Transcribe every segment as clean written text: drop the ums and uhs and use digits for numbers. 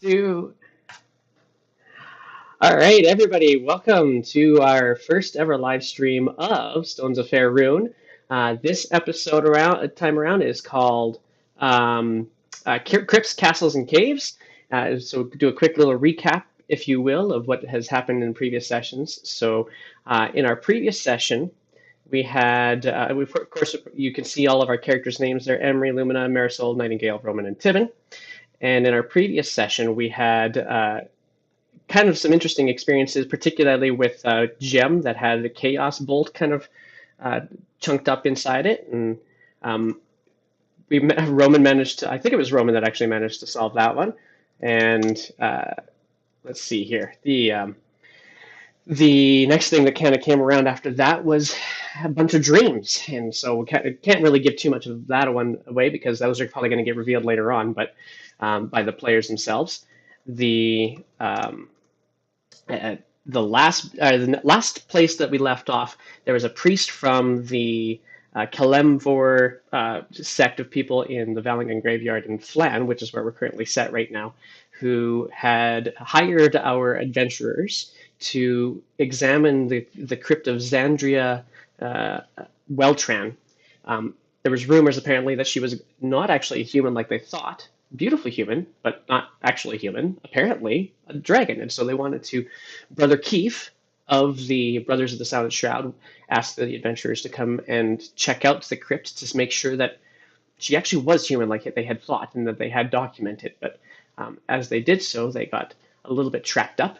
Do all right, everybody. Welcome to our first ever live stream of Stones of Faerûn. This episode time around is called Crypts, Castles, and Caves. So, do a quick little recap, if you will, of what has happened in previous sessions. So, in our previous session, of course, you can see all of our characters' names there: Emery, Lumina, Marisol, Nightingale, Roman, and Tibon. And in our previous session, we had kind of some interesting experiences, particularly with Gem that had a Chaos Bolt kind of uh, chunked up inside it, and um, Roman managed to. I think it was Roman that actually managed to solve that one. And let's see here. The next thing that kind of came around after that was a bunch of dreams, and so we can't really give too much of that one away because those are probably going to get revealed later on, but by the players themselves. The the last place that we left off, there was a priest from the Kalemvor sect of people in the Valingan graveyard in Flan, which is where we're currently set right now, who had hired our adventurers to examine the crypt of Xandria Weltran. There was rumors apparently that she was not actually a human like they thought, beautifully human, but not actually human, apparently a dragon. And so they wanted to. Brother Keith of the Brothers of the Silent Shroud asked the adventurers to come and check out the crypt to make sure that she actually was human like they had thought and that they had documented. But as they did so, they got a little bit trapped up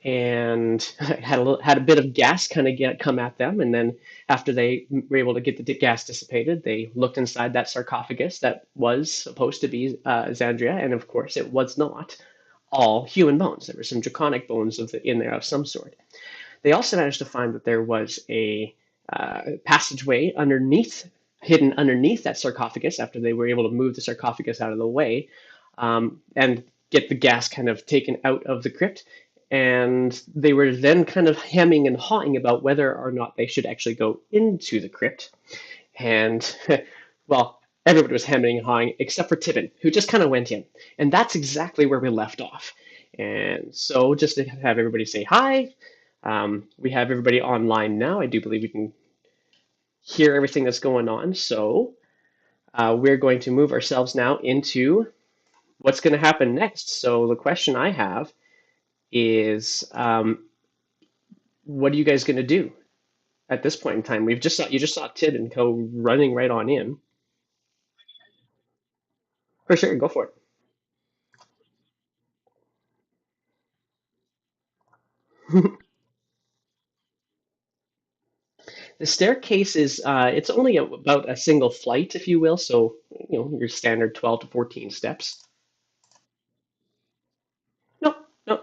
and had a bit of gas kind of come at them. And then after they were able to get the gas dissipated, they looked inside that sarcophagus that was supposed to be Xandria, and of course it was not all human bones. There were some draconic bones in there of some sort. They also managed to find that there was a passageway hidden underneath that sarcophagus after they were able to move the sarcophagus out of the way and get the gas kind of taken out of the crypt. And they were then kind of hemming and hawing about whether or not they should actually go into the crypt. And, well, everybody was hemming and hawing except for Tibon, who just kind of went in. And that's exactly where we left off. And so, just to have everybody say hi, we have everybody online now. I do believe we can hear everything that's going on. So, we're going to move ourselves now into what's going to happen next. So, the question I have is what are you guys going to do at this point in time? You just saw Tibon go running right on in. For sure, go for it. The staircase is it's only about a single flight, if you will, so your standard 12 to 14 steps. No, no.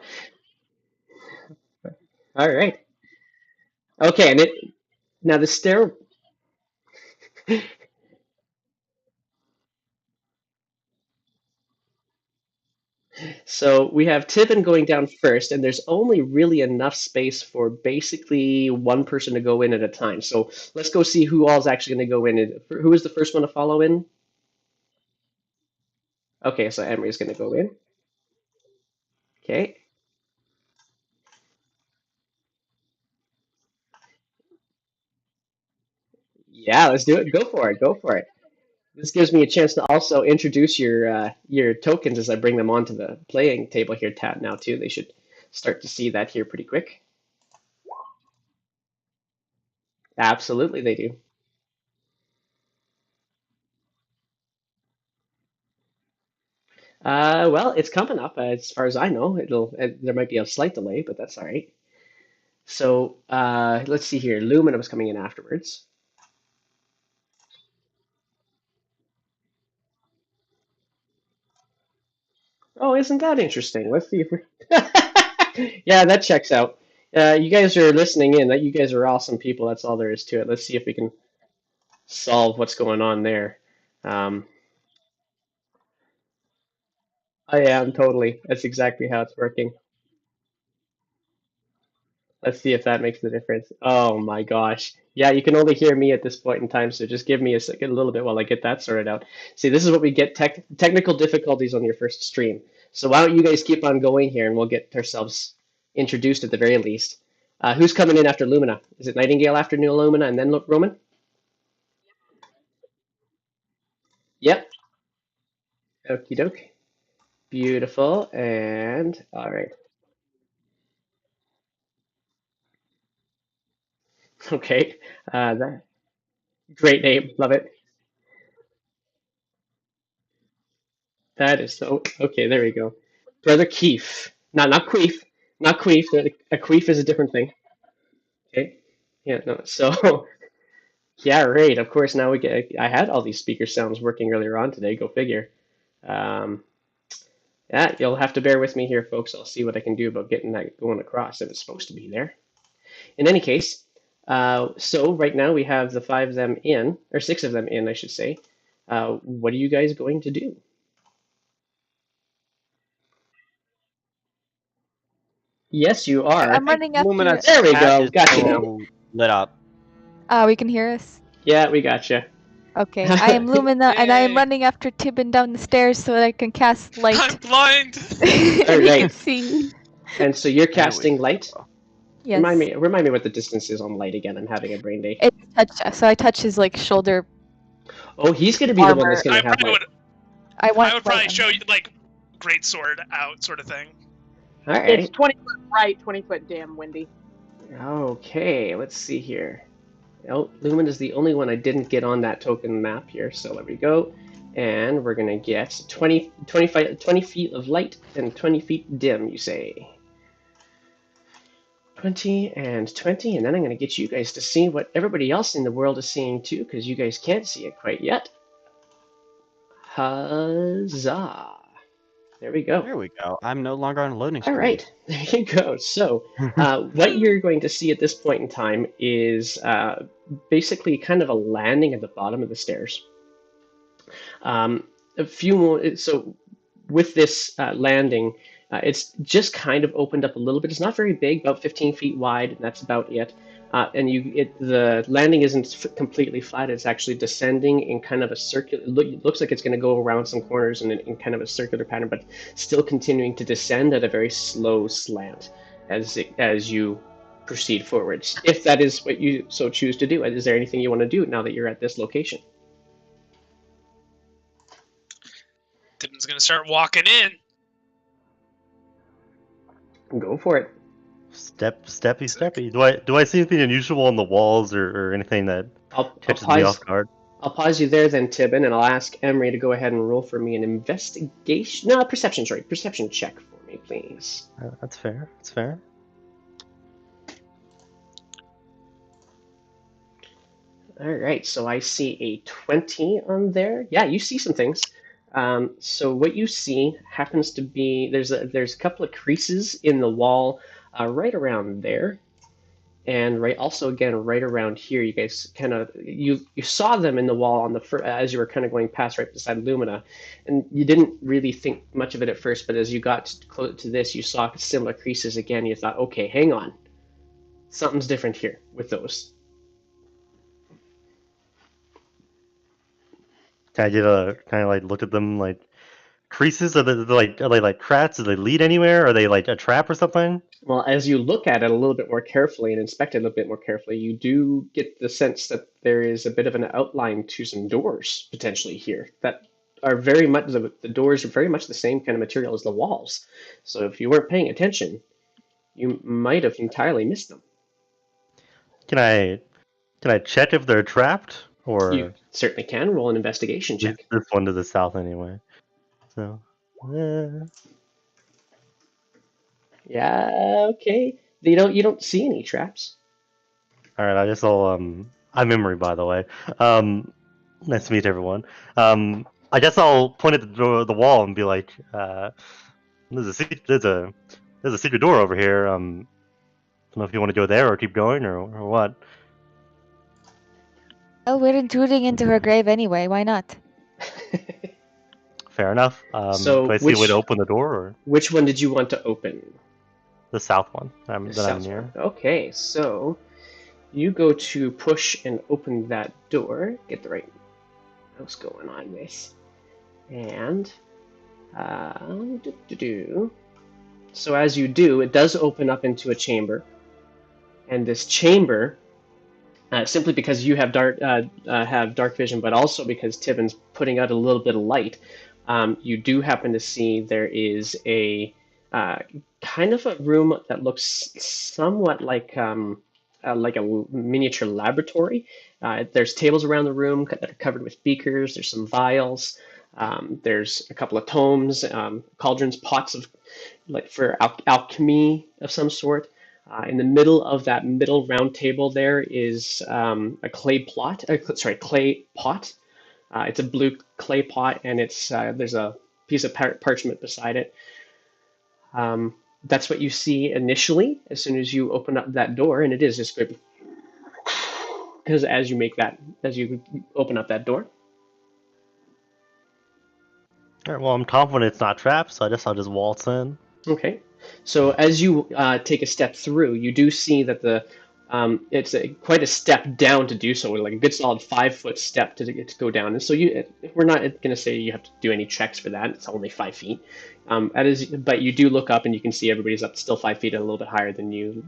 All right. Okay, and it now the stair. So we have Tibbin going down first, and there's only really enough space for basically one person to go in at a time. So let's go see who all's actually going to go in. Who is the first one to follow in? Okay, so Emery's going to go in. Okay. Yeah, let's do it. Go for it. Go for it. This gives me a chance to also introduce your tokens as I bring them onto the playing table here tab now too. They should start to see that here pretty quick. Absolutely, they do. Well, it's coming up as far as I know. There might be a slight delay, but that's all right. So let's see here. Lumina was coming in afterwards. Oh, isn't that interesting? Let's see if we. Yeah, that checks out. You guys are listening in. That you guys are awesome people. That's all there is to it. Let's see if we can solve what's going on there. Um, I am totally. That's exactly how it's working. Let's see if that makes the difference. Oh my gosh. Yeah, you can only hear me at this point in time, so just give me a second, a little bit while I get that sorted out. See, this is what we get technical difficulties on your first stream. So why don't you guys keep on going here, and we'll get ourselves introduced at the very least. Who's coming in after Lumina? Is it Nightingale after New Lumina and then Roman? Yep. Okie doke. Beautiful. And all right. Okay. That great name. Love it. That is so okay. There we go. Brother Keith. Not Queef. Not Queef. A Queef is a different thing. Okay. Yeah. No. So yeah. Right. Of course. Now we get. I had all these speaker sounds working earlier on today. Go figure. Um, yeah. You'll have to bear with me here, folks. I'll see what I can do about getting that going across if it's supposed to be there. In any case, so right now we have the five of them in, or six of them in, I should say. What are you guys going to do? Yes, you I are. think running after. Lumina's There we chat go. is Got you now. still lit up. We can hear us. Yeah, we got you. Okay, I am Lumina, and I am Yay. running after Tibon down the stairs so that I can cast I'm light. blind. All You right. can see. And so you're There we casting light. go. Yes. Remind me what the distance is on light again. I'm having a brain day. It's touch. So I touch his like shoulder. Oh, he's going to be the one that's Armor. going to I have probably light. would. I want. I would light probably on show him. you like great sword out sort of thing. All It's right. 20 foot right, 20 foot dim, Wendy. Okay, let's see here. Oh, Lumen is the only one I didn't get on that token map here, so there we go. And we're going to get 20 feet of light and 20 feet dim, you say. 20 and 20, and then I'm going to get you guys to see what everybody else in the world is seeing too, because you guys can't see it quite yet. Huzzah! There we go. There we go. I'm no longer on a loading All screen. right, there you go. So, what you're going to see at this point in time is basically kind of a landing at the bottom of the stairs. A few more. So, with this landing, it's just kind of opened up a little bit. It's not very big, about 15 feet wide, and that's about it. And the landing isn't completely flat. It's actually descending in kind of a circular. It looks like it's going to go around some corners in kind of a circular pattern, but still continuing to descend at a very slow slant as you proceed forwards. If that is what you so choose to do, is there anything you want to do now that you're at this location? Tibon's gonna start walking in. Go for it. Steppy. Do I see anything unusual on the walls or anything that I'll catches me off guard? I'll pause you there then, Tibon, and I'll ask Emery to go ahead and roll for me an investigation. No, perception, sorry. Perception check for me, please. That's fair. That's fair. All right, so I see a 20 on there. Yeah, you see some things. So what you see happens to be there's a couple of creases in the wall right around there. And right, also again, right around here, you guys kind of you saw them in the wall on the as you were kind of going past right beside Lumina, and you didn't really think much of it at first. But as you got close to this, you saw similar creases again. You thought, okay, hang on, something's different here with those. Can I get a kind of like look at them like creases? Are they like cracks? Do they lead anywhere? Are they like a trap or something? Well, as you look at it a little bit more carefully and inspect it a little bit more carefully, you do get the sense that there is a bit of an outline to some doors potentially here that are very much the doors are very much the same kind of material as the walls. So if you weren't paying attention, you might have entirely missed them. Can I check if they're trapped or You certainly can roll an investigation check. this one to the south anyway? So. Yeah, okay. You don't see any traps. All right, I guess I'm Emery, by the way. Nice to meet everyone. I guess I'll point at the wall and be like, there's a secret door over here. I don't know if you want to go there or keep going or what. Well, we're intruding into her grave anyway. Why not? Fair enough. So do I see a way to open the door or which one did you want to open? the south one that I'm South near? one. Okay, so you go to push and open that door. Get the right mouse going on this. And So as you do, it does open up into a chamber, and this chamber, simply because you have dark vision, but also because Tibon's putting out a little bit of light, you do happen to see there is a kind of a room that looks somewhat like a miniature laboratory. There's tables around the room that are covered with beakers. There's some vials. There's a couple of tomes, cauldrons, pots of like for alchemy of some sort. In the middle of that middle round table, there is a clay pot. It's a blue clay pot, and there's a piece of parchment beside it. That's what you see initially as soon as you open up that door, and it is just good because as you open up that door. All right, well, I'm confident it's not trapped, so I guess I'll just waltz in. Okay, so as you take a step through, you do see that it's quite a step down to do so, like a good solid 5-foot step to go down. And so we're not going to say you have to do any checks for that. It's only 5 feet. But you do look up and you can see everybody's up still 5 feet and a little bit higher than you.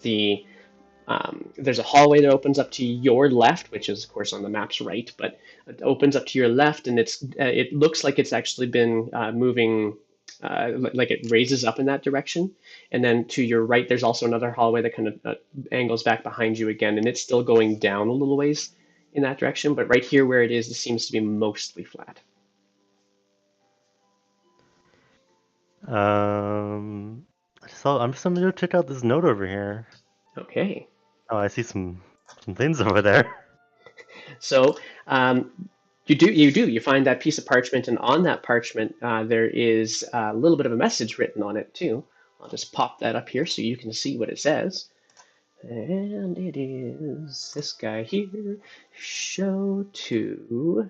There's a hallway that opens up to your left, which is of course on the map's right, but it opens up to your left, and it looks like it's actually been moving. Like it raises up in that direction, and then to your right there's also another hallway that kind of angles back behind you again, and it's still going down a little ways in that direction, but right here where it seems to be mostly flat. I'm just gonna go check out this note over here. Okay. Oh, I see some things over there. So you find that piece of parchment, and on that parchment there is a little bit of a message written on it too. I'll just pop that up here so you can see what it says. And it is this guy here. Show to.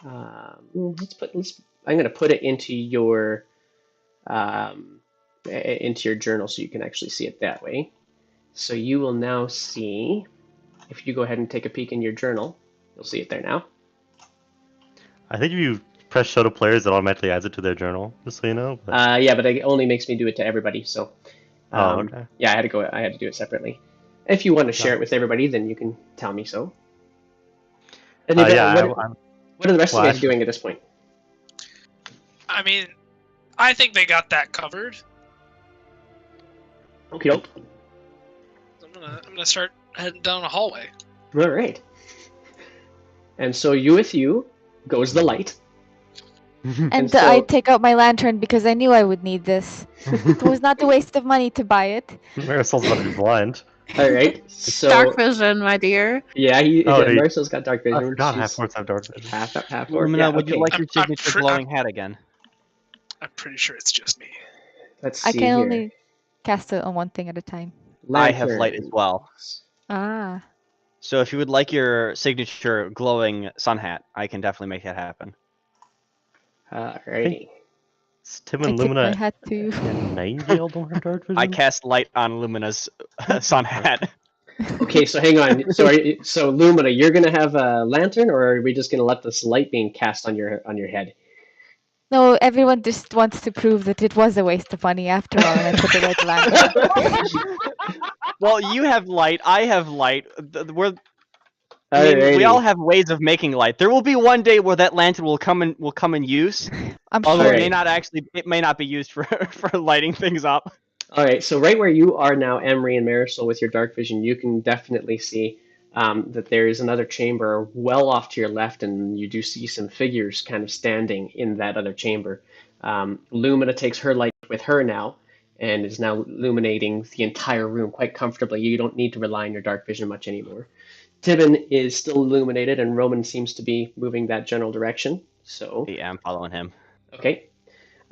I'm going to put it into your journal so you can actually see it that way. So you will now see, if you go ahead and take a peek in your journal, you'll see it there now. I think if you press show to players, it automatically adds it to their journal, just so you know. But... yeah, but it only makes me do it to everybody. So. Okay. Yeah, I had to do it separately. If you want to share it with everybody, then you can tell me so. And what are the rest of you guys doing at this point? I mean, I think they got that covered. Okay, doke. I'm gonna start heading down a hallway. All right. And so with you goes the light. And I take out my lantern because I knew I would need this. It was not a waste of money to buy it. Marisol's gonna be blind. All right. So dark vision, my dear. Yeah, Marisol's got dark vision. I forgot half-orcs have dark vision. Half Lumina, yeah, would you like your signature glowing hat again? I'm pretty sure it's just me. Let's see. I can only cast it on one thing at a time. I have light as well. Ah. So if you would like your signature glowing sun hat, I can definitely make that happen. Alrighty. Tim and Lumina had to. and Nightingale don't have dark vision? I cast light on Lumina's sun hat. Okay, so hang on. So Lumina, you're gonna have a lantern, or are we just gonna let this light being cast on your head? No, everyone just wants to prove that it was a waste of money after all, and I put the red lantern. Well, you have light. I have light. We all have ways of making light. There will be one day where that lantern will come in use. I'm although sure. it may not be used for lighting things up. All right, so right where you are now, Emery and Marisol, with your dark vision, you can definitely see that there is another chamber well off to your left, and you do see some figures kind of standing in that other chamber. Lumina takes her light with her now, and is now illuminating the entire room quite comfortably. You don't need to rely on your dark vision much anymore. Tibon is still illuminated, and Roman seems to be moving that general direction. So yeah, I'm following him. Okay.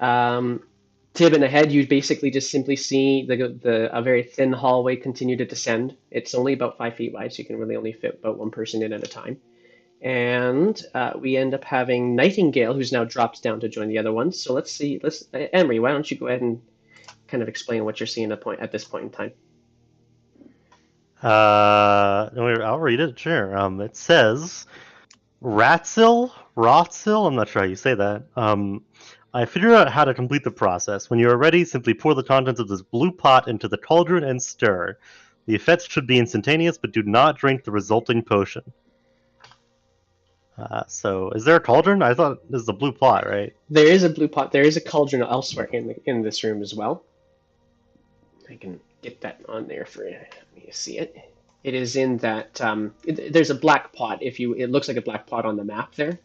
Tibon ahead, you basically just simply see a very thin hallway continue to descend. It's only about 5 feet wide, so you can really only fit about one person in at a time. And we end up having Nightingale, who's now dropped down to join the other ones. So let's see. Emery, why don't you go ahead and kind of explain what you're seeing at this point in time? I'll read it. Sure. It says, Rotzil. I'm not sure how you say that. I figured out how to complete the process. When you are ready, simply pour the contents of this blue pot into the cauldron and stir. The effects should be instantaneous, but do not drink the resulting potion. So, is there a cauldron? I thought this is a blue pot, right? There is a blue pot. There is a cauldron elsewhere in this room as well. I can get that on there for you. Let me see it. It is in that. There's a black pot. It looks like a black pot on the map there.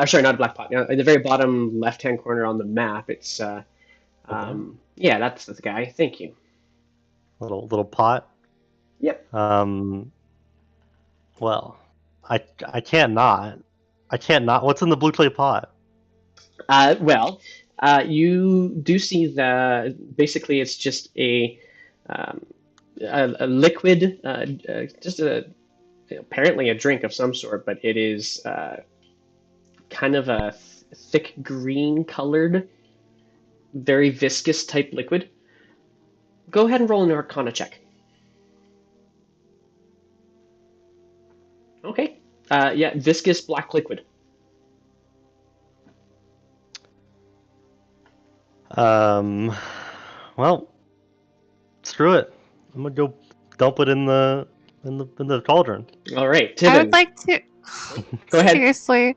Sorry, not a black pot. In the very bottom left-hand corner on the map, it's. Yeah, that's the guy. Thank you. Little pot. Yep. Well, I can't not. I can't not. What's in the blue clay pot? You do see basically it's just a liquid, apparently a drink of some sort, but it is kind of a thick green colored, very viscous type liquid. Go ahead and roll an Arcana check. Okay. Yeah, viscous black liquid. Well, screw it. I'm gonna go dump it in the cauldron. All right, I would Tibon. like to. Go ahead. Seriously.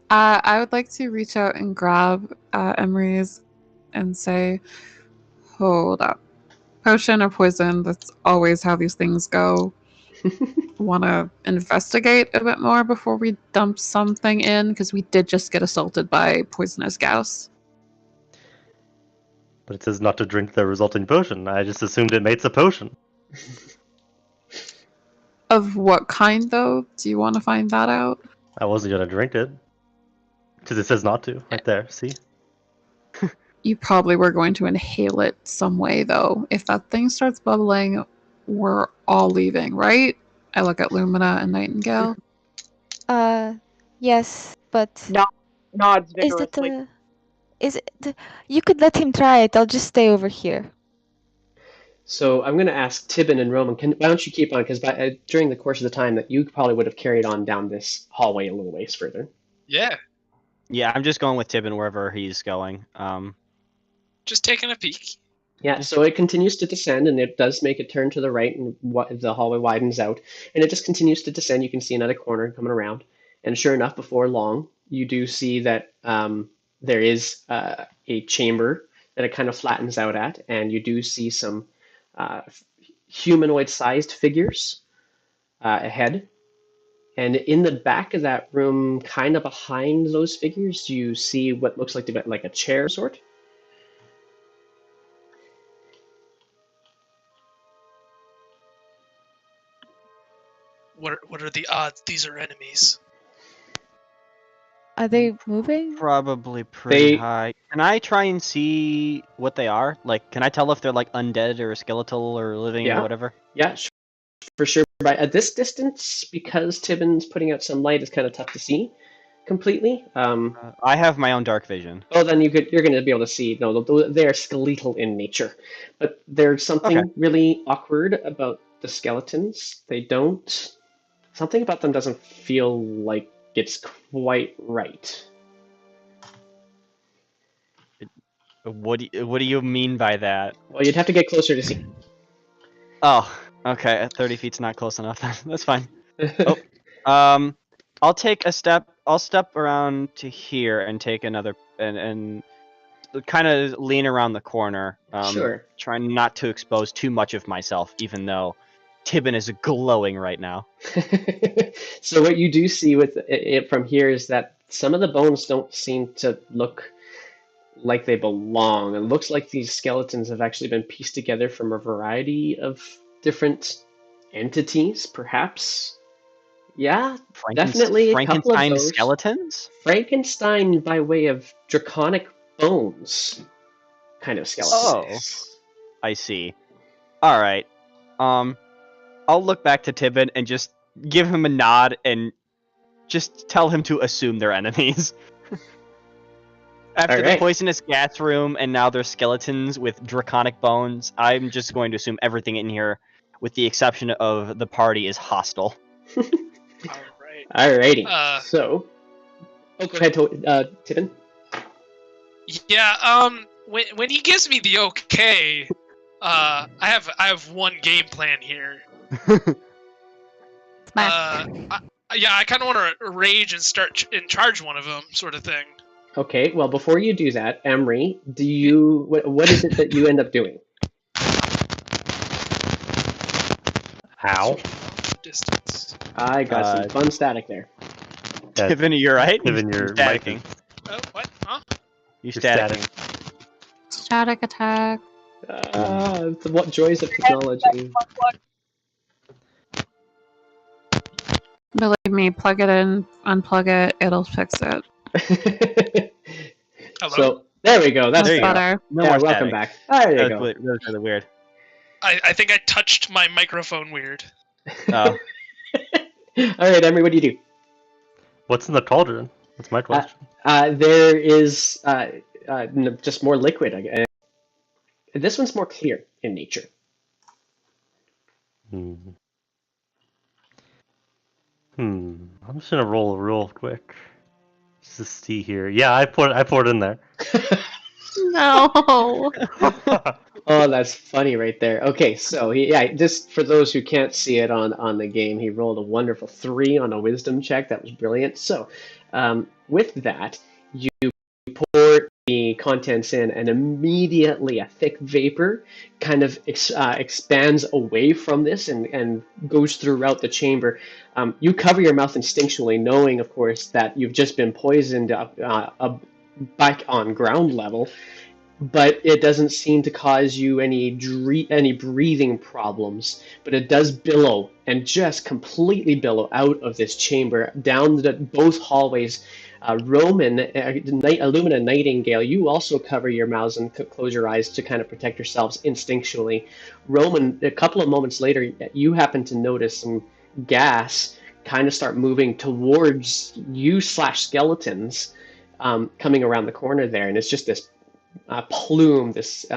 I would like to reach out and grab Emery's and say, "Hold up, potion or poison? That's always how these things go. Want to investigate a bit more before we dump something in, because we did just get assaulted by poisonous gauss." But it says not to drink the resulting potion. I just assumed it makes a potion. Of what kind, though? Do you want to find that out? I wasn't gonna drink it. Because it says not to, right there, see? You probably were going to inhale it some way, though. If that thing starts bubbling, we're all leaving, right? I look at Lumina and Nightingale. Yes, but Nods is vigorously. you could let him try it. I'll just stay over here. So I'm going to ask Tibon and Roman, why don't you keep on? Because during the course of the time that you probably would have carried on down this hallway a little ways further. Yeah, Yeah, I'm just going with Tibon wherever he's going. just taking a peek. Yeah, so it continues to descend, and it does make a turn to the right, and the hallway widens out, and it just continues to descend. You can see another corner coming around, and sure enough, before long, you do see that there is a chamber that it kind of flattens out at, and you do see some humanoid-sized figures ahead. And in the back of that room, kind of behind those figures, you see what looks like a chair sort. What are the odds these are enemies? Are they moving? Probably pretty They- high. Can I try and see what they are? Like, can I tell if they're like undead or skeletal or living Yeah. or whatever? Yeah, for sure. But at this distance, because Tibon's putting out some light, it's kind of tough to see completely. I have my own dark vision. Oh, then you're going to be able to see. No, they're skeletal in nature, but there's something Okay. really awkward about the skeletons. Something about them doesn't feel like it's quite right. What do you mean by that? Well, you'd have to get closer to see. Oh, okay. 30 feet's not close enough. That's fine. I'll take a step. I'll step around to here and take another and kind of lean around the corner. Sure. Trying not to expose too much of myself, even though Tibon is glowing right now. So what you do see with it from here is that some of the bones don't seem to look like they belong. It looks like these skeletons have actually been pieced together from a variety of different entities, perhaps. Yeah, definitely a couple of Frankenstein those. skeletons? Frankenstein by way of draconic bones kind of skeletons. I see. All right. I'll look back to Tibon and just give him a nod and just tell him to assume they're enemies. After the Alright. poisonous gas room and now there's skeletons with draconic bones, I'm just going to assume everything in here, with the exception of the party, is hostile. All right. Alrighty. Uh, So, go ahead, Tibon. Yeah. When he gives me the okay, I have one game plan here. Smash. Yeah, I kind of want to rage and start in charge one of them, sort of thing. Okay, well, before you do that, Emery, what is it that you end up doing? Ow. Distance. I got some fun static there. Yeah, Tiffany, you're right. Given your mic staticking. Oh, what? Huh? You're You're staticking. Static attack. What joys of technology. Believe me, plug it in, unplug it, it'll fix it. Hello? So, there we go. That's There you go. better. No yeah, more welcome static. back. There you That go. was really weird. I think I touched my microphone weird. Oh. All right, Emery, what do you do? What's in the cauldron? That's my question. There is just more liquid. This one's more clear in nature. I'm just gonna roll real quick. Just to see here. Yeah, I poured in there. No. Oh, that's funny right there. Okay, so just for those who can't see it on the game, he rolled a wonderful 3 on a wisdom check. That was brilliant. So, with that, you pour the contents in, and immediately a thick vapor kind of expands away from this and goes throughout the chamber. You cover your mouth instinctually, knowing, of course, that you've just been poisoned back on ground level. But it doesn't seem to cause you any breathing problems. But it does billow, and just completely billow out of this chamber down both hallways. Roman, Illumina, Nightingale, you also cover your mouths and close your eyes to kind of protect yourselves instinctually. Roman, a couple of moments later, you happen to notice some gas kind of start moving towards you / skeletons, coming around the corner there, and it's just this plume, this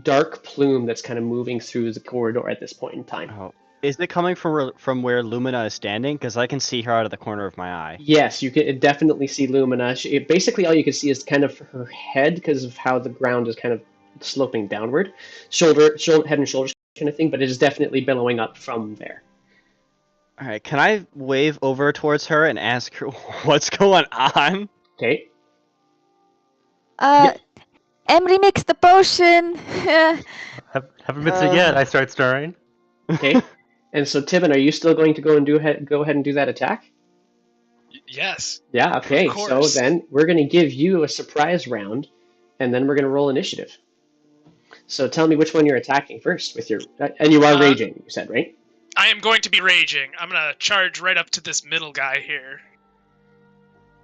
dark plume that's kind of moving through the corridor at this point in time. Oh. Is it coming from where Lumina is standing? Because I can see her out of the corner of my eye. Yes, you can definitely see Lumina. Basically, all you can see is kind of her head because of how the ground is kind of sloping downward, head and shoulders kind of thing. But it is definitely billowing up from there. All right, can I wave over towards her and ask her what's going on? Okay. Emery makes the potion. Haven't been to yet. I start stirring. Okay. And so, Tibon, are you still going to go ahead and do that attack? Yes. Yeah, okay. Of So course. then we're going to give you a surprise round, and then we're going to roll initiative. So tell me which one you're attacking first with your... And you are raging, you said, right? I am going to be raging. I'm gonna charge right up to this middle guy here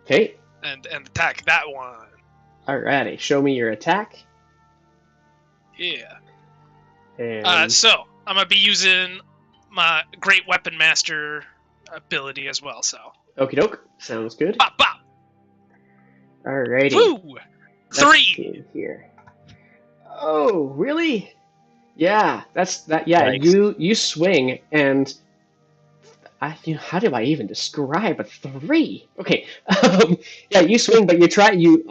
Okay. and attack that one. Alrighty. Show me your attack. Yeah. And... So I'm gonna be using my Great Weapon Master ability as well. So. Okie doke. Sounds good. Bop bop. Alrighty. Woo! Let's 3. see here. Oh, really? Yeah, that's that. Yeah, Yikes. you swing, and how do I even describe a 3? Okay, yeah, you swing, but you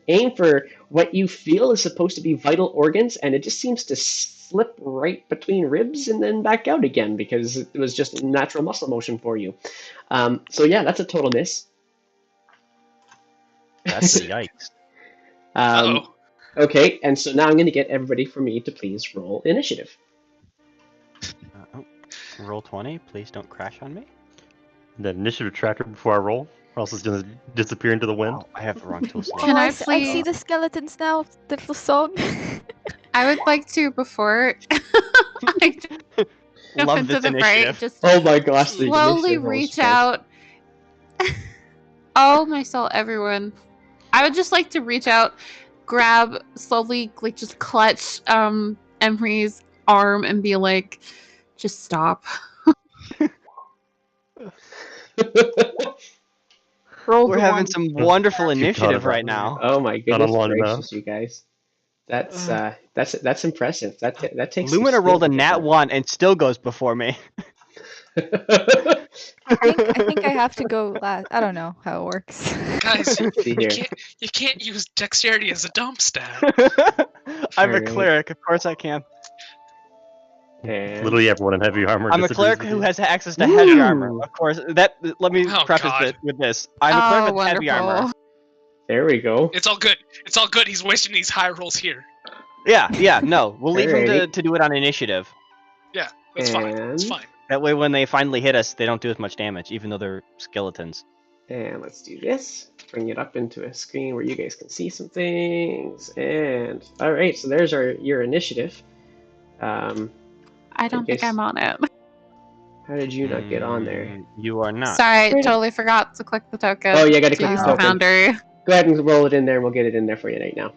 aim for what you feel is supposed to be vital organs, and it just seems to slip right between ribs and then back out again because it was just natural muscle motion for you. So yeah, that's a total miss. That's a yikes. Uh-oh. Okay, and so now I'm going to get everybody for me to please roll initiative. Roll 20. Please don't crash on me. The initiative tracker before I roll, or else it's gonna disappear into the wind. Oh, I have the wrong tool. Can I I see please- the skeletons now. The little song. I would like to, before I jump Love into this the fray, initiative. just Oh my gosh, the slowly initiative rolls reach first. out. Oh my soul, everyone. I would just like to reach out, grab, slowly, like just clutch Emery's arm and be like, just stop. We're having some wonderful You've thought initiative about right it. now. Oh my Not goodness on long gracious, you guys. That's impressive. That takes some Lumina skill rolled to a get nat that. 1 and still goes before me. I think I have to go last. I don't know how it works. Guys, Let's see you here. can't use dexterity as a dump stat. I'm a Alright. cleric. Of course I can. And Literally everyone in heavy armor. I'm a disagrees cleric with who you. has access to heavy Ooh. armor. Of course, that. Let me Oh, preface God. it with this. I'm a cleric Oh, with heavy armor. wonderful. there we go. It's all good. It's all good. He's wasting these high rolls here. Yeah. No, we'll leave him Alrighty. to do it on initiative. Yeah, that's fine. It's And- fine. That way, when they finally hit us, they don't do as much damage, even though they're skeletons. And let's do this. Bring it up into a screen where you guys can see some things. And all right, so there's your initiative. I don't think guess- I'm on it. How did you not get on there? You are not. Sorry, Where- totally forgot to click the token. Oh, yeah, gotta to click use the the token. Foundry. Go ahead and roll it in there, and we'll get it in there for you right now.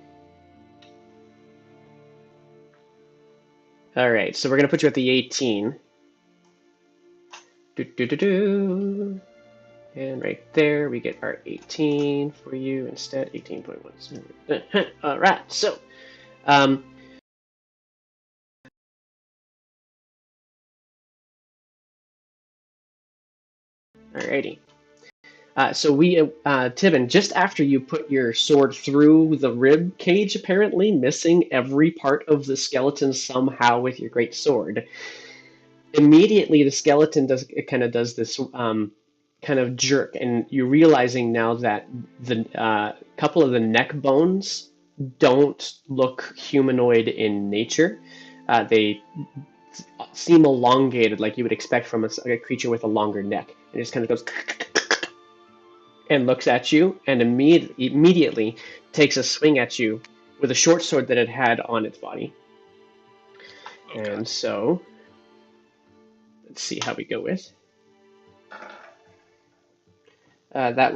All right, so we're gonna put you at the 18. Do. And right there, we get our 18 for you instead. 18.1. All right, so, alrighty. So we, Tibon, just after you put your sword through the rib cage, apparently missing every part of the skeleton somehow with your great sword, immediately the skeleton does this kind of jerk, and you're realizing now that the couple of the neck bones don't look humanoid in nature. They seem elongated, like you would expect from a creature with a longer neck. And it just kind of goes and looks at you, and immediately takes a swing at you with a short sword that it had on its body. Oh, And God. so, let's see how we go with. That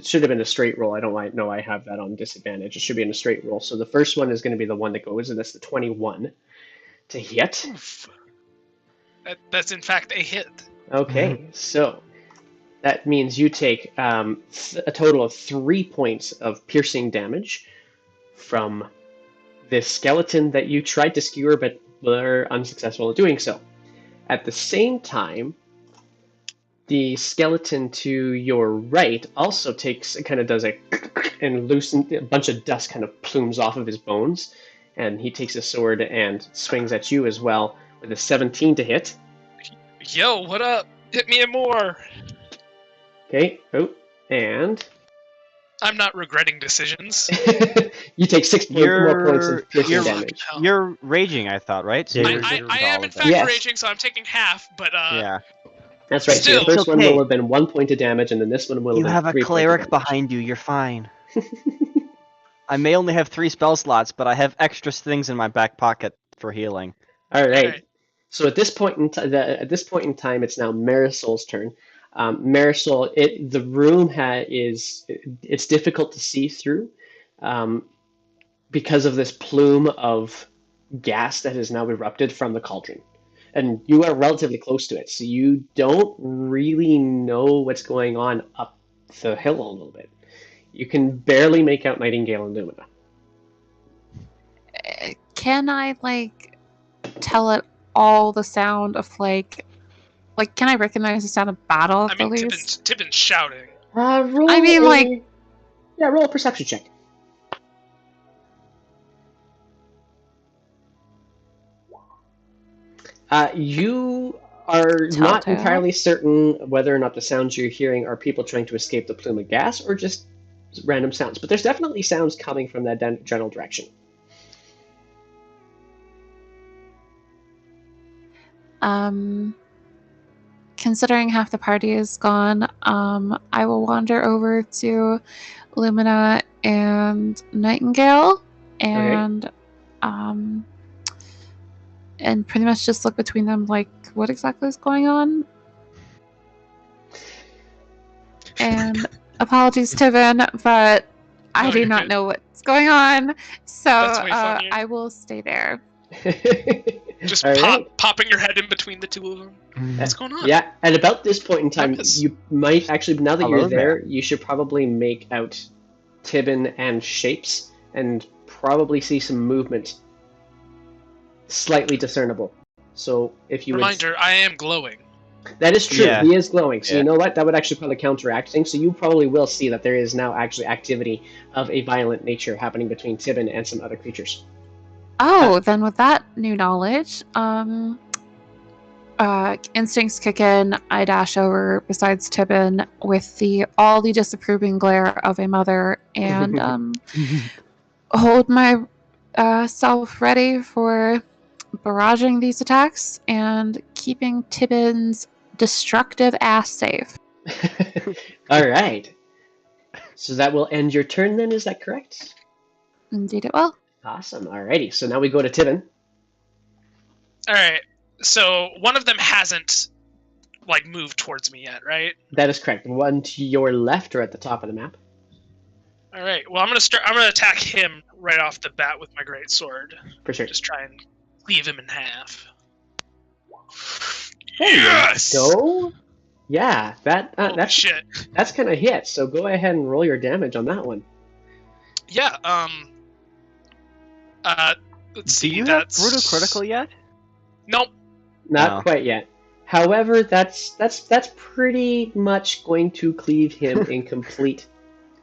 should have been a straight roll. I don't know I have that on disadvantage. It should be in a straight roll. So the first one is going to be the one that goes, and that's the 21 to hit. Oof. That's in fact a hit. Okay, so that means you take a total of 3 points of piercing damage from this skeleton that you tried to skewer but were unsuccessful at doing so. At the same time, the skeleton to your right also does and a bunch of dust kind of plumes off of his bones, and he takes his sword and swings at you as well with a 17 to hit. Yo, what up? Hit me and more. Okay, and I'm not regretting decisions. you take 6 more points of piercing you're- damage. Hell. You're raging, I thought, right? So Yeah, you're you're- good I with am all in of fact Yes. raging, so I'm taking half. But Yeah. That's right. So your Still. first one Okay. will have been 1 point of damage, and then this one will You have have been a 3 cleric points of damage. behind you. You're fine. I may only have 3 spell slots, but I have extra things in my back pocket for healing. All right. Alright. So at this point in time, it's now Marisol's turn. Marisol, the room it's difficult to see through because of this plume of gas that has now erupted from the cauldron, and you are relatively close to it, so you don't really know what's going on up the hill a little bit. You can barely make out Nightingale and Lumina. Can I tell it all the sound of can I recognize the sound of battle I at the mean, least? Tibon's shouting. Roll I mean, roll a perception check. You are not Telltale? entirely certain whether or not the sounds you're hearing are people trying to escape the plume of gas or just random sounds, but there's definitely sounds coming from that general direction. Considering half the party is gone, I will wander over to Lumina and Nightingale and pretty much just look between them what exactly is going on. And apologies, Tibon, but I No, do you're not good. know what's going on, so That's way funnier. I will stay there. Just All right. popping your head in between the two of them. What's going on? Yeah, at about this point in time, Yes. you might actually, now that Hello you're there, you should probably make out Tibon and Shapes and probably see some movement slightly discernible. So if you would... Reminder: I am glowing. That is true. Yeah. He is glowing. So Yeah. you know what? That would actually probably counteract things. So you probably will see that there is now actually activity of a violent nature happening between Tibon and some other creatures. Oh, then with that new knowledge, instincts kick in. I dash over besides Tibon with all the disapproving glare of a mother, and hold my self ready for barraging these attacks and keeping Tibon's destructive ass safe. All right. So that will end your turn then, is that correct? Indeed, it will. Awesome. Alrighty. So now we go to Tibon. All right. So one of them hasn't like moved towards me yet, right? That is correct. One to your left or at the top of the map. All right. Well, I'm gonna attack him right off the bat with my great sword. For sure. Just try and cleave him in half. There you Yes. go. Yeah, that's shit. That's kind of hit. So go ahead and roll your damage on that one. Yeah. Let's Do see. you have That's brutal critical yet? Nope. Not No. quite yet. However, that's pretty much going to cleave him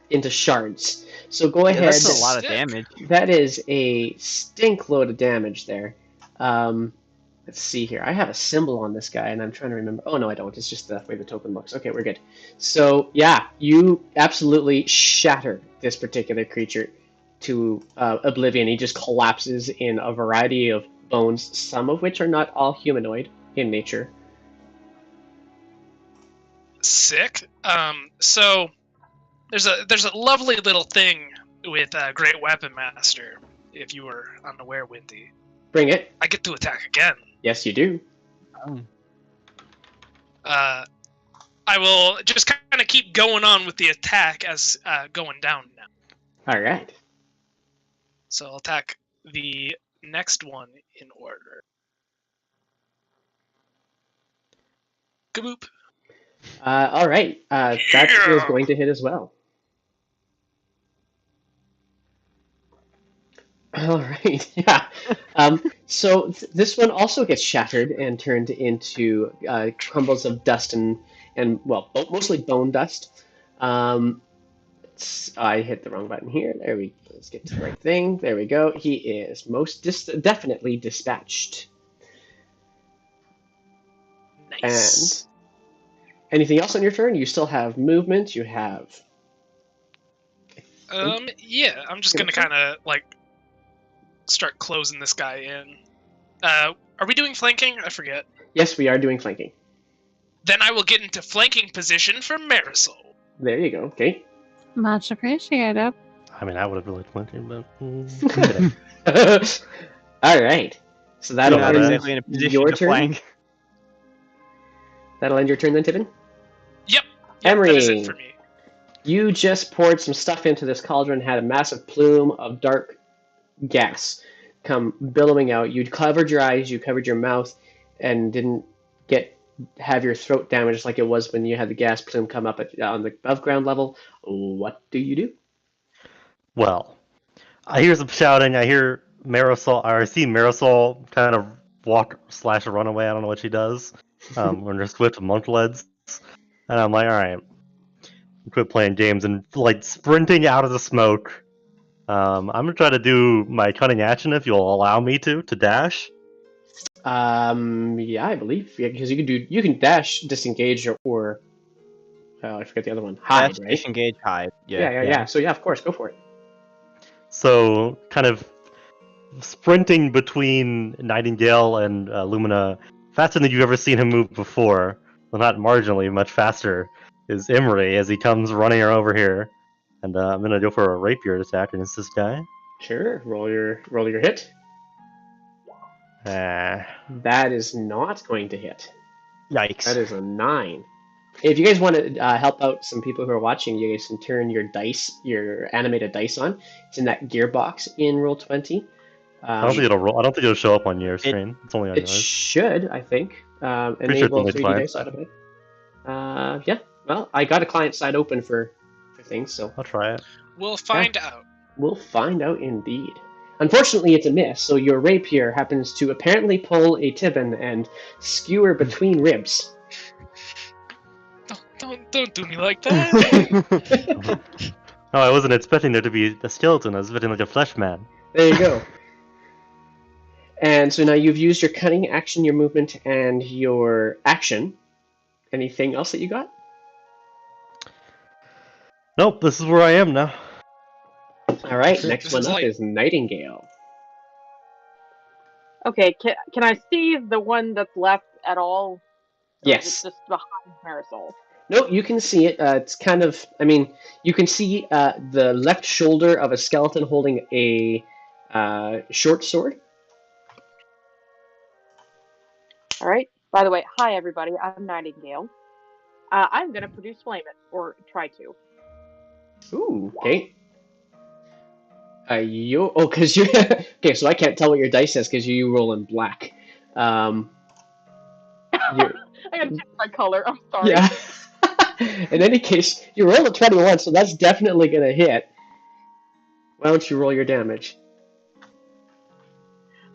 into shards. So go Yeah, ahead. that's a lot of Stick. damage. That is a stink load of damage there. Let's see here. I have a symbol on this guy, and I'm trying to remember. Oh, no, I don't. It's just the way the token looks. Okay, we're good. So, yeah, you absolutely shatter this particular creature to oblivion. He just collapses in a variety of bones, some of which are not all humanoid in nature. Sick. So there's a lovely little thing with Great Weapon Master. If you were unaware, Windy, Bring it. I get to attack again. Yes, you do. I will just kind of keep going on with the attack as going down now. All right. So I'll attack the next one in order. Kaboop. All right. That is going to hit as well. All right. Yeah. So this one also gets shattered and turned into crumbles of dust and mostly bone dust. I hit the wrong button here. There we go. Let's get to the right thing. There we go. He is most definitely dispatched. Nice. And anything else on your turn? You still have movement. You have. Yeah. I'm just gonna kind of like start closing this guy in. Are we doing flanking? I forget. Yes, we are doing flanking. Then I will get into flanking position for Marisol. There you go. Okay. Much appreciated. I mean, I would have really wanted, but okay. All right. So that'll Not end exactly in a position your to turn. flank. That'll end your turn then, Tibon. Yep, Emery. that is it for me. You just poured some stuff into this cauldron, had a massive plume of dark gas come billowing out. You covered your eyes, you covered your mouth, and didn't have your throat damaged like it was when you had the gas plume come up on the above ground level. What do you do? Well, I hear some shouting. I hear Marisol. I see Marisol kind of walk/run away. I don't know what she does. When her swift monk leads, and I'm like, all right, quit playing games and like sprinting out of the smoke. I'm gonna try to do my cunning action if you'll allow me to dash. Yeah, I believe because you can dash, disengage, or I forget the other one. Hide, Dash, right? disengage, hide. Yeah. So yeah, of course, go for it. So kind of sprinting between Nightingale and Lumina faster than you've ever seen him move before. Well, not marginally, much faster is Emery as he comes running over here. And I'm gonna go for a rapier attack against this guy. Sure. Roll your hit. That is not going to hit. Yikes. That is a 9. If you guys want to help out some people who are watching, you guys can turn your animated dice on. It's in that gearbox in Roll20. I don't think it'll roll. I don't think it'll show up on your screen. It's only on It yours. should, I think, sure enable it's 3D fine. dice out of it. Yeah. Well, I got a client side open for things, so I'll try it. We'll find out. we'll find out indeed. Unfortunately, it's a miss, so your rapier happens to apparently pull a Tibon and skewer between ribs. Don't do me like that. Oh, I wasn't expecting there to be a skeleton. I was expecting like a flesh man. There you go. And so now you've used your cunning action, your movement, and your action. Anything else that you got? Nope, this is where I am now. All right, next This one is up like- is Nightingale. Okay, can I see the one that's left at all? Or Yes. Is it just behind Marisol? No, you can see it. It's kind of, I mean, you can see the left shoulder of a skeleton holding a short sword. All right. By the way, hi everybody. I'm Nightingale. I'm gonna produce flame it, or try to. Ooh, okay. Because you okay, so I can't tell what your dice says because you roll in black. You're, I gotta change my color. I'm sorry. yeah. In any case, you roll a 21, so that's definitely gonna hit. Why don't you roll your damage?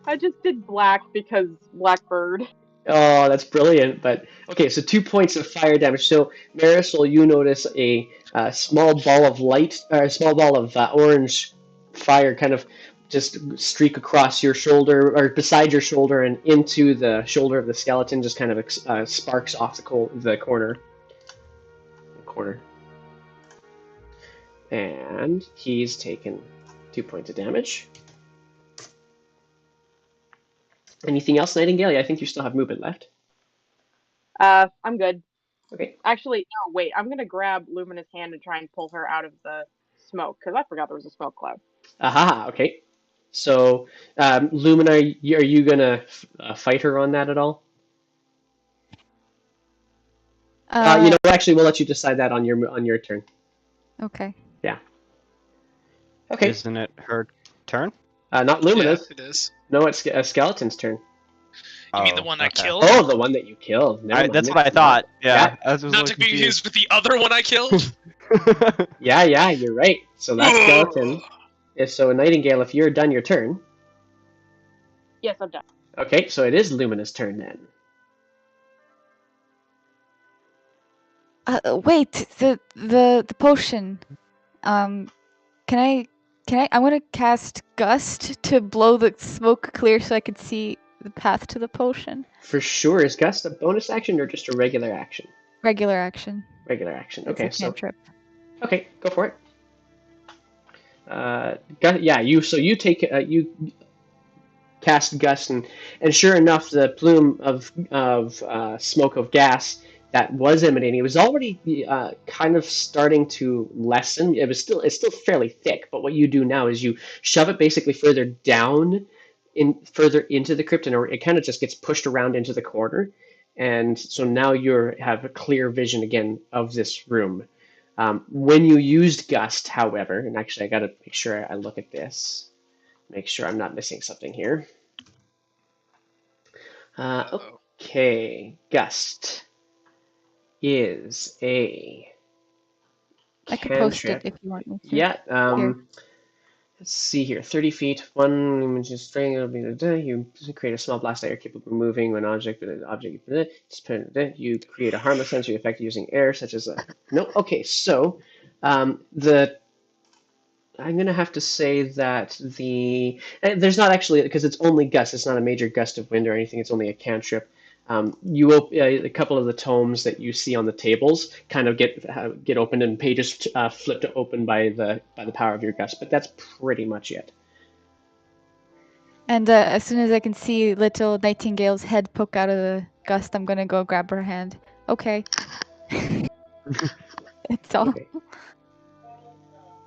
I just did black because Blackbird. Oh, that's brilliant. But okay, so 2 points of fire damage. So Marisol, you notice a small ball of light, or a small ball of orange fire, kind of just streak across your shoulder, or beside your shoulder, and into the shoulder of the skeleton. Just kind of sparks off the corner. And he's taken 2 points of damage. Anything else, Nightingale? Yeah, I think you still have movement left. I'm good. Okay. Actually, no, wait. I'm gonna grab Lumina's hand and try and pull her out of the smoke, because I forgot there was a smoke cloud. Aha, okay. So, Lumina, are you gonna fight her on that at all? Actually, we'll let you decide that on your turn. Okay. Okay. Isn't it her turn? Not Yeah, Lumina's. it is. No, it's a skeleton's turn. You mean the one I okay. killed? Oh, the one that you killed. Never mind. That's what I thought. Yeah. Yeah. I was a Not little to be confused with the other one I killed. confused. Yeah, you're right. So that skeleton. So, Nightingale, if you're done your turn. Yes, I'm done. Okay, so it is Lumina's turn then. Wait, the potion. Can I want to cast Gust to blow the smoke clear so I can see the path to the potion. For sure. Is Gust a bonus action or just a regular action? Regular action. Regular action. It's Okay, a so cantrip. okay, go for it. You cast Gust, and sure enough, the plume of smoke of gas that was emanating, it was already kind of starting to lessen. It's still fairly thick, but what you do now is you shove it basically further down, further into the crypt, and it kind of just gets pushed around into the corner, and so now you have a clear vision again of this room. When you used Gust, however, and actually I gotta make sure I look at this, make sure I'm not missing something here. Okay, Gust is a I can post it cantrip. if you want me to. Yeah. Here. Let's see here. 30 feet. One image is string. You create a small blast layer capable of moving when object. You create a harmless sensory effect using air, such as a. No. Okay. So, I'm gonna have to say that there's not actually, because it's only gust. It's not a major gust of wind or anything. It's only a cantrip. A couple of the tomes that you see on the tables kind of get opened and pages flipped open by the power of your gust, but that's pretty much it. And as soon as I can see little Nightingale's head poke out of the gust, I'm gonna go grab her hand. Okay. That's all. Okay.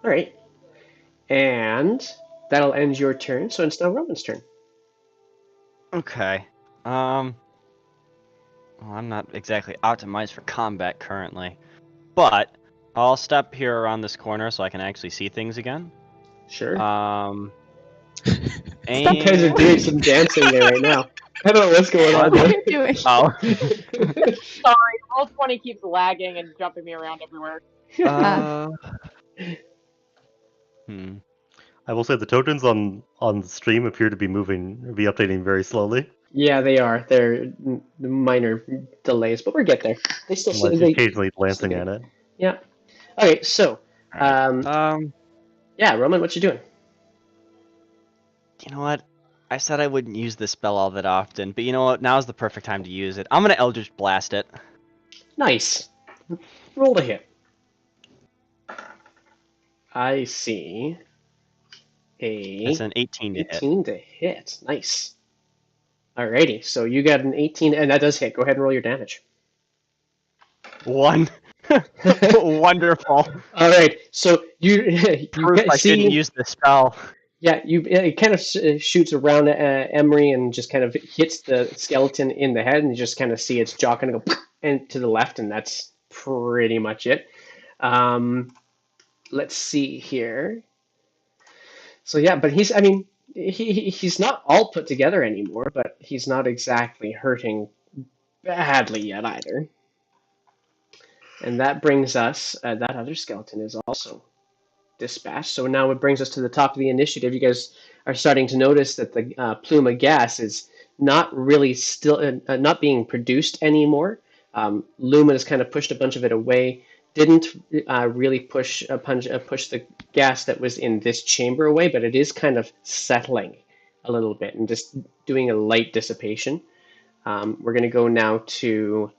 All right. And that'll end your turn. So it's now Roman's turn. Okay. Well, I'm not exactly optimized for combat currently, but I'll step here around this corner so I can actually see things again. Sure. And You guys are doing some dancing there right now. I don't know what's going on What are there. you doing? Oh. Sorry, Roll20 keeps lagging and jumping me around everywhere. I will say the tokens on the stream appear to be updating very slowly. Yeah, they are. They're minor delays, but we'll get there. They still Like they occasionally still glancing get at it. Yeah. Okay, so Alright. yeah, Roman, what you doing? You know what? I said I wouldn't use this spell all that often, but you know what? Now's the perfect time to use it. I'm gonna Eldritch Blast it. Nice. Roll to hit. I see It's a an 18 to hit. 18 to hit. Nice. Alrighty, so you got an 18, and that does hit. Go ahead and roll your damage. 1. Wonderful. All right, so you Proof I see, shouldn't use the spell. yeah, it kind of shoots around Emery and just kind of hits the skeleton in the head, and you just kind of see its jaw kind of go and to the left, and that's pretty much it. Let's see here. So yeah, but I mean, he's not all put together anymore, but he's not exactly hurting badly yet either. And that brings us, that other skeleton is also dispatched. So now it brings us to the top of the initiative. You guys are starting to notice that the plume of gas is not really still, not being produced anymore. Lumen has kind of pushed a bunch of it away. Didn't really push the gas that was in this chamber away, but it is kind of settling a little bit and just doing a light dissipation. We're going to go now to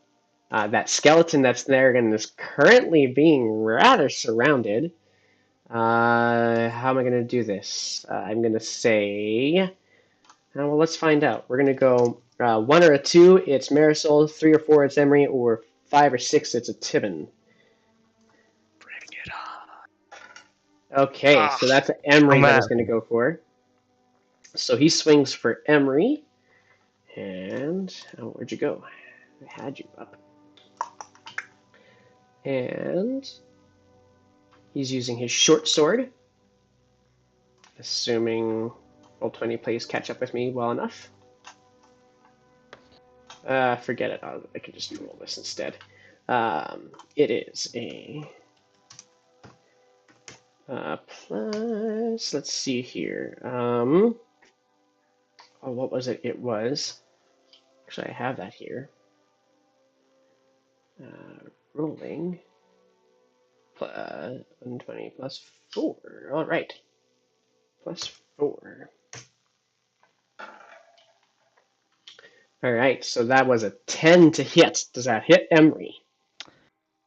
that skeleton that's there and is currently being rather surrounded. How am I going to do this? I'm going to say, well, let's find out. We're going to go 1 or a 2, it's Marisol, 3 or 4, it's Emery, or 5 or 6, it's a Tibon. Bring it on. Okay, so that's Emery Oh, that man. is going to go for. So he swings for Emery. And, where'd you go? I had you up. And he's using his short sword. Assuming Roll20 plays catch up with me well enough. Forget it. I can just roll this instead. It is a plus. Let's see here. What was it? It was. Actually, I have that here. Rolling. 120 plus 4. All right. Plus 4. All right, so that was a 10 to hit. Does that hit Emery?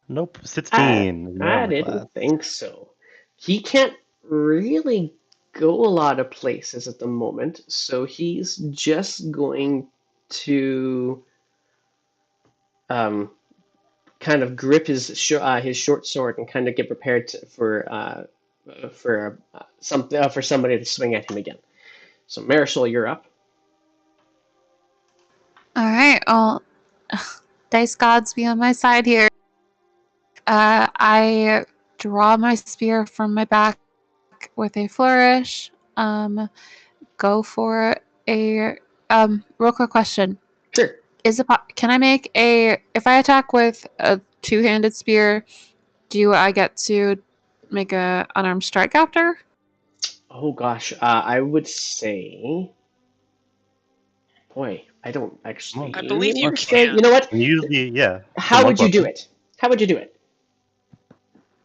Nope, 16. I didn't think so. He can't really go a lot of places at the moment, so he's just going to kind of grip his short sword and kind of get prepared for somebody to swing at him again. So Marisol, you're up. All right. Well, dice gods be on my side here. I draw my spear from my back with a flourish. Go for a real quick question. Sure. Can I make if I attack with a two-handed spear, do I get to make a unarmed strike after? Oh gosh, I would say, boy, I don't actually. I believe you say, can. you know what? Usually, yeah. How would you do weapon. it? How would you do it?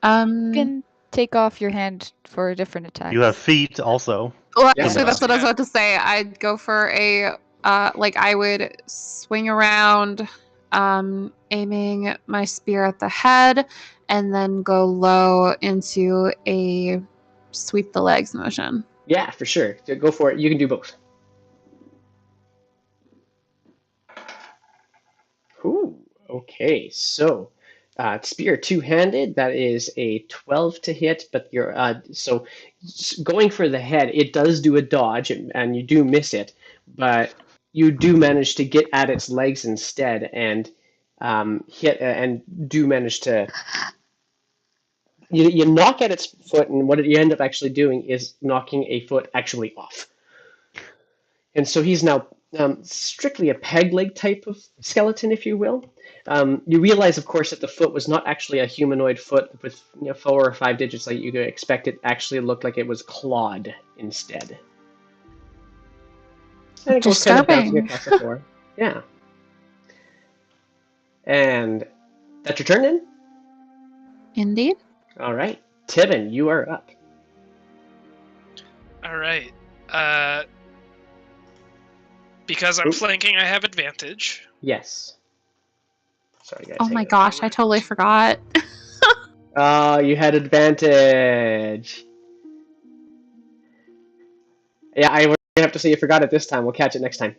You can take off your hand for a different attack. You have feet also. Well, Yeah. actually, that's what I was about to say. I'd go for a I would swing around, aiming my spear at the head, and then go low into a sweep the legs motion. Yeah, for sure. Go for it. You can do both. Ooh, okay. So, spear two-handed. That is a 12 to hit, but you're so going for the head. It does do a dodge, and you do miss it, but you do manage to get at its legs instead, and hit and do manage to. You knock at its foot, and what you end up actually doing is knocking a foot actually off. And so he's now strictly a peg leg type of skeleton, if you will. You realize, of course, that the foot was not actually a humanoid foot with 4 or 5 digits like you could expect. It actually looked like it was clawed instead. And it goes kind of bouncing Disturbing. across the floor. Yeah. And that's your turn then? Indeed. All right. Tibon, you are up. All right. Because I'm Oop. flanking, I have advantage. Yes. Sorry, guys. Oh hang my on. gosh, I totally forgot. Oh, you had advantage. Yeah, I would have to say you forgot it this time. We'll catch it next time.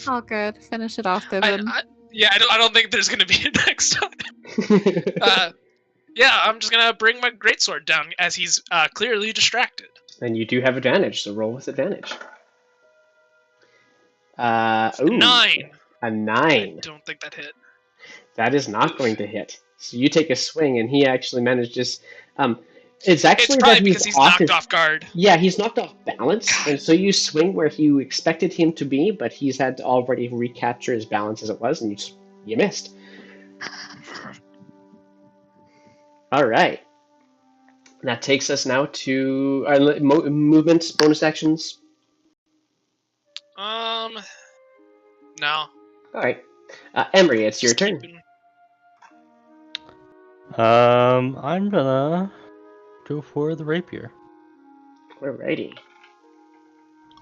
All good. Finish it off, Tibon. I don't think there's gonna be a next time. Yeah, I'm just gonna bring my greatsword down as he's clearly distracted. And you do have advantage, so roll with advantage. Ooh, 9. a I 9. don't think that hit. That is not going to hit. So you take a swing, and he actually manages. It's actually It's probably that because he's off knocked his, off guard. Yeah, he's knocked off balance, and so you swing where you expected him to be, but he's had to already recapture his balance as it was, and you missed. All right. That takes us now to our movements, bonus actions. No. All right. Emery, it's your Just turn. keeping- I'm gonna go for the rapier. Alrighty.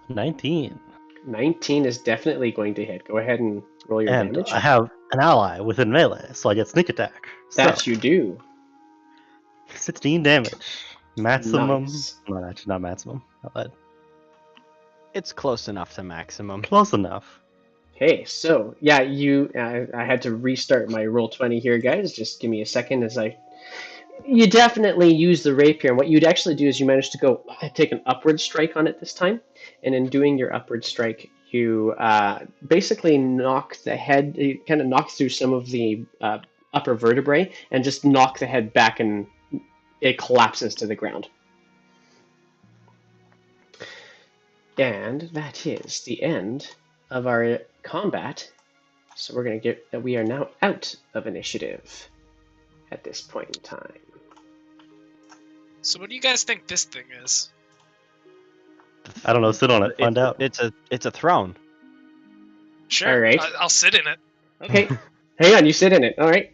19. 19 is definitely going to hit. Go ahead and roll your And damage. I have an ally within melee, so I get sneak attack. That So, you do. 16 damage. Maximum. Nice. No, actually, not maximum. I lied. It's close enough to maximum. Close enough. Okay, so yeah, I had to restart my roll 20 here, guys. Just give me a second as you definitely use the rapier, and what you'd actually do is you manage to go take an upward strike on it this time, and in doing your upward strike, you basically knock the head, you kind of knock through some of the upper vertebrae, and just knock the head back, and it collapses to the ground. And that is the end of our combat. So we're going to get that we are now out of initiative at this point in time. So what do you guys think this thing is? I don't know. Sit on it. Find out. It's a throne. Sure. All right. I'll sit in it. Okay, hang on, you sit in it. All right.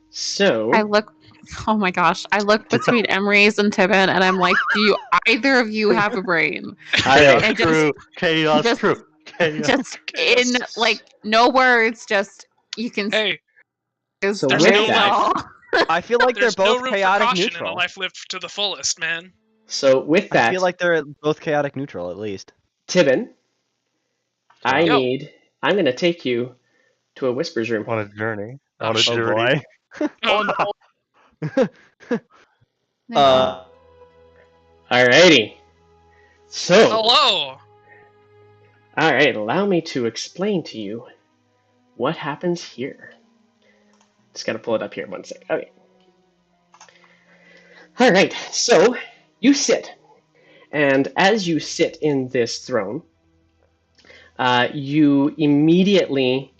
So I look. Oh my gosh! I look between Emery's and Tibon, and I'm like, "Do you either of you have a brain?" Chaos And just- crew. Chaos just- crew. Chaos. Just in like no words, just you can. Hey, Is So the with rain that- all. I feel like they're there's no both room for chaotic caution in a neutral. life lived to the fullest, man. with I that, feel like they're both chaotic neutral at least. Tibon, Yo. I'm going to take you to a whispers room. On a journey. Oh, On a shit. journey. Oh, no. Alrighty. So, Hello. all right, allow me to explain to you what happens here. Just got to pull it up here one sec. Okay. All right, so you sit, and as you sit in this throne, you immediately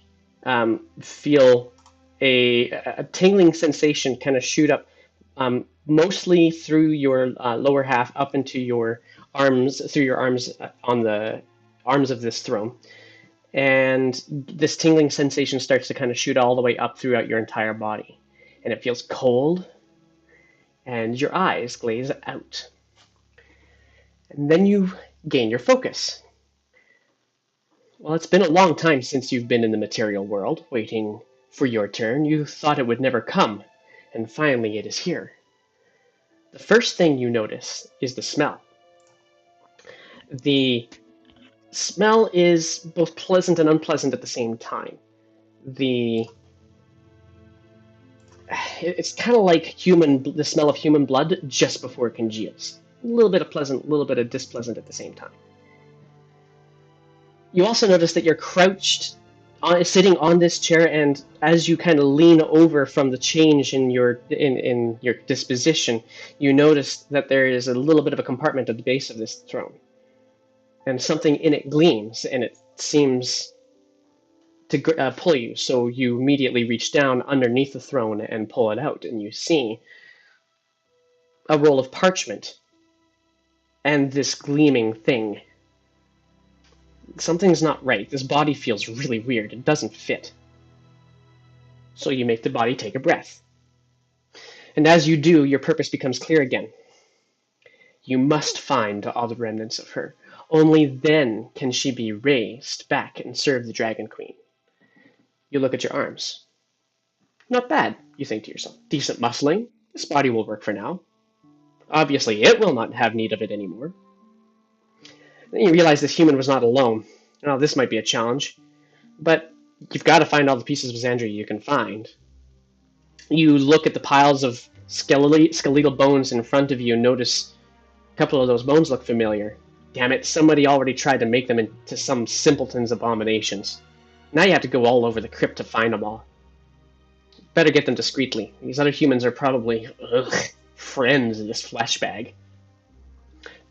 feel a tingling sensation kind of shoot up, mostly through your lower half up into your arms, through your arms on the arms of this throne. And this tingling sensation starts to kind of shoot all the way up throughout your entire body. And it feels cold, and your eyes glaze out. And then you gain your focus. Well, it's been a long time since you've been in the material world, waiting for your turn. You thought it would never come, and finally it is here. The first thing you notice is the smell. The smell is both pleasant and unpleasant at the same time. It's kind of like the smell of human blood just before it congeals. A little bit of pleasant, a little bit of displeasant at the same time. You also notice that you're crouched, sitting on this chair, and as you kind of lean over from the change in your disposition, you notice that there is a little bit of a compartment at the base of this throne, and something in it gleams, and it seems to pull you. So you immediately reach down underneath the throne and pull it out, and you see a roll of parchment and this gleaming thing something's not right. This body feels really weird. It doesn't fit. So you make the body take a breath. And as you do, your purpose becomes clear again. You must find all the remnants of her. Only then can she be raised back and serve the Dragon Queen. You look at your arms. Not bad, you think to yourself. Decent muscling. This body will work for now. Obviously, it will not have need of it anymore. Then you realize this human was not alone. Now, this might be a challenge, but you've got to find all the pieces of Xandria you can find. You look at the piles of skeletal bones in front of you and notice a couple of those bones look familiar. Damn it, somebody already tried to make them into some simpleton's abominations. Now you have to go all over the crypt to find them all. Better get them discreetly. These other humans are probably, friends in this flesh bag.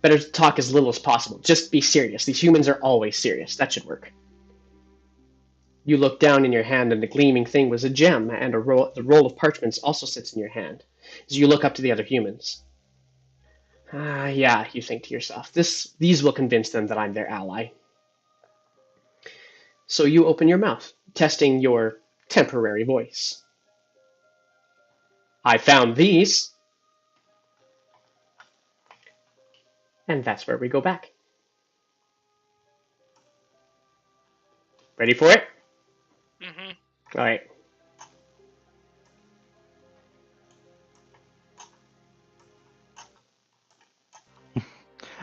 Better talk as little as possible. Just be serious. These humans are always serious. That should work. You look down in your hand, and the gleaming thing was a gem, and the roll of parchments also sits in your hand. As you look up to the other humans. Yeah, you think to yourself. These will convince them that I'm their ally. So you open your mouth, testing your temporary voice. I found these. And that's where we go back. Ready for it? Mm-hmm. All right.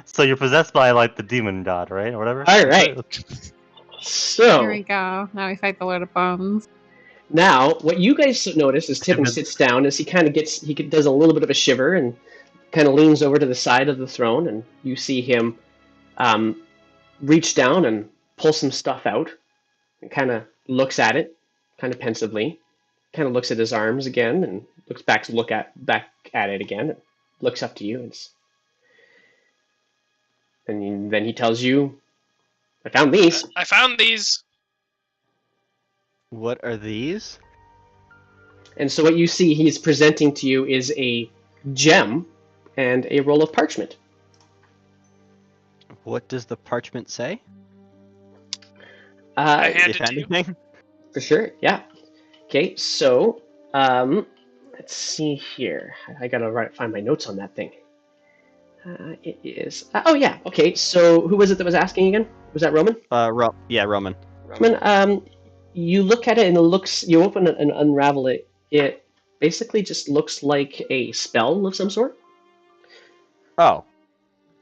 So you're possessed by like the demon god, right, or whatever. All right. So Here we go. Now we fight the Lord of Bones. now, what you guys notice is Tibon Tibon. sits down as he does a little bit of a shiver and kind of leans over to the side of the throne, and you see him reach down and pull some stuff out, and kind of looks at it, kind of pensively, kind of looks at his arms again, and looks back at it again, and looks up to you, and then he tells you, "I found these." I found these. What are these? And so what you see he's presenting to you is a gem and a roll of parchment. What does the parchment say? I hand If it to you. anything? For sure, yeah. Okay, so let's see here. I gotta find my notes on that thing. It is. Oh yeah. Okay. So who was it that was asking again? Was that Roman? Yeah, Roman. Roman. You look at it and it looks. You open it and unravel it. It basically just looks like a spell of some sort. Oh.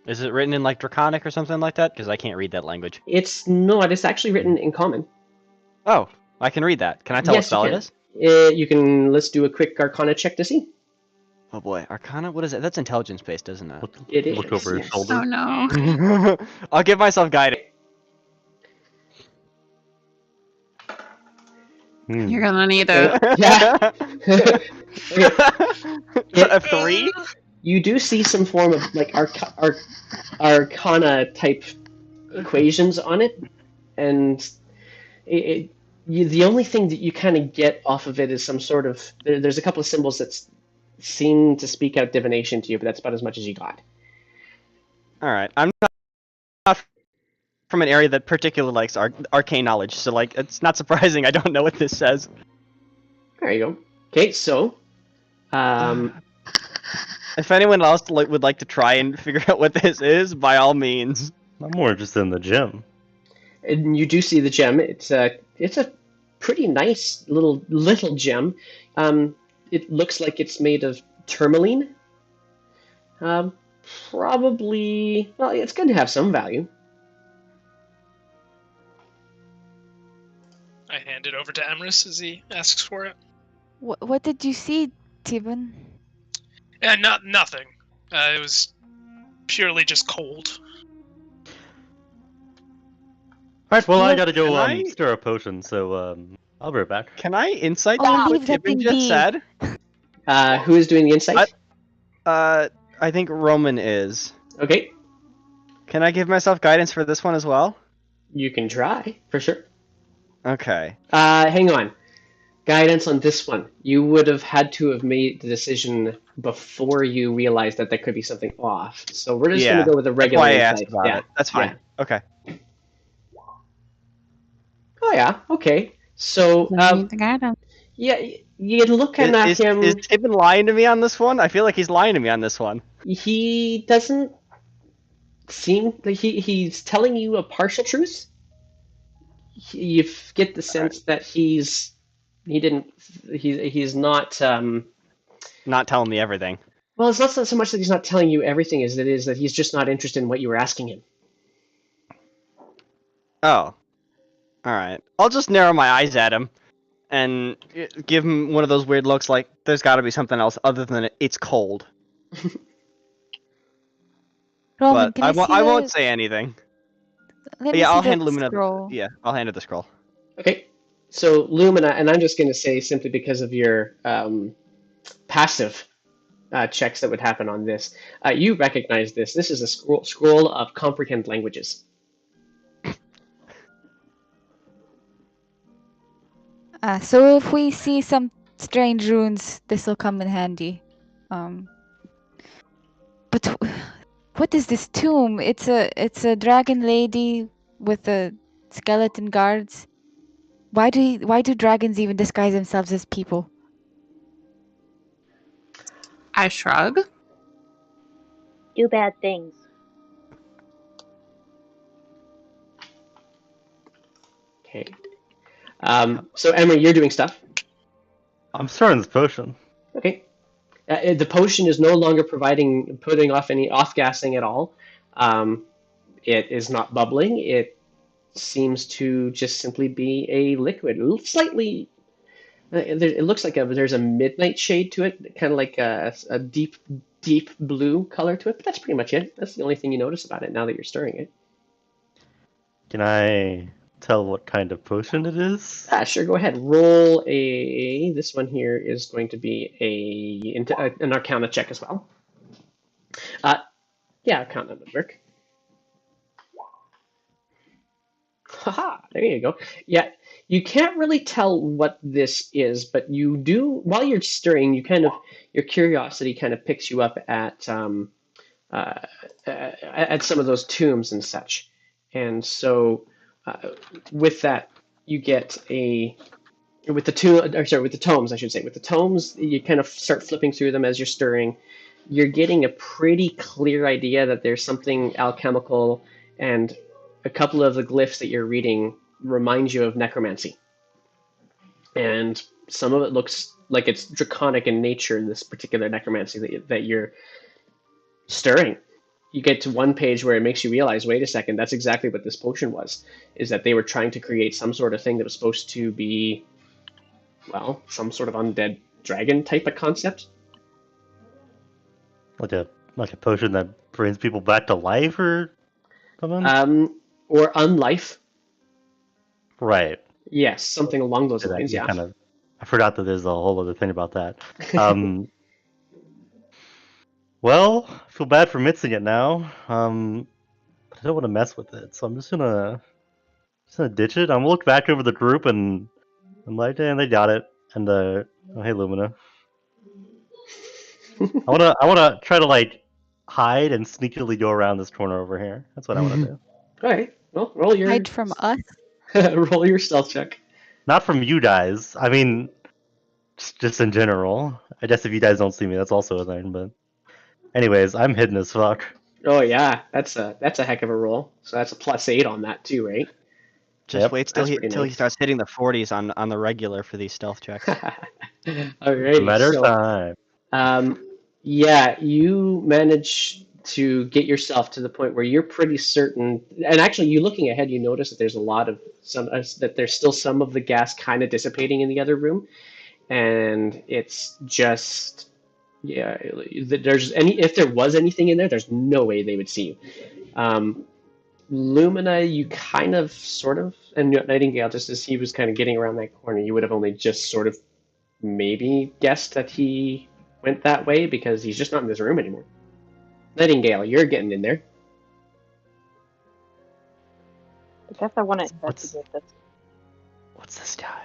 Is it written in like Draconic or something like that? Because I can't read that language. It's not. It's actually written in common. Oh, I can read that. Can I tell what Yes, spell you it is? can. You can. Let's do a quick Arcana check to see. Oh boy, Arcana? What is it? That's intelligence based, isn't it? It Look is, over his yes. shoulder. Oh no. I'll give myself guidance. You're gonna need it. Yeah. A 3? You do see some form of like Arcana type equations on it, and the only thing that you kind of get off of it is some sort of there's a couple of symbols that seem to speak out divination to you, but that's about as much as you got. Alright, I'm not from an area that particularly likes arcane knowledge, so like it's not surprising I don't know what this says. There you go. Okay, so if anyone else would like to try and figure out what this is, by all means. I'm more interested in the gem. and you do see the gem. It's a pretty nice little gem. It looks like it's made of tourmaline. Probably, well, it's going to have some value. I hand it over to Emrys as he asks for it. What did you see, Tibon? Yeah, nothing. It was purely just cold. Alright, well I Look, gotta go can I- stir a potion, so I'll be right back. Can I insight Oh, what leave that Tibon thing just be. said? Who is doing the insight? I think Roman is. Okay, Can I give myself guidance for this one as well? you can try, for sure. Okay. Hang on. Guidance on this one. You would have had to have made the decision before you realized that there could be something off. So we're just going Yeah, to go with a That's regular why I insight. asked about Yeah. it. That's fine. Okay. Oh yeah, okay. So, Anything I don't. yeah, you looking at Is him. Tibon lying to me on this one? I feel like he's lying to me on this one. He doesn't seem like he's telling you a partial truth. You get the Alright. sense that he didn't he's not Not telling me everything. well, it's not so much that he's not telling you everything as it is that he's just not interested in what you were asking him. Oh. Alright. I'll just narrow my eyes at him and give him one of those weird looks like there's got to be something else other than it's cold. Roman, But can I see I won't say anything. Let me Yeah, see I'll the hand Lumina. scroll. Yeah, I'll hand her the scroll. Okay, so Lumina, and I'm just going to say simply because of your passive checks that would happen on this, you recognize this. This is a scroll of comprehend languages. So if we see some strange runes, this will come in handy. But what is this tomb? It's a dragon lady with a skeleton guards. Why do dragons even disguise themselves as people? I shrug. Do bad things. Okay. So Emery, you're doing stuff. I'm starting this potion. Okay. The potion is no longer putting off any off-gassing at all. It is not bubbling. It seems to just simply be a liquid. Slightly, it looks like there's a midnight shade to it, kind of like a deep blue color to it. But that's pretty much it. That's the only thing you notice about it now that you're stirring it. Can I tell what kind of potion it is? Sure, go ahead. Roll this one here is going to be an Arcana check as well. Yeah, Arcana would work. Haha, there you go. Yeah, you can't really tell what this is, but you do, while you're stirring, your curiosity kind of picks you up at some of those tombs and such. And so with that, you get with the tomes, I should say. With the tomes, you kind of start flipping through them as you're stirring. You're getting a pretty clear idea that there's something alchemical, and a couple of the glyphs that you're reading remind you of necromancy. And some of it looks like it's draconic in nature, this particular necromancy that you're stirring. You get to one page where it makes you realize, wait a second, that's exactly what this potion was, is that they were trying to create some sort of thing that was supposed to be, well, some sort of undead dragon type of concept. Like a potion that brings people back to life or something? Or unlife. Right. Yes, something along those lines, yeah. I forgot that there's a whole other thing about that. Well, I feel bad for mixing it now. But I don't want to mess with it, so I'm just gonna ditch it. I'm gonna look back over the group and I'm like, damn, they got it. And oh, hey, Lumina. I wanna try to like hide and sneakily go around this corner over here. That's what I want to do. All right, well, roll your Hide from us? roll your stealth check. Not from you guys. I mean, just in general. I guess if you guys don't see me, that's also a thing. But, anyways, I'm hidden as fuck. Oh yeah, that's a heck of a roll. So that's a +8 on that too, right? Just Yep. wait till That's pretty he nice. starts hitting the 40s on the regular for these stealth checks. All right. It's a matter of time. Yeah, you manage to get yourself to the point where you're pretty certain. And actually, you looking ahead, you notice that there's a lot of that there's still some of the gas kind of dissipating in the other room, and it's just yeah. If there was anything in there, there's no way they would see you. Lumina, you kind of, sort of, and Nightingale, just as he was kind of getting around that corner, you would have only just sort of maybe guessed that he went that way because he's just not in this room anymore. Nightingale, you're getting in there. I guess I want to What's- investigate this. What's this guy?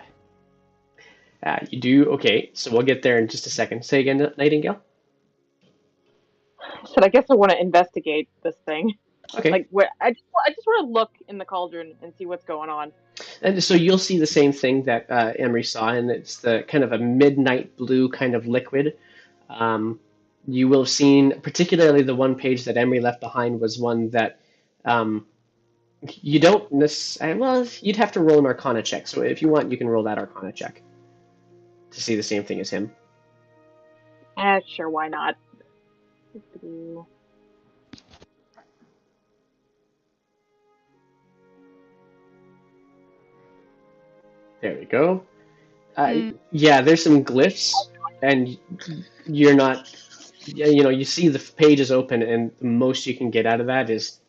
You do, okay, so we'll get there in just a second. Say again, Nightingale? I said, I guess I want to investigate this thing. Okay. Like, where I just want to look in the cauldron and see what's going on. And so you'll see the same thing that Emery saw, and it's the kind of a midnight blue kind of liquid. You will have seen, particularly the one page that Emery left behind was one that um, you don't necessarily, well, you'd have to roll an Arcana check. So if you want, you can roll that Arcana check to see the same thing as him. Sure, why not? There we go. Mm. Yeah, there's some glyphs, and you're not, you see the page is open, and the most you can get out of that is,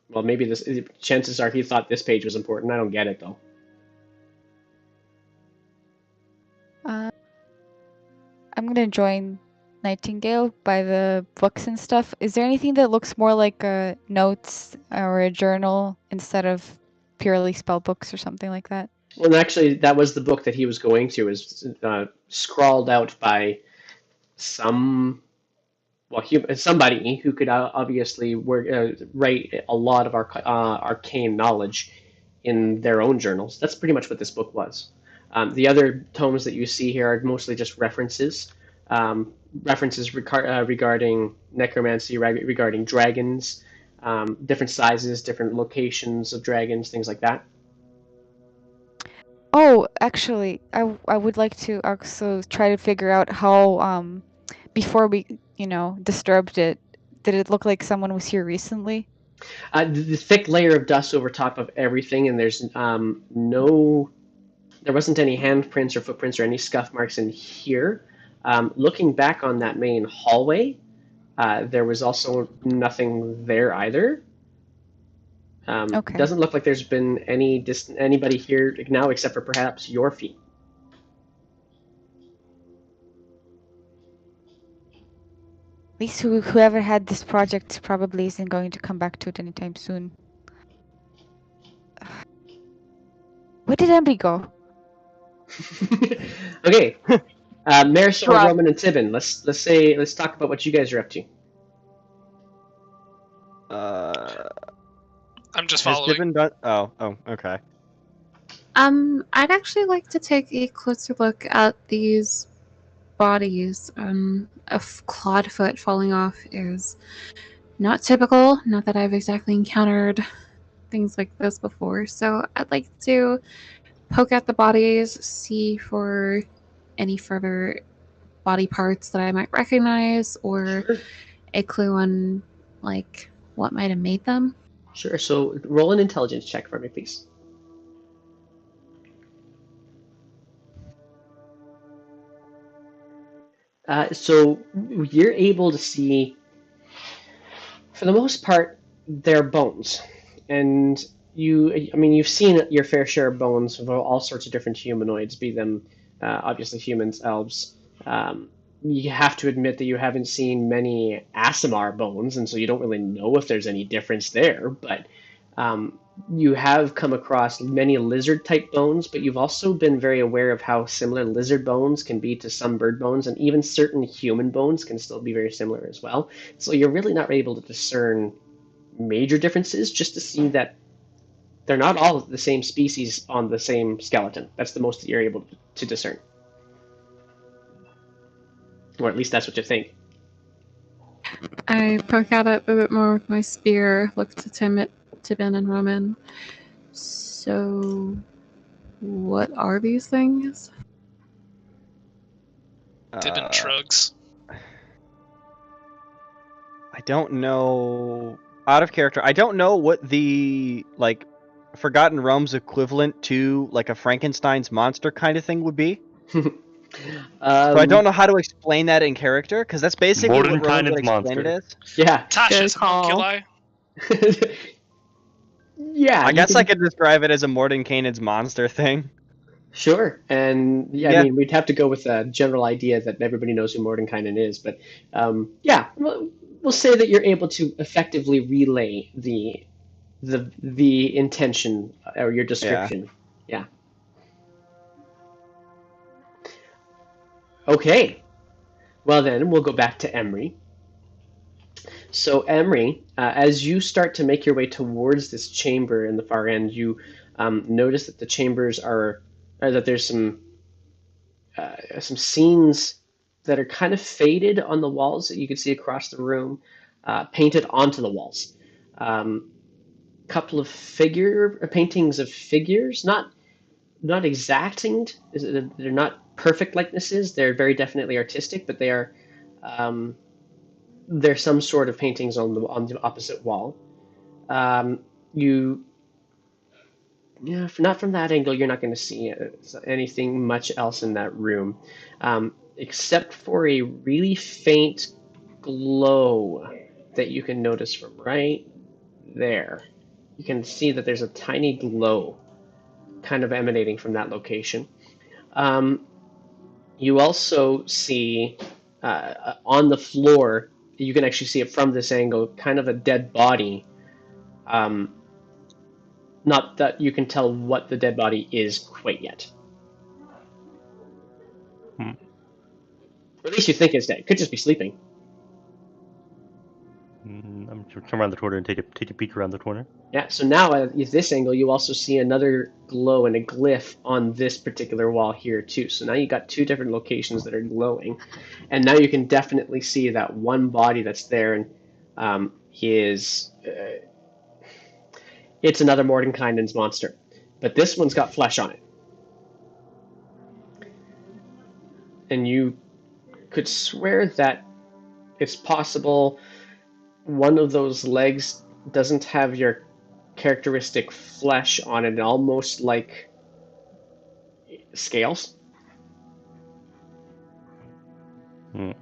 well, maybe this, chances are he thought this page was important. I don't get it, though. I'm gonna join Nightingale by the books and stuff. Is there anything that looks more like notes or a journal instead of purely spell books or something like that? Well, and actually, that was the book that he was going to, is scrawled out by somebody who could obviously write a lot of arcane knowledge in their own journals. That's pretty much what this book was. The other tomes that you see here are mostly just references, regarding necromancy, regarding dragons, different sizes, different locations of dragons, things like that. Oh, actually, I would like to also try to figure out how before we disturbed it, did it look like someone was here recently? The thick layer of dust over top of everything, and there's there wasn't any handprints or footprints or any scuff marks in here. Looking back on that main hallway, there was also nothing there either. Okay. Doesn't look like there's been anybody here now except for perhaps your feet. At least whoever had this project probably isn't going to come back to it anytime soon. Where did Emily go? Okay, Marisol, Shrug. Roman, and Tibon. Let's talk about what you guys are up to. I'm just Has following. Tibon done? Oh, okay. I'd actually like to take a closer look at these bodies. A clawed foot falling off is not typical. Not that I've exactly encountered things like this before. So I'd like to poke at the bodies, see for any further body parts that I might recognize, or Sure. a clue on like what might have made them. Sure. So roll an intelligence check for me, please. So you're able to see, for the most part, their bones, and you've seen your fair share of bones of all sorts of different humanoids, be them obviously humans, elves. You have to admit that you haven't seen many Aasimar bones, and so you don't really know if there's any difference there. But you have come across many lizard-type bones, but you've also been very aware of how similar lizard bones can be to some bird bones, and even certain human bones can still be very similar as well. So you're really not able to discern major differences, just to see that they're not all the same species on the same skeleton. That's the most that you're able to discern. Or at least that's what you think. I poke at it a bit more with my spear, look to Tibon and Roman. So, what are these things? Tibon shrugs. I don't know. Out of character, I don't know what the Forgotten Realms equivalent to like a Frankenstein's monster kind of thing would be. So I don't know how to explain that in character, because that's basically what Roman would explain it as. Yeah. Tasha's Good call. homunculi. Yeah. I guess I could describe it as a Mordenkainen's monster thing. Sure, and I Yeah. mean, we'd have to go with a general idea that everybody knows who Mordenkainen is, but yeah, we'll say that you're able to effectively relay the intention or your description. Yeah. Okay. Well then, we'll go back to Emery. So Emery, as you start to make your way towards this chamber in the far end, you notice that the chambers are, or that there's some scenes that are kind of faded on the walls that you can see across the room, painted onto the walls. Couple of paintings of figures, not exacting. They're not perfect likenesses. They're very definitely artistic, but they are. There's some sort of paintings on the opposite wall. Not from that angle, you're not going to see anything much else in that room, except for a really faint glow that you can notice from right there. You can see that there's a tiny glow kind of emanating from that location. You also see on the floor, you can actually see it from this angle, kind of a dead body. Not that you can tell what the dead body is quite yet. Or at least you think it's dead. It could just be sleeping. I'm going to come around the corner and take a peek around the corner. Yeah, so now at this angle, you also see another glow and a glyph on this particular wall here too. So now you got two different locations that are glowing. And now you can definitely see that one body that's there, and it's another Mordenkainen's monster. But this one's got flesh on it. And you could swear that it's possible one of those legs doesn't have your characteristic flesh on it, almost like scales. I'm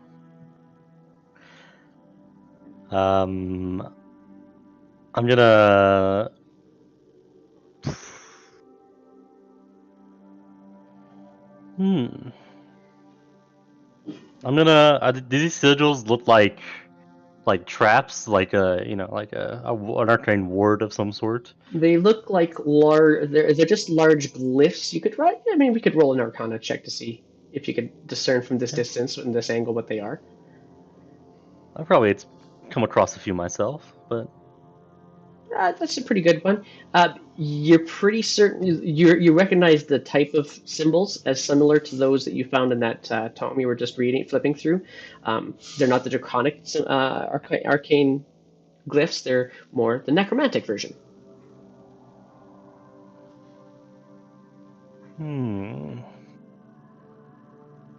gonna. I'm gonna. Do these sigils look like traps, like an arcane ward of some sort? They look like large. They're just large glyphs. You could write. I mean, we could roll an Arcana check to see if you could discern from this distance and this angle what they are. I've probably come across a few myself, but that's a pretty good one. You're pretty certain you recognize the type of symbols as similar to those that you found in that tome you were just flipping through. They're not the draconic arcane glyphs. They're more the necromantic version.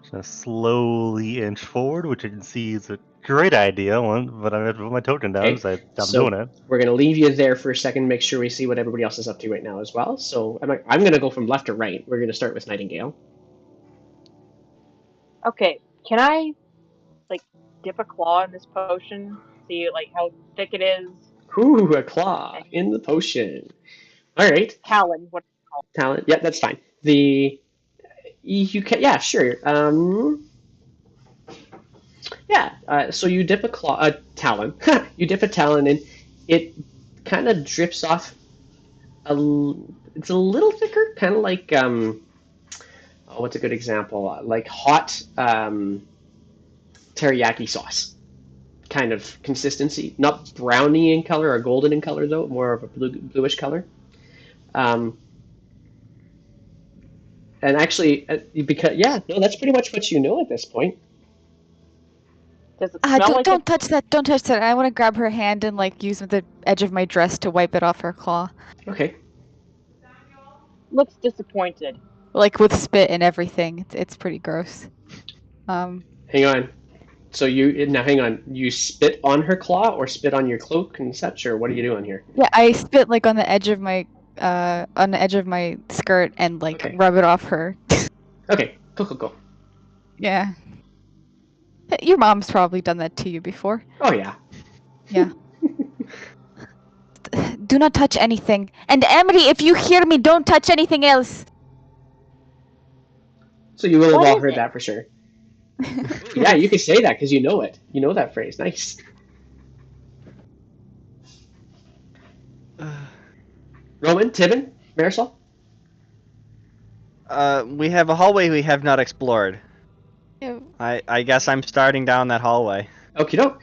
Just gonna slowly inch forward, which I can see is a great idea. But I'm gonna put my token down, Okay, so I'm so doing it. We're gonna leave you there for a second, make sure we see what everybody else is up to right now as well. So I'm gonna go from left to right. We're gonna start with Nightingale. Okay, can I dip a claw in this potion? See how thick it is? Ooh, a claw in the potion. All right. Talon, what? Talent. Yeah, that's fine. You can. Yeah, sure. So you dip a talon. You dip a talon, and it kind of drips off. It's a little thicker, kind of like what's a good example? Like hot teriyaki sauce kind of consistency. Not browny in color or golden in color though, more of a bluish color. And actually, that's pretty much what you know at this point. Does it smell don't touch that! Don't touch that! I want to grab her hand and use the edge of my dress to wipe it off her claw. Okay. Looks disappointed. With spit and everything. It's pretty gross. Hang on. So hang on. You spit on her claw or spit on your cloak and such, or what are you doing here? Yeah, I spit on the edge of my skirt and Okay. rub it off her. Okay. Cool. Yeah. Your mom's probably done that to you before. Oh yeah. Yeah. Do not touch anything. And Emery, if you hear me, don't touch anything else. So you will have What all is heard it? that for sure. Yeah, you can say that because you know it. You know that phrase. Nice. Roman, Tibon, Marisol? We have a hallway we have not explored. Yeah. I guess I'm starting down that hallway. Okie doke.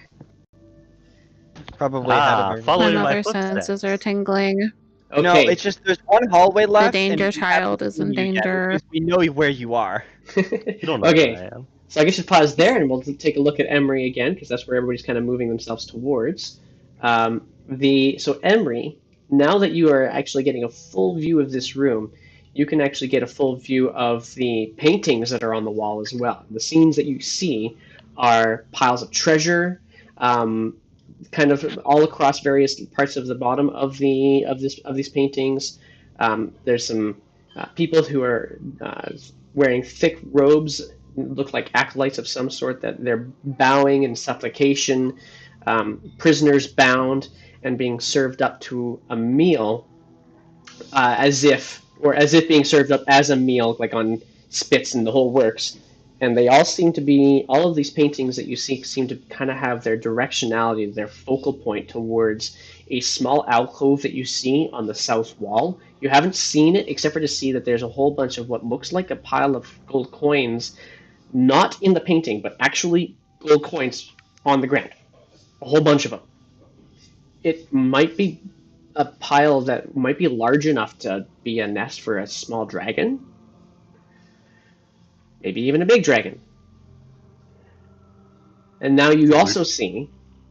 Probably ahead of everyone. Following My my other senses are footsteps. tingling. Okay. No, it's just there's one hallway left, and danger we haven't child is in seen you yet, danger. which means we know where you are. You don't know Okay. where I am. So I guess you pause there, and we'll take a look at Emery again, because that's where everybody's kind of moving themselves towards. So Emery, now that you are actually getting a full view of this room, you can actually get a full view of the paintings that are on the wall as well. The scenes that you see are piles of treasure, kind of all across various parts of the bottom of these paintings. There's some people who are wearing thick robes, look like acolytes of some sort, that they're bowing in supplication, prisoners bound and being served up to a meal, as if being served up as a meal, like on spits and the whole works. And they all seem to be, all of these paintings that you see seem to kind of have their directionality, their focal point towards a small alcove that you see on the south wall. You haven't seen it except for to see that there's a whole bunch of what looks like a pile of gold coins, not in the painting, but actually gold coins on the ground. A whole bunch of them. It might be a pile that might be large enough to be a nest for a small dragon. Maybe even a big dragon. And now you also see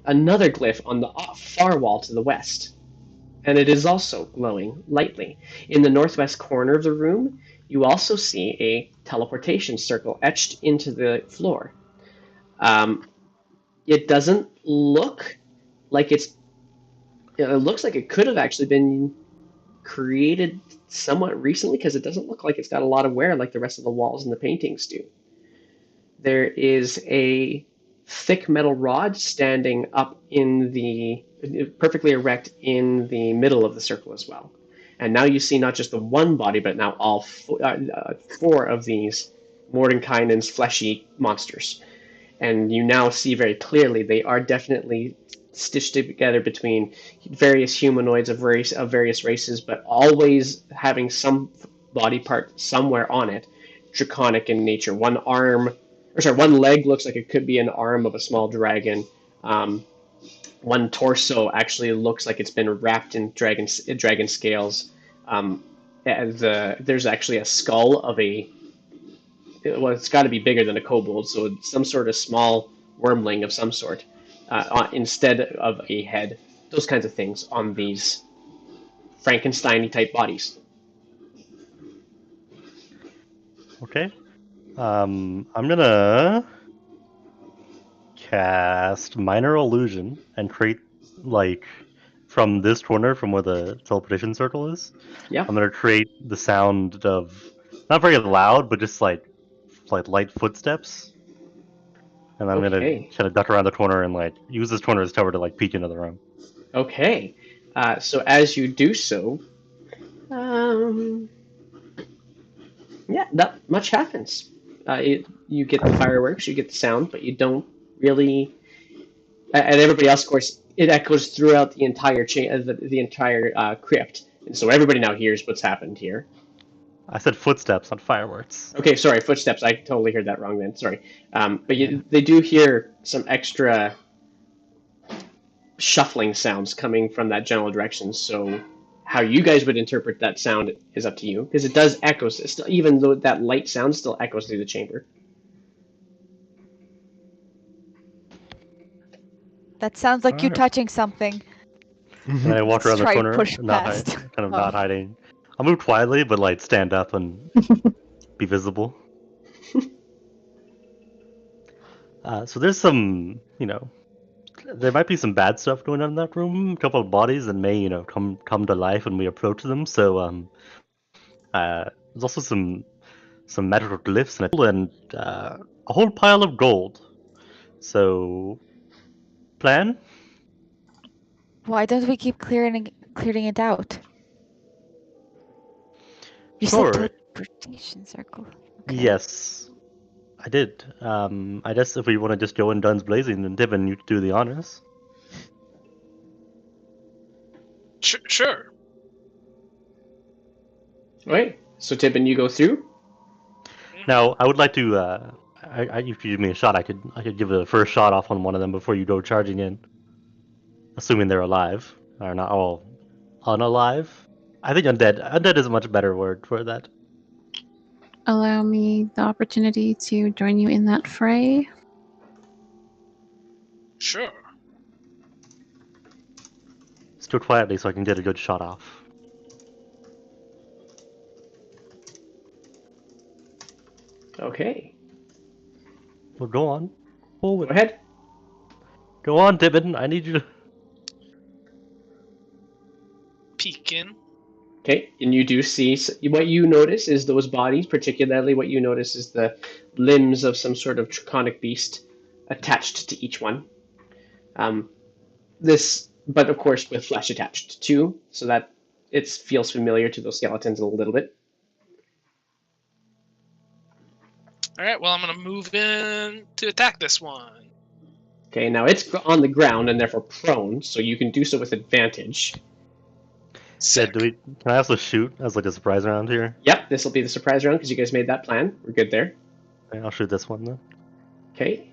another glyph on the far wall to the west. And it is also glowing lightly. In the northwest corner of the room, you also see a teleportation circle etched into the floor. It doesn't look like it looks like it could have actually been created somewhat recently, because it doesn't look like it's got a lot of wear like the rest of the walls and the paintings do. There is a thick metal rod standing up perfectly erect in the middle of the circle as well. And now you see not just the one body, but now all four of these Mordenkainen's fleshy monsters. And you now see very clearly they are definitely stitched together between various humanoids of various races, but always having some body part somewhere on it draconic in nature. One leg looks like it could be an arm of a small dragon. One torso actually looks like it's been wrapped in dragon scales. There's actually a skull of it's got to be bigger than a kobold, so some sort of small wormling of some sort, instead of a head. Those kinds of things on these Frankenstein-y type bodies. Okay. I'm gonna cast Minor Illusion and create, like, from this corner, from where the teleportation circle is. Yeah. I'm gonna create the sound of, not very loud, but just like light footsteps. And I'm gonna kind of duck around the corner and like use this corner as cover to like peek into the room. Okay. So as you do so, not much happens. You get the fireworks, you get the sound, but you don't really. And everybody else, of course, it echoes throughout the entire the entire crypt, and so everybody now hears what's happened here. I said footsteps, not fireworks. Okay, sorry, footsteps. I totally heard that wrong then. Sorry. But they do hear some extra shuffling sounds coming from that general direction. So how you guys would interpret that sound is up to you, because it does echo. Even though that light sound still echoes through the chamber. That sounds like you Alright. touching something. And I walk around the Try corner, push not past. kind of not hiding. I'll move quietly, but like stand up and be visible. So there's some, there might be some bad stuff going on in that room. A couple of bodies that may, come to life when we approach them. So there's also some magical glyphs and a whole pile of gold. So plan? Why don't we keep clearing it out? You Sure. said teleportation circle. Okay. Yes, I did. I guess if we want to just go in guns blazing, then Tibon, you do the honors. Sure. All right. So Tibon, you go through. Now, I would like to. If you give me a shot, I could give a first shot off on one of them before you go charging in. assuming they're alive, are not all unalive. I think undead. Undead is a much better word for that. Allow me the opportunity to join you in that fray. Sure. Let's do it quietly so I can get a good shot off. Okay. Well, go on. Go Forward. ahead. Go on, Tibon. I need you to. Peeking. Okay, and you do see what you notice is those bodies, particularly what you notice is the limbs of some sort of draconic beast attached to each one. But of course, with flesh attached too, so that it feels familiar to those skeletons a little bit. All right. Well, I'm gonna move in to attack this one. Okay, now it's on the ground and therefore prone, so you can do so with advantage. Sick. Can I also shoot as like a surprise round here? Yep, this will be the surprise round because you guys made that plan. We're good there. Okay, I'll shoot this one then. Okay.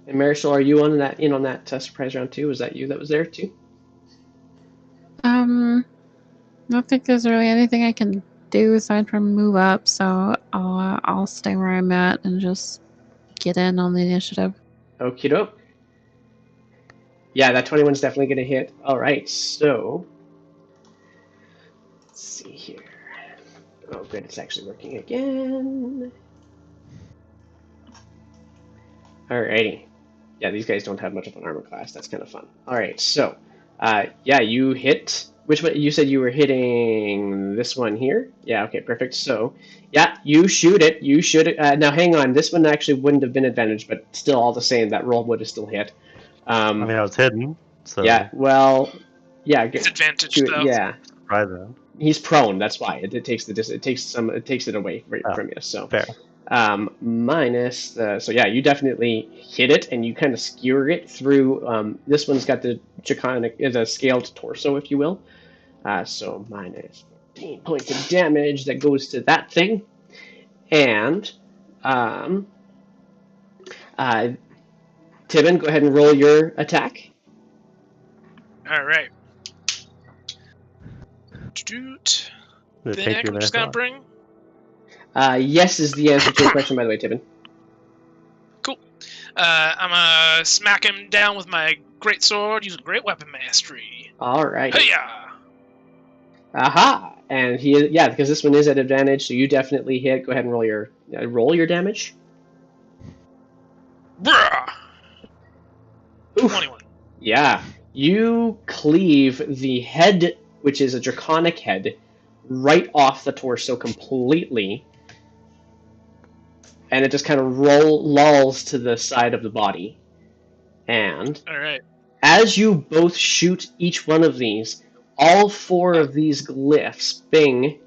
And Marisol, are you on that surprise round too? Was that you that was there too? I don't think there's really anything I can do aside from move up, so I'll stay where I'm at and just get in on the initiative. Okie doke. Yeah, that 21's definitely going to hit. All right, so let's see here. Oh, good, it's actually working again. Alrighty. Yeah, these guys don't have much of an armor class. That's kind of fun. All right, so yeah, you hit. Which one? You said you were hitting this one here. Yeah. Okay. Perfect. So yeah, you shoot it. You shoot it. Now hang on. This one actually wouldn't have been advantage, but still, all the same, that roll would have still hit. I mean, I was hidden, so. Yeah. Well. Yeah. It's advantage shoot, though. yeah. Surprise round. He's prone. That's why it takes it away from you. So. Fair. Minus the, so yeah, you definitely hit it and you kind of skewer it through. This one's got the draconic, the scaled torso, if you will. So minus 15 points of damage that goes to that thing, and Tibon, go ahead and roll your attack. All right. Doot. The Thing I'm just gonna bring. Yes is the answer to your question, by the way, Tibon. Cool. I'm gonna smack him down with my great sword using great weapon mastery. All right. Hey-ya! Aha! And yeah, because this one is at advantage, so you definitely hit. Go ahead and roll your damage. Bruh! Oof. 21. Yeah, you cleave the head, which is a draconic head, right off the torso completely, and it just kind of lolls to the side of the body. And All right. as you both shoot each one of these, all four of these glyphs, bing,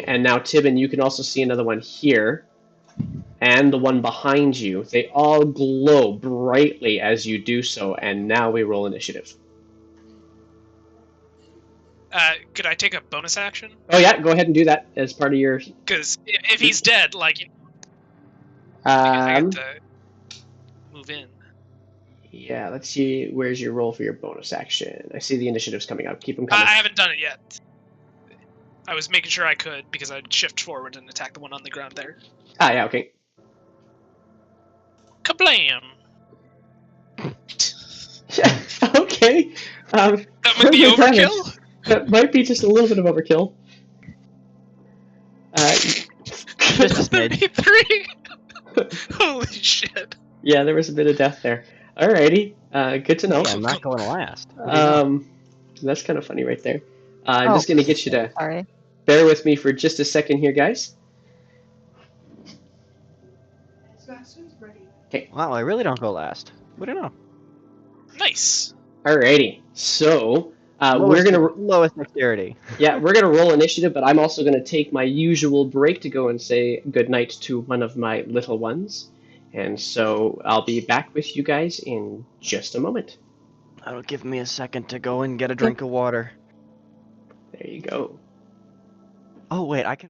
and now Tibon, you can also see another one here, and the one behind you. They all glow brightly as you do so, and now we roll initiative. Could I take a bonus action? Oh yeah, go ahead and do that as part of your. Because if he's dead, like, I get to move in. Yeah, let's see. Where's your roll for your bonus action? I see the initiatives coming up. Keep them coming. I haven't done it yet. I was making sure I could because I'd shift forward and attack the one on the ground there. Ah, yeah, okay. Kablam! Okay. That might be perfect damage. overkill. That might be just a little bit of overkill. Just a smidge. 33. Holy shit! Yeah, there was a bit of death there. Alrighty, good to know. Hey, I'm not going last. That's kind of funny right there. I'm just gonna get you to Sorry. bear with me for just a second here, guys. Wow, I really don't go last. What do you know? Nice. Alrighty, so Lowest, lowest dexterity. yeah, we're gonna roll initiative, but I'm also gonna take my usual break to go and say goodnight to one of my little ones, and so I'll be back with you guys in just a moment. That'll give me a second to go and get a drink of water. There you go. Oh wait, I can.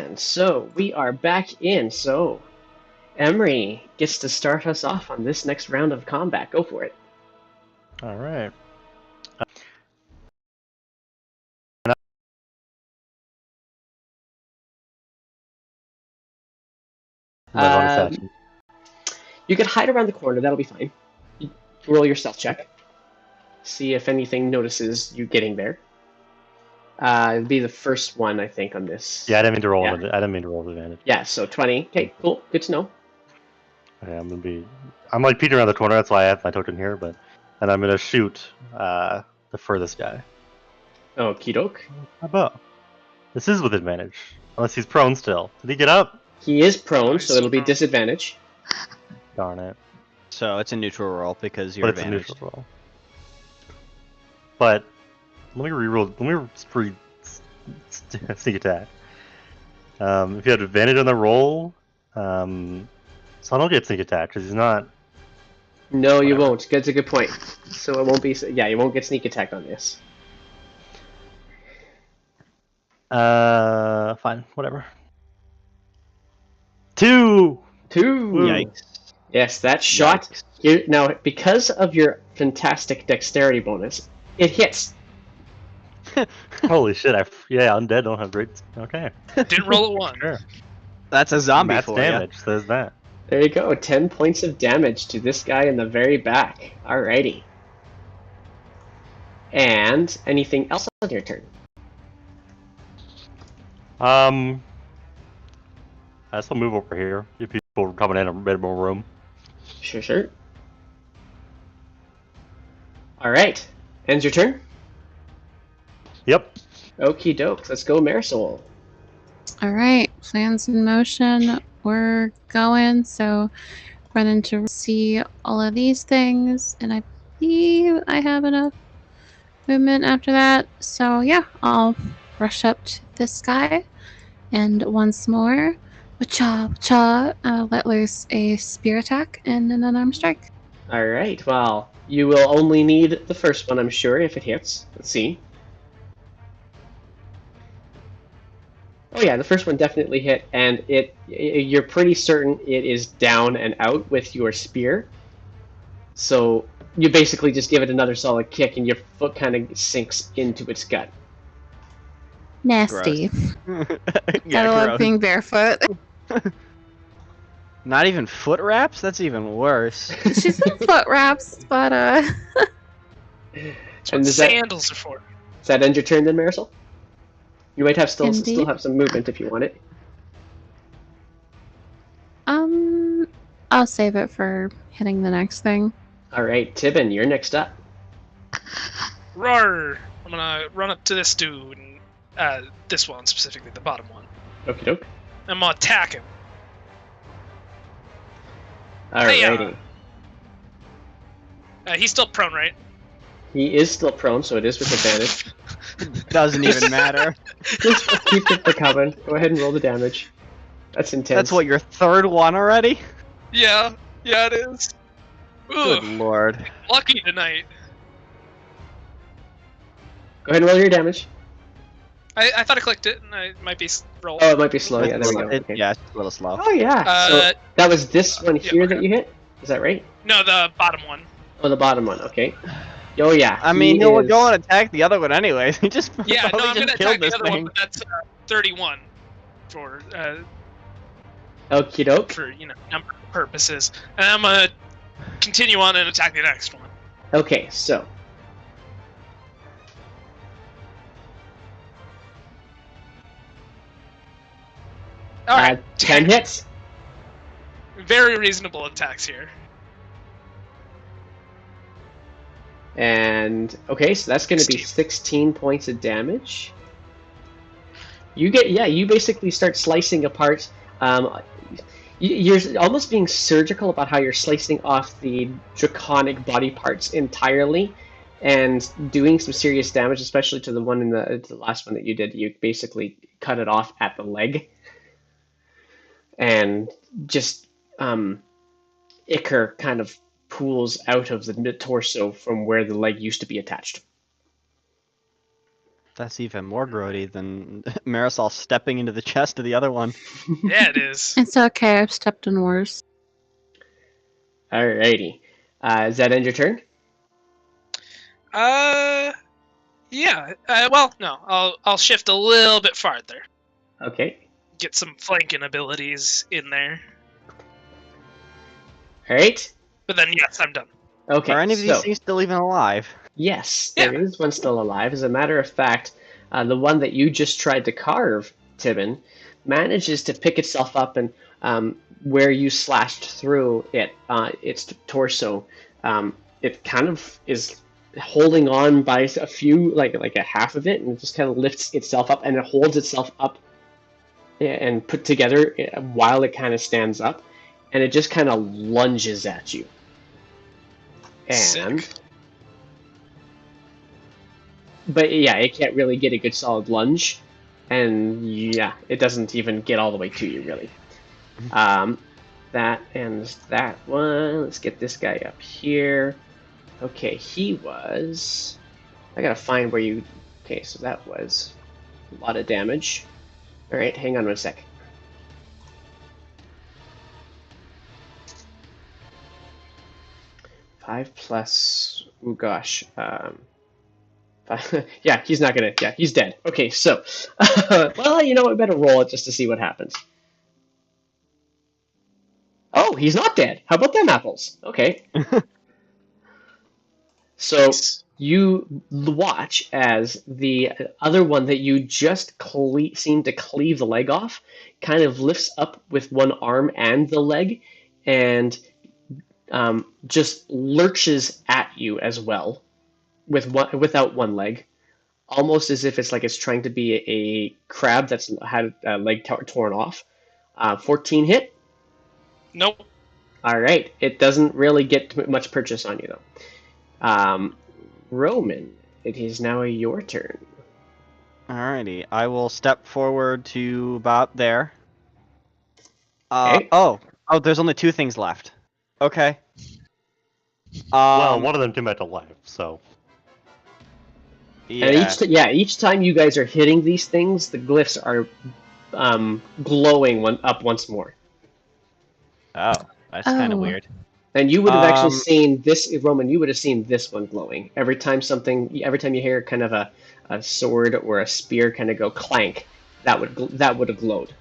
And so we are back in. So Emery gets to start us off on this next round of combat. Go for it. All right. My bonus action. You could hide around the corner. That'll be fine. You roll your stealth check. See if anything notices you getting there. It'll be the first one, I think, on this. Yeah, I didn't mean to roll. Yeah. I didn't mean to roll advantage. Yeah, so 20. Okay, cool. Good to know. Okay, I'm like peeking around the corner. That's why I have my token here. And I'm gonna shoot the furthest guy. Okie doke. How about? This is with advantage, unless he's prone still. Did he get up? He is prone, Nice. so it'll be disadvantage. Darn it! So it's a neutral roll because you're But it's a advantaged. neutral roll. But let me reroll. Let me sneak attack. If you had advantage on the roll, so I don't get sneak attack because he's not. No, you Whatever. won't. That's a good point. So it won't be. Yeah, you won't get sneak attack on this. Fine, whatever. 2. 2. Yikes. Yes, that shot. Yikes. Here now, because of your fantastic dexterity bonus, it hits. Holy shit! Undead don't have great. Okay. Didn't roll a 1. Sure. That's a zombie That's for damage. Says that. There you go. 10 points of damage to this guy in the very back. Alrighty. And anything else on your turn? I guess I'll move over here. If people are coming in a bit more room. Sure. Alright. Ends your turn? Yep. Okie doke. Let's go, Marisol. All right, plans in motion. We're going. So, running to see all of these things, and I believe I have enough movement after that. So yeah, I'll rush up to this guy, and once more, cha, let loose a spear attack and an unarmed strike. Alright, well, you will only need the first one, I'm sure, if it hits. Let's see. Oh yeah, the first one definitely hit, and you're pretty certain it is down and out with your spear. So you basically just give it another solid kick, and your foot kind of sinks into its gut. Nasty. Yeah, I love gross. being barefoot. Not even foot wraps? That's even worse. She's in foot wraps, but That's what And does that- sandals are for. Does that end your turn then, Marisol? You might have still Indeed. have some movement if you want it. I'll save it for hitting the next thing. Alright, Tibon, you're next up. Roar! I'm gonna run up to this dude, and this one specifically, the bottom one. Okie doke. I'm gonna attack him. Alrighty. He's still prone, right? He is still prone, so it is with advantage. Doesn't even matter. Just keep it coming. Go ahead and roll the damage. That's intense. That's what, your third one already? Yeah, it is. Good Ugh, lord. lucky tonight. Go ahead and roll your damage. I thought I clicked it, and I might be rolled. Oh, it might be slow. Yeah, there we go. It- Okay. Yeah, it's a little slow. Oh, yeah. So that was this one yeah, here okay. that you hit? Is that right? No, the bottom one. Oh, the bottom one. Okay. Oh, yeah. I mean, he you'll is- go and attack the other one anyways. He just Yeah, no, probably I'm gonna just killed attack the this other thing. one, but that's 31 for Okie doke. number purposes, and I'm gonna continue on and attack the next one. Okay, so. All right, 10 hits. very reasonable attacks here. And, okay, so that's going to be 16 points of damage. You basically start slicing apart. You're almost being surgical about how you're slicing off the draconic body parts entirely and doing some serious damage, especially to the one in the last one that you did. You basically cut it off at the leg. And just ichor kind of pools out of the torso from where the leg used to be attached. That's even more grody than Marisol stepping into the chest of the other one. Yeah, it is. It's okay. I've stepped in worse. Alrighty. Does that end your turn? Yeah. Well, no. I'll shift a little bit farther. Okay. Get some flanking abilities in there. Alright. But then, yes, I'm done. Okay. Are any of so, these things still even alive? yes, Yeah. there is one still alive. As a matter of fact, the one that you just tried to carve, Tibon, manages to pick itself up, and where you slashed through it, its torso, it kind of is holding on by a few, like a half of it, and it just kind of lifts itself up, and it holds itself up and put together while it kind of stands up, and it just kind of lunges at you. And Sick. but yeah, it can't really get a good solid lunge, and yeah, it doesn't even get all the way to you really. That ends that one. Let's get this guy up here. Okay, he was. I gotta find where you. Okay, so that was a lot of damage. All right, hang on one sec. Five plus. Oh gosh. Yeah, he's not gonna. Yeah, he's dead. Okay, so, well, you know, we better roll it just to see what happens. Oh, he's not dead. How about them apples? Okay. So Nice. you watch as the other one that you just seemed to cleave the leg off kind of lifts up with one arm and the leg, and just lurches at you as well, without one leg. Almost as if it's trying to be a crab that's had a leg torn off. 14 hit. Nope. All right. It doesn't really get much purchase on you though. Roman, it is now your turn. Alrighty, I will step forward to about there. Okay. Oh, there's only two things left. Okay. Well, one of them came back to life, so. Yeah. And each time you guys are hitting these things, the glyphs are glowing up once more. Oh, that's kind of Oh. weird. And you would have actually Um, seen this, Roman. You would have seen this one glowing every time you hear kind of a sword or a spear kind of go clank. That would have glowed.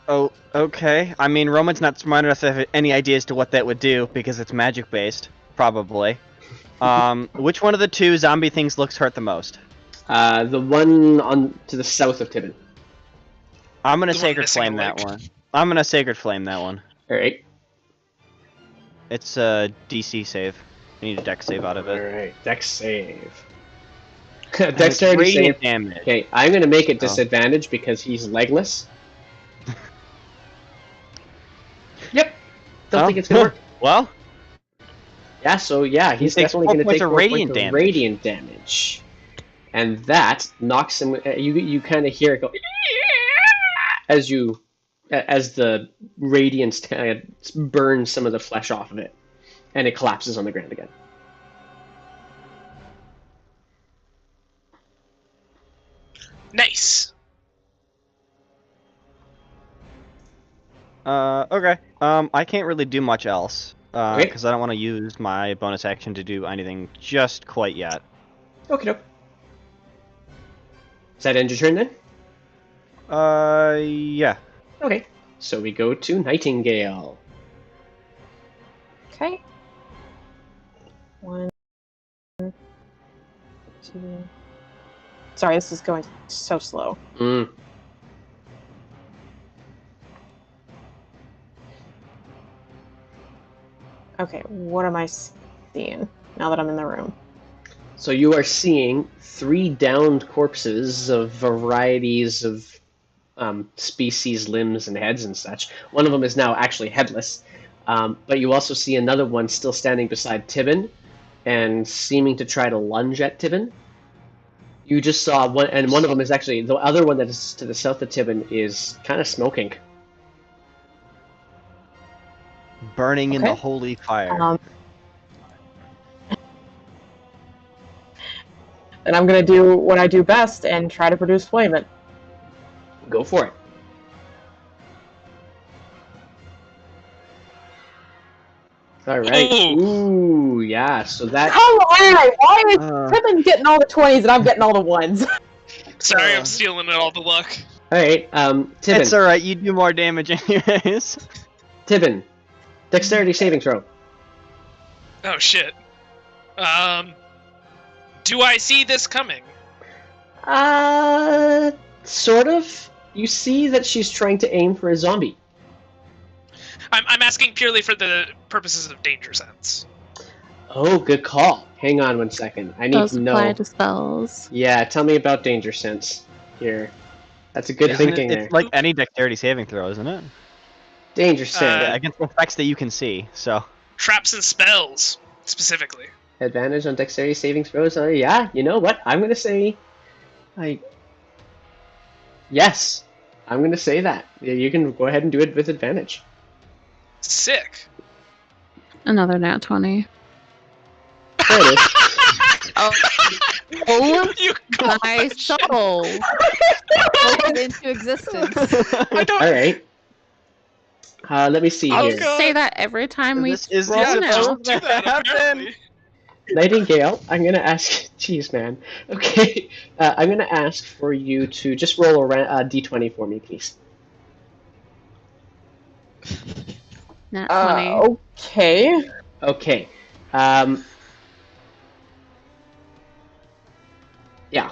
Oh, okay. I mean, Roman's not smart enough to have any idea as to what that would do because it's magic based, probably. Which one of the two zombie things looks hurt the most? The one on to the south of Tibon. I'm gonna The one Sacred missing Flame a that leg. one. I'm gonna Sacred Flame that one. All right. It's a DC save. I need a dex save out of All it. right. Dex save. And it's Dexterity radiant save. damage. Okay, I'm gonna make it Oh. disadvantage because he's legless. Yep. Don't think it's gonna work. Well, Yeah, so yeah, he's takes definitely 4 going to points take of 4 radiant points of damage. radiant damage. And that knocks him. You kind of hear it go as the radiance burns some of the flesh off of it, and it collapses on the ground again. Nice. Okay. I can't really do much else. Okay. Because I don't want to use my bonus action to do anything just quite yet. Okay, doke. Does that end your turn then? Yeah. Okay. So we go to Nightingale. Okay. 1, 2. Sorry, this is going so slow. Mm. Okay, what am I seeing now that I'm in the room? So you are seeing 3 downed corpses of varieties of species, limbs, and heads and such. One of them is now actually headless, but you also see another one still standing beside Tibon and seeming to try to lunge at Tibon. You just saw one, and one of them is actually the other one that is to the south of Tibon is kind of smoking. Burning in the Okay. holy fire. and I'm gonna do what I do best and try to produce flame it. Go for it. All right. Ooh, yeah. So that. Come on! Why is Uh. Tibon getting all the 20s and I'm getting all the 1s? Sorry, I'm stealing all the luck. All right. Tibon. It's alright, you do more damage anyways. Tibon. Dexterity saving throw. Oh shit. Do I see this coming? Sort of. You see that she's trying to aim for a zombie. I'm asking purely for the purposes of danger sense. Oh, good call. Hang on 1 second. I need Those to know. apply to spells. Yeah, tell me about danger sense here. That's a good Isn't thinking it, there. it's like any dexterity saving throw, isn't it? Danger sense. Yeah, against effects that you can see, so. Traps and spells, specifically. Advantage on dexterity saving throws. Yeah, you know what? I'm gonna say, yes. I'm gonna say that. Yeah, you can go ahead and do it with advantage. Sick. Another nat 20. There it is. Oh, You my soul! Spoken into existence. I don't. All right. Let me see Oh, here. God. Say that every time we This is roll Yeah, now. supposed do that, apparently. Nightingale, I'm gonna ask. Jeez, man. Okay, I'm gonna ask for you to just roll a d20 for me, please. Nat 20. Okay. Okay. Yeah.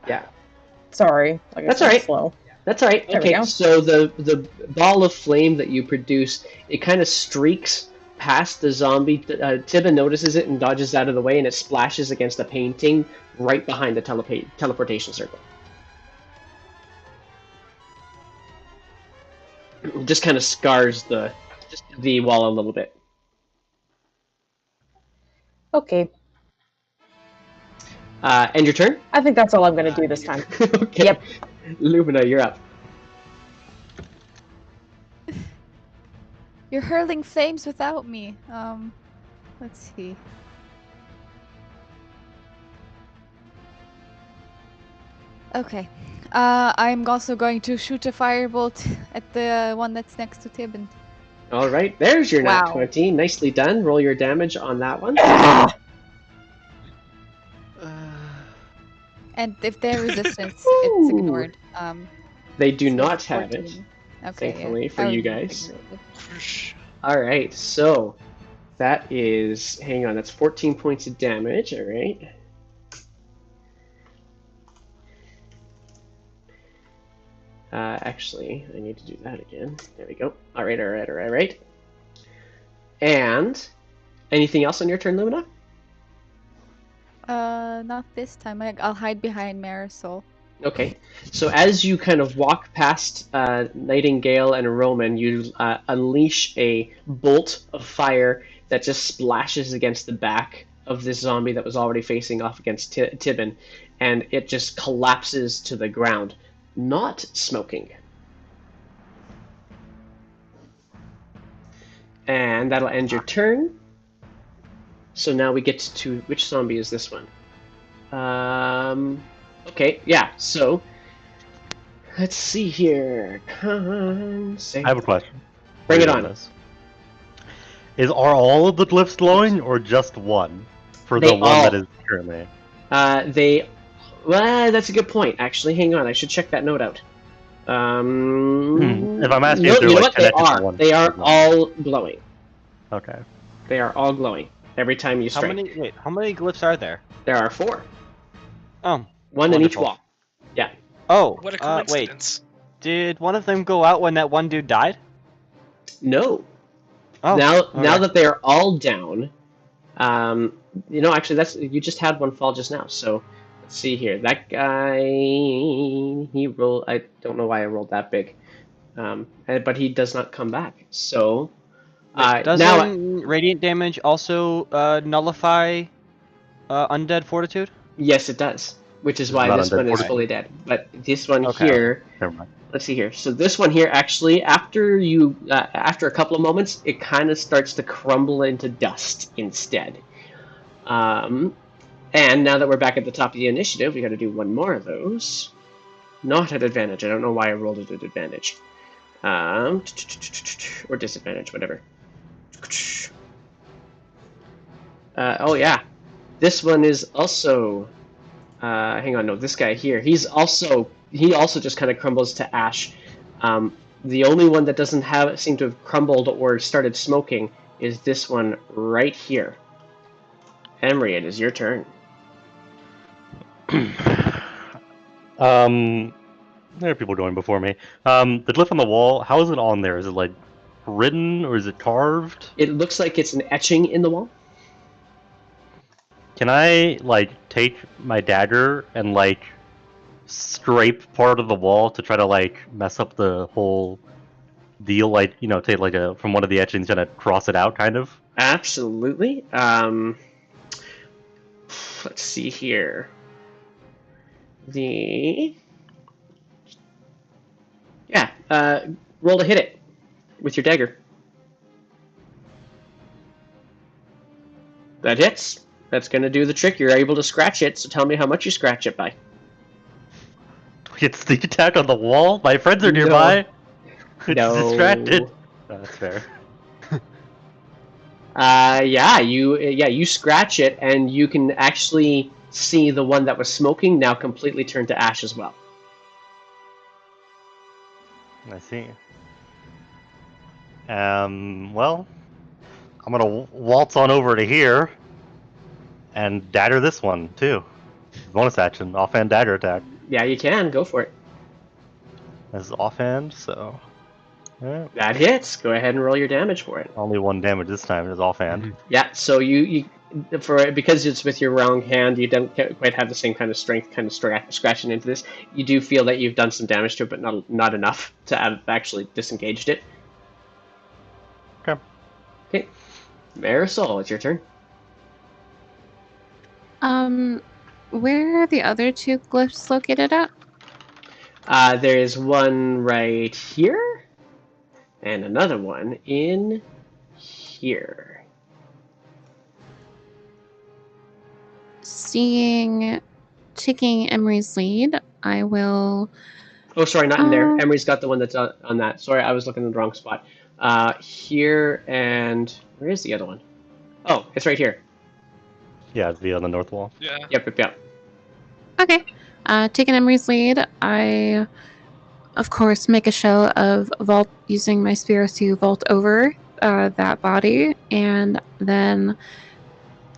Yeah. Sorry. Like That's I said, alright. slow. That's all right. There we Okay, go. so the ball of flame that you produce, it kind of streaks past the zombie. Tibon notices it and dodges out of the way, and it splashes against the painting right behind the teleportation circle. Just kind of scars the wall a little bit. Okay. And your turn? I think that's all I'm gonna do this time. Okay. Yep. Lumina, you're up. You're hurling flames without me. Let's see. Okay. I'm also going to shoot a firebolt at the one that's next to Tibon. All right, there's your nat Wow. 20. Nicely done. Roll your damage on that one. And if they're resistance, it's ignored. They do so not it's have it. 14. Okay, Thankfully yeah. for I you would guys. ignore it. All right, so that is, hang on, that's 14 points of damage. All right. Actually, I need to do that again. There we go. All right. And anything else on your turn, Lumina? Not this time. I'll hide behind Marisol. Okay, so as you kind of walk past Nightingale and Roman, you unleash a bolt of fire that just splashes against the back of this zombie that was already facing off against Tibon, and it just collapses to the ground, not smoking. And that'll end your turn. So now we get to, which zombie is this one? Okay, yeah, so let's see here. I have a question. Bring it For on. this. Are all of the glyphs glowing, or just one? For They the one all- that is currently. Well, that's a good point, actually. Hang on, I should check that note out. If I'm asking if they're you know like what? They connected to are. one. They are all glowing. Okay. They are all glowing every time you How strike. many glyphs are there? There are 4. Oh. One in each Wonderful. wall. Yeah. Oh. What a Wait. coincidence. Did one of them go out when that one dude died? No. Oh. Now okay. that they are all down, actually, you just had one fall just now. So let's see here. That guy, he rolled. I don't know why I rolled that big, but he does not come back. So Doesn't now, radiant damage also nullify undead fortitude? yes, it does. Which is why Not this undead one is fortitude. fully dead. But this one Okay. here. Never mind. Let's see here. So this one here, actually, after a couple of moments, it kind of starts to crumble into dust instead. And now that we're back at the top of the initiative, we got to do one more of those. Not at advantage. I don't know why I rolled it at advantage. Or disadvantage, whatever. Oh yeah, this one is also. Hang on, no, this guy here. He also just kind of crumbles to ash. The only one that doesn't seem to have crumbled or started smoking is this one right here. Emery, it is your turn. There are people going before me. The glyph on the wall, how is it on there? Is it like written or is it carved? It looks like it's an etching in the wall. Can I like take my dagger and like scrape part of the wall to try to like mess up the whole deal? Like, you know, take like from one of the etchings and cross it out, kind of. Absolutely. Let's see here. Roll to hit it with your dagger. That hits. That's going to do the trick. You're able to scratch it, so tell me how much you scratch it by. Do we get sneak attack on the wall? My friends are nearby. It's No. distracted. Oh, that's fair. You scratch it, and you can actually see the one that was smoking now completely turn to ash as well. I see. Well, I'm gonna waltz on over to here and dagger this one too. Bonus action, offhand dagger attack. Yeah, you can. Go for it. This is offhand, so yeah. That hits. Go ahead and roll your damage for it. Only 1 damage this time. It's offhand. Yeah, so because it's with your wrong hand, you don't quite have the same kind of strength, kind of scratching into this. You do feel that you've done some damage to it, but not enough to have actually disengaged it. Okay. Okay, Marisol, it's your turn. Where are the other 2 glyphs located at? There is one right here, and another one in here. Taking Emery's lead, I will. Oh, sorry, not in there. Emery's got the one that's on that. Sorry, I was looking in the wrong spot. Here and where is the other one? Oh, it's right here. Yeah, it'd be on the north wall. Yeah. Yep. Okay. Taking Emery's lead, I, of course, make a show of using my spear to vault over that body, and then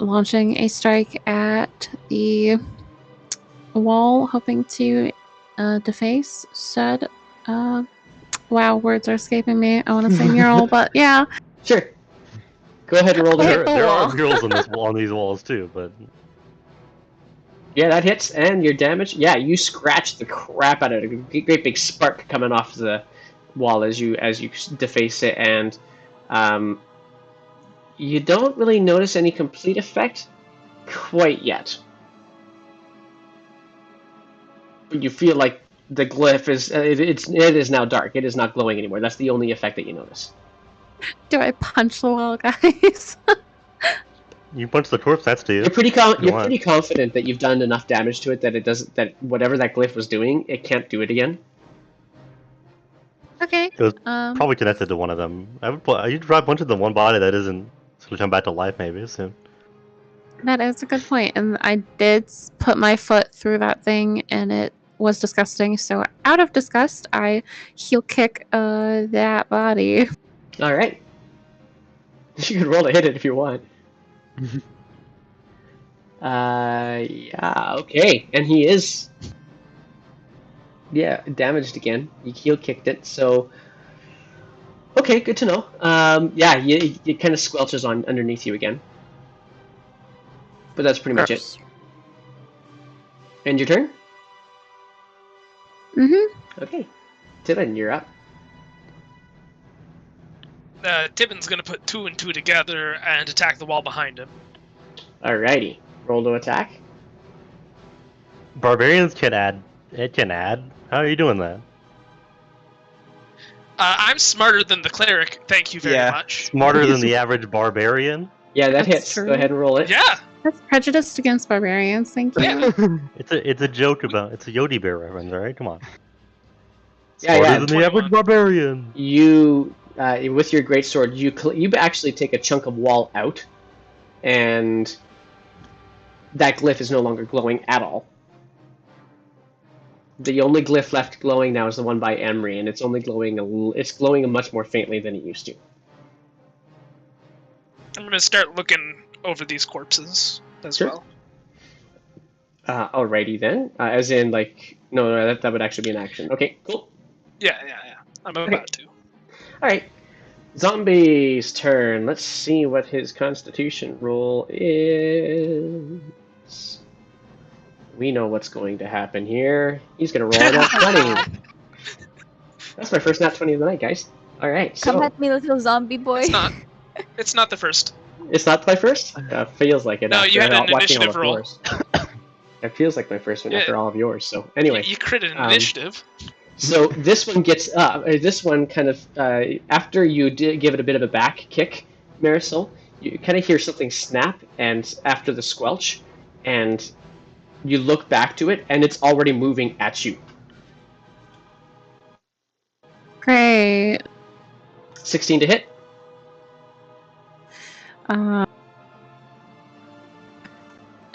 launching a strike at the wall, hoping to deface said. Wow, words are escaping me. I want to say mural, but yeah. Sure. Go ahead and roll the hit. There are murals on these walls too, but Yeah, that hits, and your damage. Yeah, you scratch the crap out of it. A great big spark coming off the wall as you deface it, and you don't really notice any complete effect quite yet. But you feel like the glyph is it is now dark. It is not glowing anymore. That's the only effect that you notice. Do I punch the wall, guys? you punch the corpse. That's to you. You're pretty confident that you've done enough damage to it that it doesn't, that whatever that glyph was doing, it can't do it again. Okay. It was probably connected to one of them. You'd try punching the one body that isn't going to come back to life maybe soon. That is a good point, and I did put my foot through that thing, and it was disgusting. So out of disgust, I heel kick that body. All right. You can roll to hit it if you want. Yeah, okay. And he is, damaged again. You heel kicked it, so okay, good to know. It kind of squelches on underneath you again. But that's pretty much it. And your turn? Mm-hmm. Okay. Tibon, you're up. Tibon's gonna put 2 and 2 together and attack the wall behind him. Alrighty. Roll to attack. Barbarians can add. It can add. How are you doing that? I'm smarter than the cleric, thank you very much. Smarter than the average barbarian? Yeah, that That's hits. true. Go ahead and roll it. Yeah. That's prejudiced against barbarians. Thank you. Yeah. It's a joke about it's a Yodi Bear reference, alright? Come on. Yeah, Smarter yeah. than the average 21. barbarian. You, with your greatsword, you actually take a chunk of wall out, and that glyph is no longer glowing at all. The only glyph left glowing now is the one by Emery, and it's only glowing it's glowing much more faintly than it used to. I'm gonna start looking over these corpses as Sure. well. Alrighty then. As in, like, no, that would actually be an action. Okay, cool. Yeah. I'm about to. Alright. Zombie's turn. Let's see what his constitution roll is. We know what's going to happen here. He's going to roll a nat 20. That's my first nat 20 of the night, guys. Alright, Come so at me, little zombie boy. It's not the first. it's not my first? Feels like it No, after you had an watching all initiative of roll. yours. It feels like my first one Yeah. after all of yours. So anyway, You critted an initiative. so this one gets this one kind of after you give it a bit of a back kick, Marisol, you kind of hear something snap, and after the squelch, and you look back to it, and it's already moving at you. Great. 16 to hit.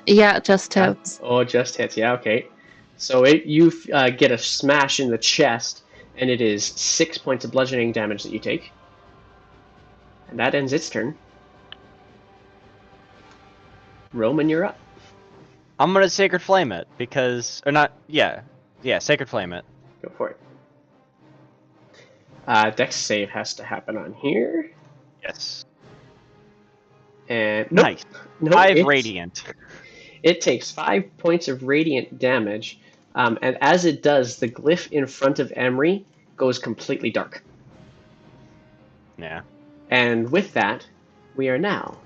Yeah, just hits. Oh, just hits. Yeah, okay. So you get a smash in the chest, and it is 6 points of bludgeoning damage that you take. And that ends its turn. Roman, you're up. I'm gonna Sacred Flame it, because... Or not... Yeah, Sacred Flame it. Go for it. Dex save has to happen on here. Yes. And nope. Nice. Nope, 5 Radiant. It takes 5 points of radiant damage, and as it does, the glyph in front of Emery goes completely dark. Yeah. And with that, we are now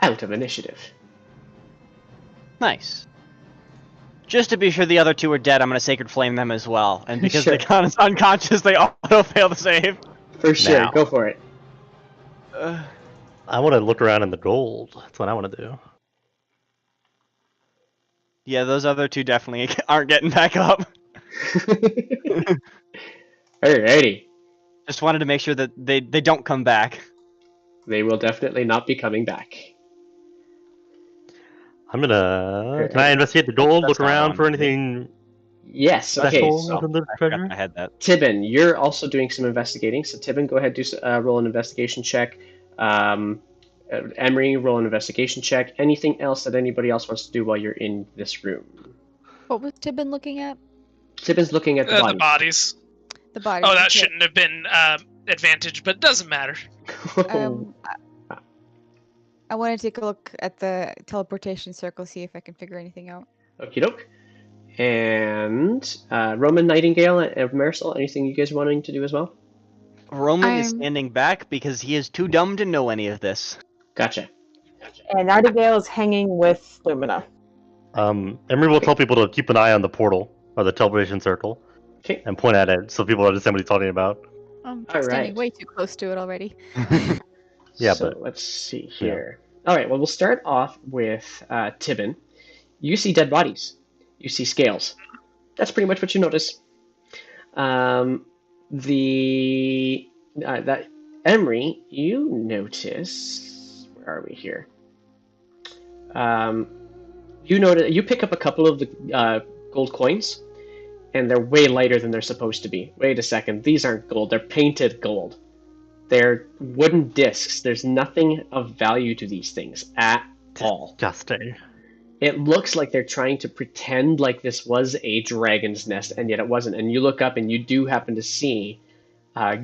out of initiative. Nice. Just to be sure the other two are dead, I'm gonna Sacred Flame them as well. And because Sure. the con is unconscious, they auto fail the save. For sure, Now. go for it. I want to look around in the gold. That's what I want to do. Yeah, those other two definitely aren't getting back up. Alrighty. Just wanted to make sure that they don't come back. They will definitely not be coming back. I'm gonna. Can I investigate the gold? That's Look around not for on me. anything Yes, okay. special So, within the I forgot treasure? I had that. Tibon, you're also doing some investigating. So Tibon, go ahead, roll an investigation check. Emery, roll an investigation check. Anything else that anybody else wants to do while you're in this room? What was Tibon looking at? Tibon's looking at the body. The bodies. The body. Oh, that okay. shouldn't have been advantage, but it doesn't matter. I want to take a look at the teleportation circle, see if I can figure anything out. Okie doke. And Roman, Nightingale, and Marisol, anything you guys wanting to do as well? Roman is I'm- standing back because he is too dumb to know any of this. Gotcha. And Nightingale is hanging with Lumina. Emery will tell people to keep an eye on the portal or the teleportation circle Okay. and point at it so people understand what he's talking about. I'm All standing right. way too close to it already. Yeah, so but- let's see here. All right, well, we'll start off with Tibon. You see dead bodies. You see scales. That's pretty much what you notice. That Emery, you notice. Where are we here? You pick up a couple of the gold coins, and they're way lighter than they're supposed to be. Wait a second, these aren't gold. They're painted gold. They're wooden discs. There's nothing of value to these things at all. Disgusting. It looks like they're trying to pretend like this was a dragon's nest, and yet it wasn't. And you look up, and you do happen to see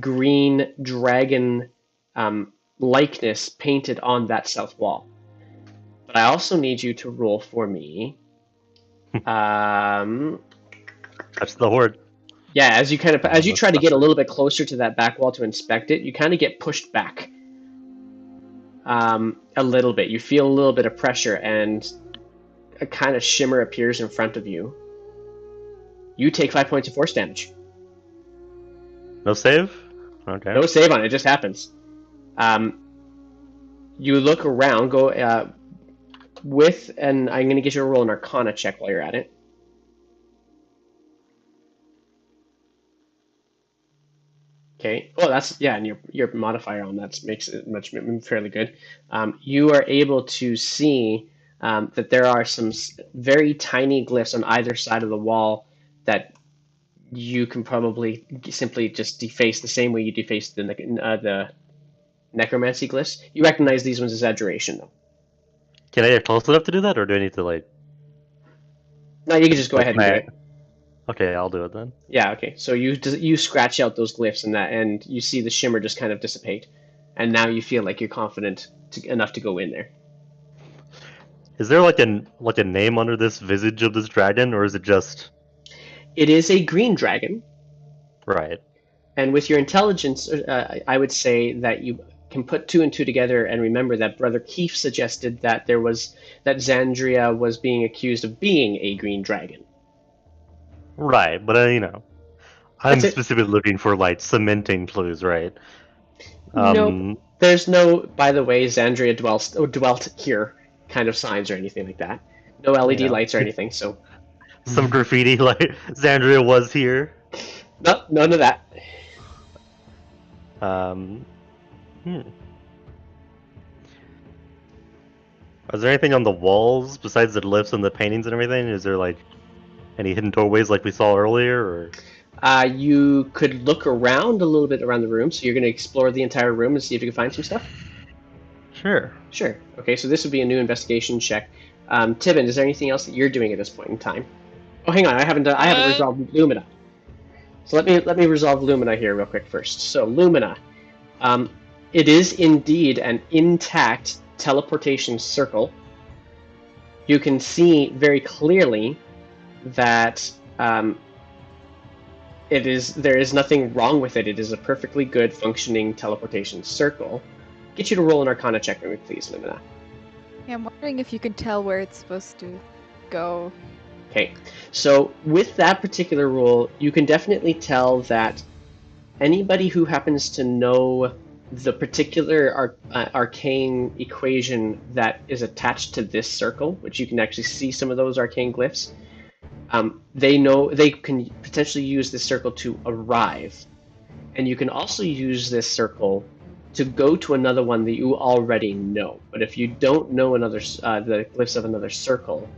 green dragon likeness painted on that south wall. But I also need you to roll for me. That's the horde. Yeah, as you try to get a little bit closer to that back wall to inspect it, you kind of get pushed back a little bit. You feel a little bit of pressure, and a kind of shimmer appears in front of you. You take 5 points of force damage. No save? Okay. No save on it, it just happens. You look around, and I'm going to get you a roll an Arcana check while you're at it. Okay. Oh, and your modifier on that makes it fairly good. You are able to see that there are some very tiny glyphs on either side of the wall that you can probably simply just deface the same way you deface the necromancy glyphs. You recognize these ones as abjuration, though. Can I get close enough to do that, or do I need to like? No, you can just go ahead and do it. Okay, I'll do it then. Yeah. Okay. So you scratch out those glyphs and you see the shimmer just kind of dissipate, and now you feel like you're confident enough to go in there. Is there like a name under this visage of this dragon, or is it just? It is a green dragon. Right. And with your intelligence, I would say that you can put two and two together and remember that Brother Keefe suggested that that Xandria was being accused of being a green dragon. Right, but I'm specifically looking for like cementing clues, right? Nope. There's no, by the way, Xandria dwelt here kind of signs or anything like that. No LED lights or anything, so. Some graffiti like Xandria was here. No, none of that. Is there anything on the walls besides the glyphs and the paintings and everything? Is there like any hidden doorways like we saw earlier, or? You could look around a little bit around the room, so you're going to explore the entire room and see if you can find some stuff? Sure. Sure. Okay, so this would be a new investigation check. Tibon, is there anything else that you're doing at this point in time? Oh, hang on, I haven't resolved Lumina. So let me resolve Lumina here real quick first. So Lumina, it is indeed an intact teleportation circle. You can see very clearly that there is nothing wrong with it. It is a perfectly good functioning teleportation circle. Get you to roll an Arcana check for me, please, Lumina. Yeah, I'm wondering if you can tell where it's supposed to go. Okay, so with that particular rule, you can definitely tell that anybody who happens to know the particular arcane equation that is attached to this circle, which you can actually see some of those arcane glyphs, they can potentially use this circle to arrive. And you can also use this circle to go to another one that you already know. But if you don't know the glyphs of another circle,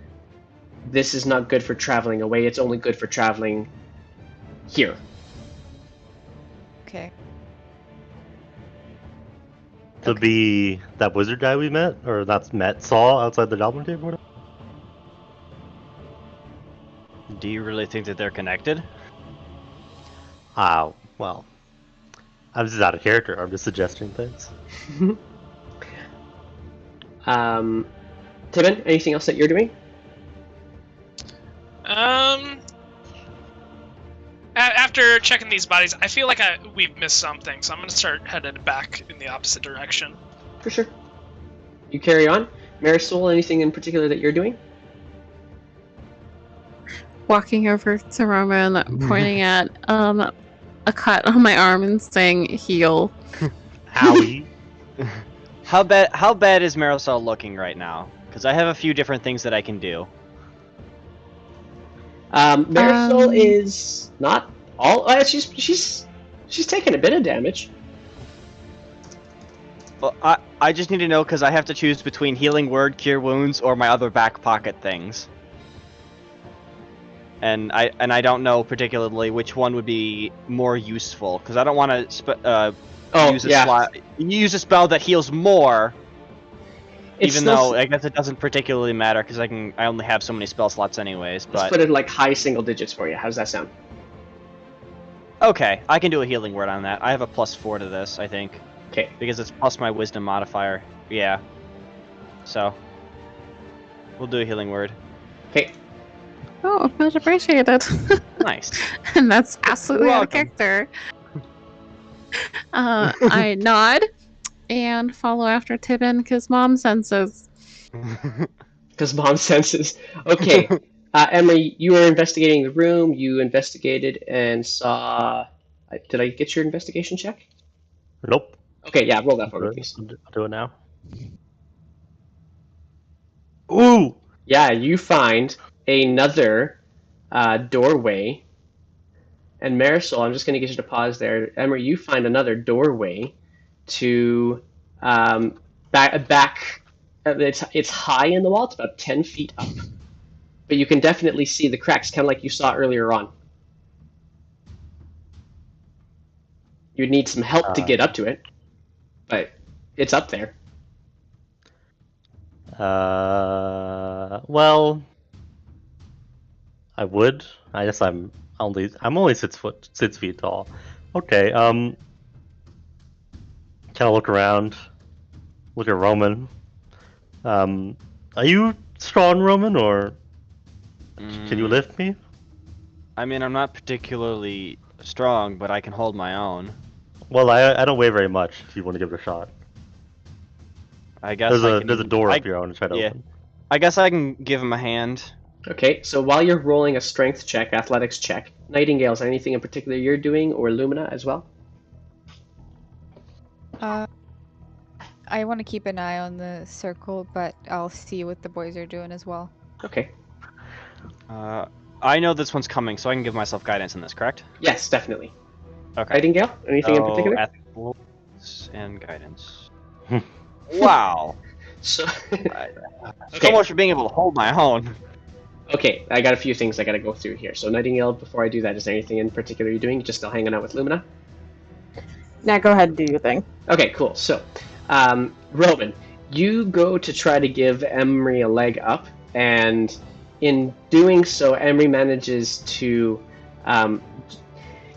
this is not good for traveling away. It's only good for traveling here. Okay. To be that wizard guy we met, or saw outside the Goblin Cave, or whatever? Do you really think that they're connected? Well, I'm just out of character. I'm just suggesting things. Tibon, anything else that you're doing? After checking these bodies, I feel like we've missed something, so I'm gonna start headed back in the opposite direction. For sure. You carry on. Marisol, anything in particular that you're doing? Walking over to Roman, pointing at a cut on my arm and saying heal. Howie. How bad is Marisol looking right now? Because I have a few different things that I can do. Marisol is not all. She's taken a bit of damage. Well, I just need to know because I have to choose between healing word, cure wounds, or my other back pocket things. And I don't know particularly which one would be more useful because I don't want to use a spell that heals more. Even though I guess it doesn't particularly matter because I only have so many spell slots anyways. But let's put it like high single digits for you. How's that sound? Okay, I can do a healing word on that. I have a +4 to this, I think. Okay. Because it's plus my wisdom modifier. Yeah. So we'll do a healing word. Okay. Oh, much appreciated. Nice. And that's absolutely out of character. I nod and follow after Tibon because mom senses. Because mom senses. Okay. Emery, you were investigating the room. You investigated and saw. Did I get your investigation check? Nope. Okay, yeah, roll that for me, please. I'll do it now. Ooh! Yeah, you find another doorway. And Marisol, I'm just going to get you to pause there. Emery, you find another doorway to um, back. It's high in the wall. It's about 10 feet up, but you can definitely see the cracks, kind of like you saw earlier on. You'd need some help to get up to it, but it's up there. Well, I would. I guess I'm only 6 feet tall. Okay. Kind of look around. Look at Roman. Are you strong, Roman, or can you lift me? I mean, I'm not particularly strong, but I can hold my own. Well, I don't weigh very much. If you want to give it a shot, I guess there's a door up here I want to try to yeah. open. I guess I can give him a hand. Okay, so while you're rolling a strength check, athletics check, Nightingale, is there anything in particular you're doing, or Lumina as well? I want to keep an eye on the circle, but I'll see what the boys are doing as well. Okay. I know this one's coming, so I can give myself guidance in this, correct? Yes, definitely. Okay. Nightingale, anything in So, particular? athletics and guidance. Wow. So, So much for being able to hold my own. Okay, I got a few things I got to go through here. So, Nightingale, before I do that, is there anything in particular you're doing? Just still hanging out with Lumina? Now go ahead and do your thing. Okay, cool. So, Roman, you go to try to give Emery a leg up, and in doing so, Emery manages to.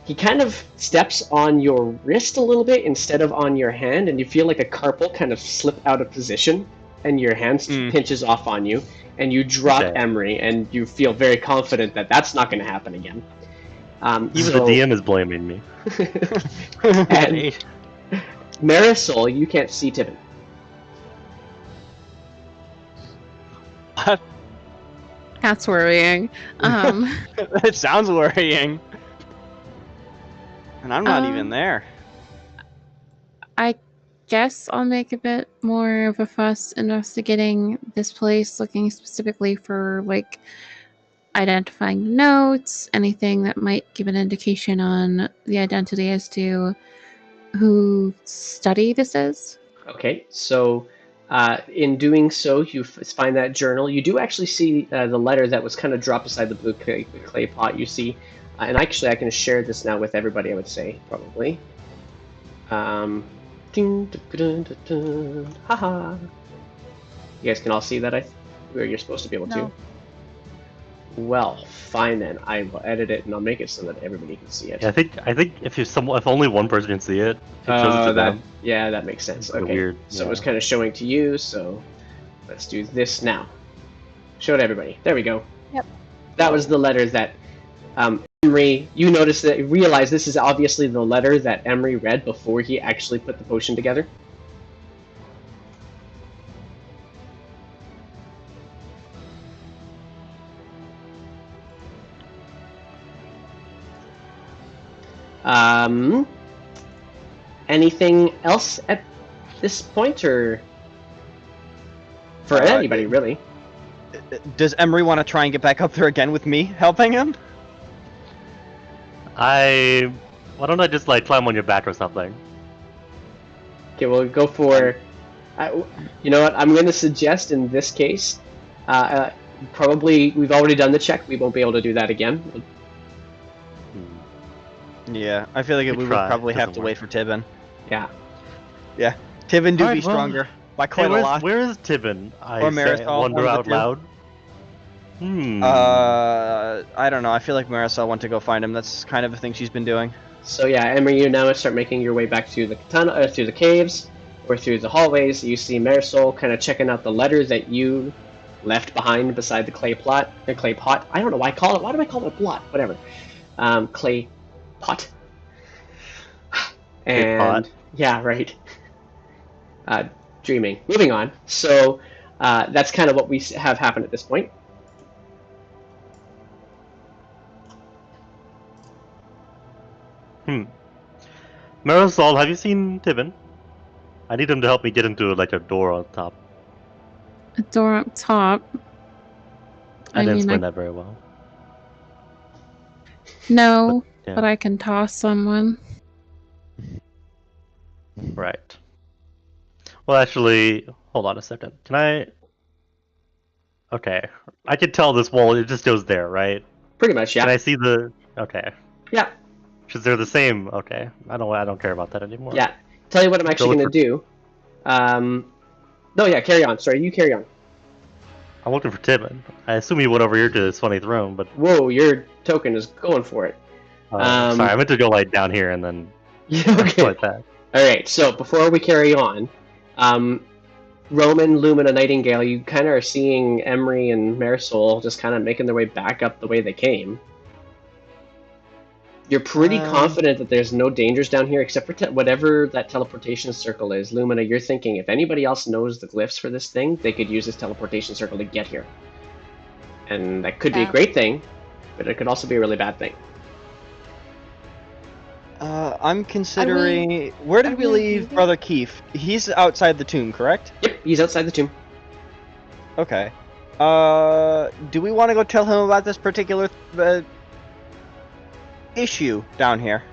He kind of steps on your wrist a little bit instead of on your hand, and you feel like a carpal kind of slip out of position, and your hand pinches off on you, and you drop Emery, and you feel very confident that that's not going to happen again. Even the DM is blaming me. And Marisol, you can't see Tibon. What? That's worrying. It sounds worrying. And I'm not even there. I guess I'll make a bit more of a fuss investigating this place, looking specifically for like identifying notes, anything that might give an indication on the identity as to who study this is. Okay, so in doing so, you find that journal. You do actually see the letter that was kind of dropped beside the blue clay pot. You see, and actually I can share this now with everybody, I would say, probably. Haha. You guys can all see that, or you're supposed to be able to. No. Well, fine then. I will edit it and I'll make it so that everybody can see it. Yeah, I think if only one person can see it, it shows it to them. Yeah, that makes sense. It's Okay, weird. so it was kind of showing to you, so let's do this now. Show it to everybody. There we go. Yep. That was the letter that Emery, you realize this is obviously the letter that Emery read before he actually put the potion together. Anything else at this point, or for anybody really? Does Emery want to try and get back up there again with me helping him? Why don't I just like climb on your back or something? Okay, we'll go for. You know what? I'm going to suggest in this case, probably we've already done the check. We won't be able to do that again. Yeah, I feel like we would probably have to wait for Tibon. Yeah. Yeah, Tibon do Alright, be stronger by quite Hey, a lot. where is Tibon? I Or Marisol, wonder one of the out two. loud. I don't know. I feel like Marisol went to go find him. That's kind of a thing she's been doing. So yeah, Emery, you now start making your way back through the tunnel, through the caves, or through the hallways. You see Marisol kind of checking out the letter that you left behind beside the clay pot. I don't know why I call it. Why do I call it a blot? Whatever. Clay pot. And pot. yeah, right. Dreaming. Moving on. So that's kind of what we have happened at this point. Marisol, have you seen Tibon? I need him to help me get into like a door on top. A door up top. I didn't mean, explain that very well. No, Yeah. but I can toss someone. Right. Well, actually, hold on a second. Can I? Okay, I can tell this wall. It just goes there, right? Pretty much, yeah. Can I see the? Okay. Yeah. Because they're the same. Okay. I don't care about that anymore. Yeah. Tell you what I'm actually going to do. No, yeah, carry on. Sorry, you carry on. I'm looking for Tibon. I assume he went over here to this funny throne, but Whoa, your token is going for it. sorry, I meant to go like down here and then Yeah, okay. like that. All right. So before we carry on, Roman, Lumina, Nightingale, you kind of are seeing Emery and Marisol just kind of making their way back up the way they came. You're pretty confident that there's no dangers down here except for whatever that teleportation circle is. Lumina, you're thinking if anybody else knows the glyphs for this thing, they could use this teleportation circle to get here. And that could be a great thing, but it could also be a really bad thing. I'm considering... Where did we leave Brother Keith? He's outside the tomb, correct? Yep, he's outside the tomb. Okay. Do we want to go tell him about this particular issue down here?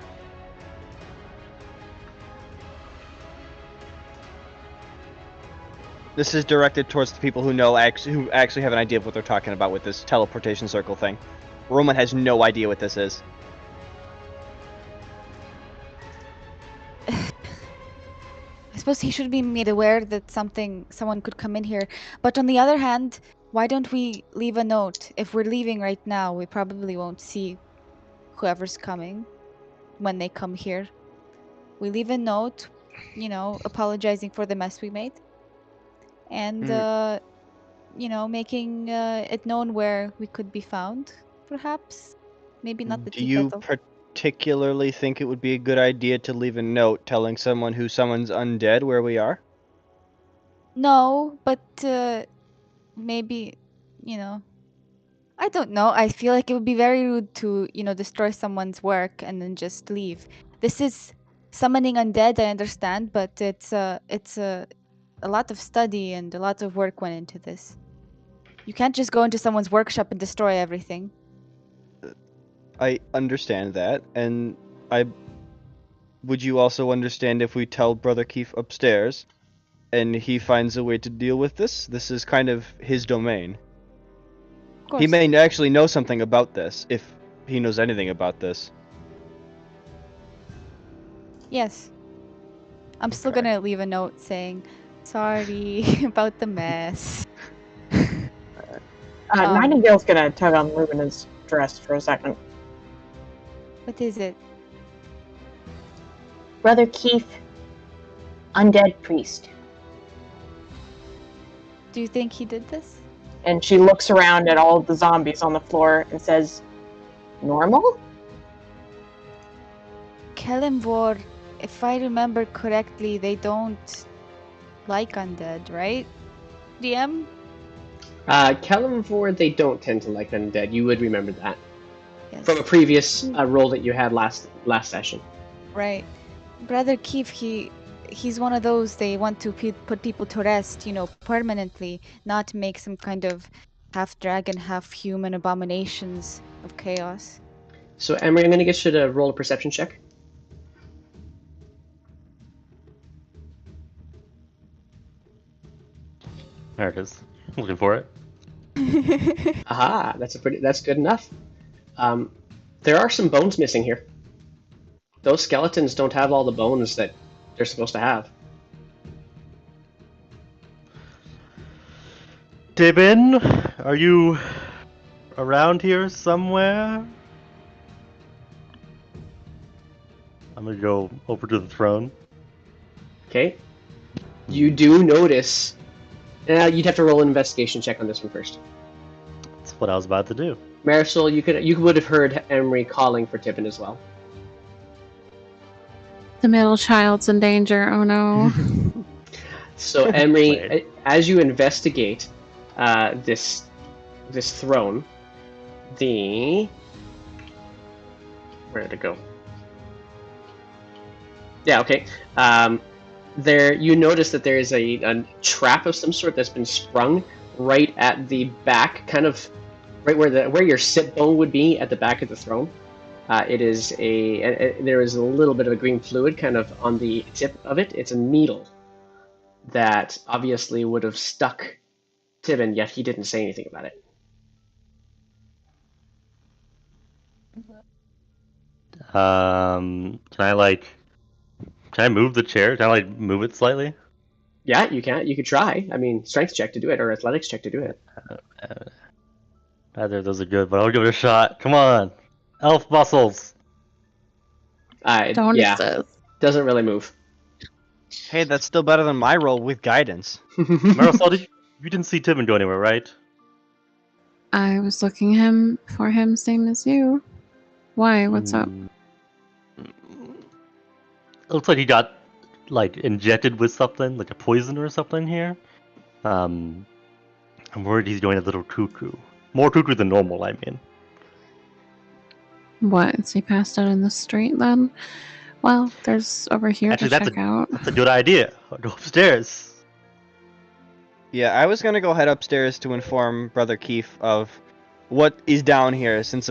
This is directed towards the people who actually have an idea of what they're talking about with this teleportation circle thing. Roman has no idea what this is. I suppose he should be made aware that someone could come in here. But on the other hand, why don't we leave a note? If we're leaving right now, we probably won't see whoever's coming when they come here. We leave a note, you know, apologizing for the mess we made. And, you know, making it known where we could be found, perhaps. Maybe not the tea kettle. Do you particularly think it would be a good idea to leave a note telling someone who summons undead where we are? No, but maybe, you know, I don't know. I feel like it would be very rude to, you know, destroy someone's work and then just leave. This is summoning undead, I understand, but it's a lot of study and a lot of work went into this. You can't just go into someone's workshop and destroy everything. I understand that, and would you also understand if we tell Brother Keith upstairs, and he finds a way to deal with this? This is kind of his domain. Of course. He may actually know something about this, if he knows anything about this. Yes. I'm still Okay. gonna leave a note saying, sorry about the mess. Nightingale's gonna tug on Lumina's dress for a second. What is it? Brother Keith, undead priest. Do you think he did this? And she looks around at all of the zombies on the floor and says, normal? Kelemvor, if I remember correctly, they don't like undead, right? DM? Kelemvor, they don't tend to like undead. You would remember that Yes. from a previous role that you had last session. Right. Brother Keith, he's one of those, they want to put people to rest, you know, permanently, not make some kind of half dragon, half human abominations of chaos. So, Emery, I'm going to get you to roll a perception check. There it is. Looking for it. Aha, that's good enough. There are some bones missing here. Those skeletons don't have all the bones that they're supposed to have. Tibon, are you around here somewhere? I'm gonna go over to the throne. Okay. You do notice. You'd have to roll an investigation check on this one first. That's what I was about to do. Marisol, you would have heard Emery calling for Tibon as well. The middle child's in danger. Oh no. So Emery, as you investigate this throne, where did it go? Yeah, okay. you notice that there is a trap of some sort that's been sprung right at the back, kind of right where your sit bone would be at the back of the throne. It is there is a little bit of a green fluid kind of on the tip of it. It's a needle that obviously would have stuck Tibon, yet he didn't say anything about it. Can I move the chair? Can I move it slightly? Yeah, you can. You could try. I mean, strength check to do it, or athletics check to do it. Neither of those are good, but I'll give it a shot. Come on, elf muscles. Don't Yeah, exist. doesn't really move. Hey, that's still better than my roll with guidance. Marisol, you didn't see Tibon go anywhere, right? I was looking for him, same as you. Why? What's up? It looks like he got injected with something, like a poison or something here. I'm worried he's going a little cuckoo. More cuckoo than normal, I mean. What? Is he passed out in the street then? Well, there's over here Actually, to check out. That's a good idea. I'll go upstairs. Yeah, I was gonna go head upstairs to inform Brother Keith of what is down here, since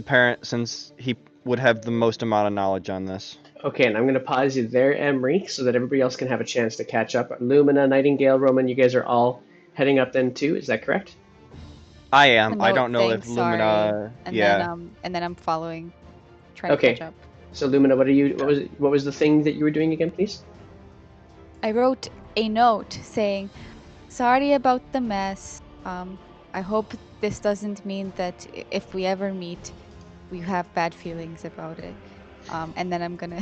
he would have the most amount of knowledge on this. Okay, and I'm going to pause you there, Emery, so that everybody else can have a chance to catch up. Lumina, Nightingale, Roman, you guys are all heading up then too. Is that correct? I am. A I note don't know thing, if Lumina. And Yeah. then I'm following, trying Okay. to catch up. So Lumina, what was the thing that you were doing again, please? I wrote a note saying, "Sorry about the mess. I hope this doesn't mean that if we ever meet, we have bad feelings about it." And then I'm gonna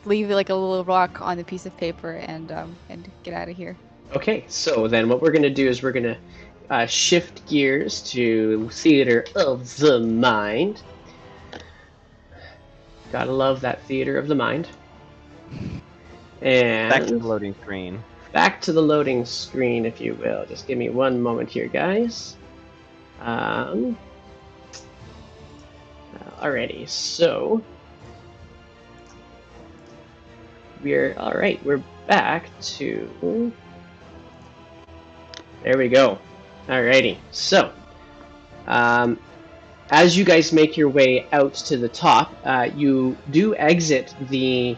leave like a little rock on the piece of paper and get out of here. Okay, so then what we're going to do is we're going to shift gears to Theater of the Mind. Gotta love that Theater of the Mind. And Back to the loading screen. back to the loading screen, if you will. Just give me one moment here, guys. Alrighty, so we're back to, there we go. Alrighty, so as you guys make your way out to the top, you do exit the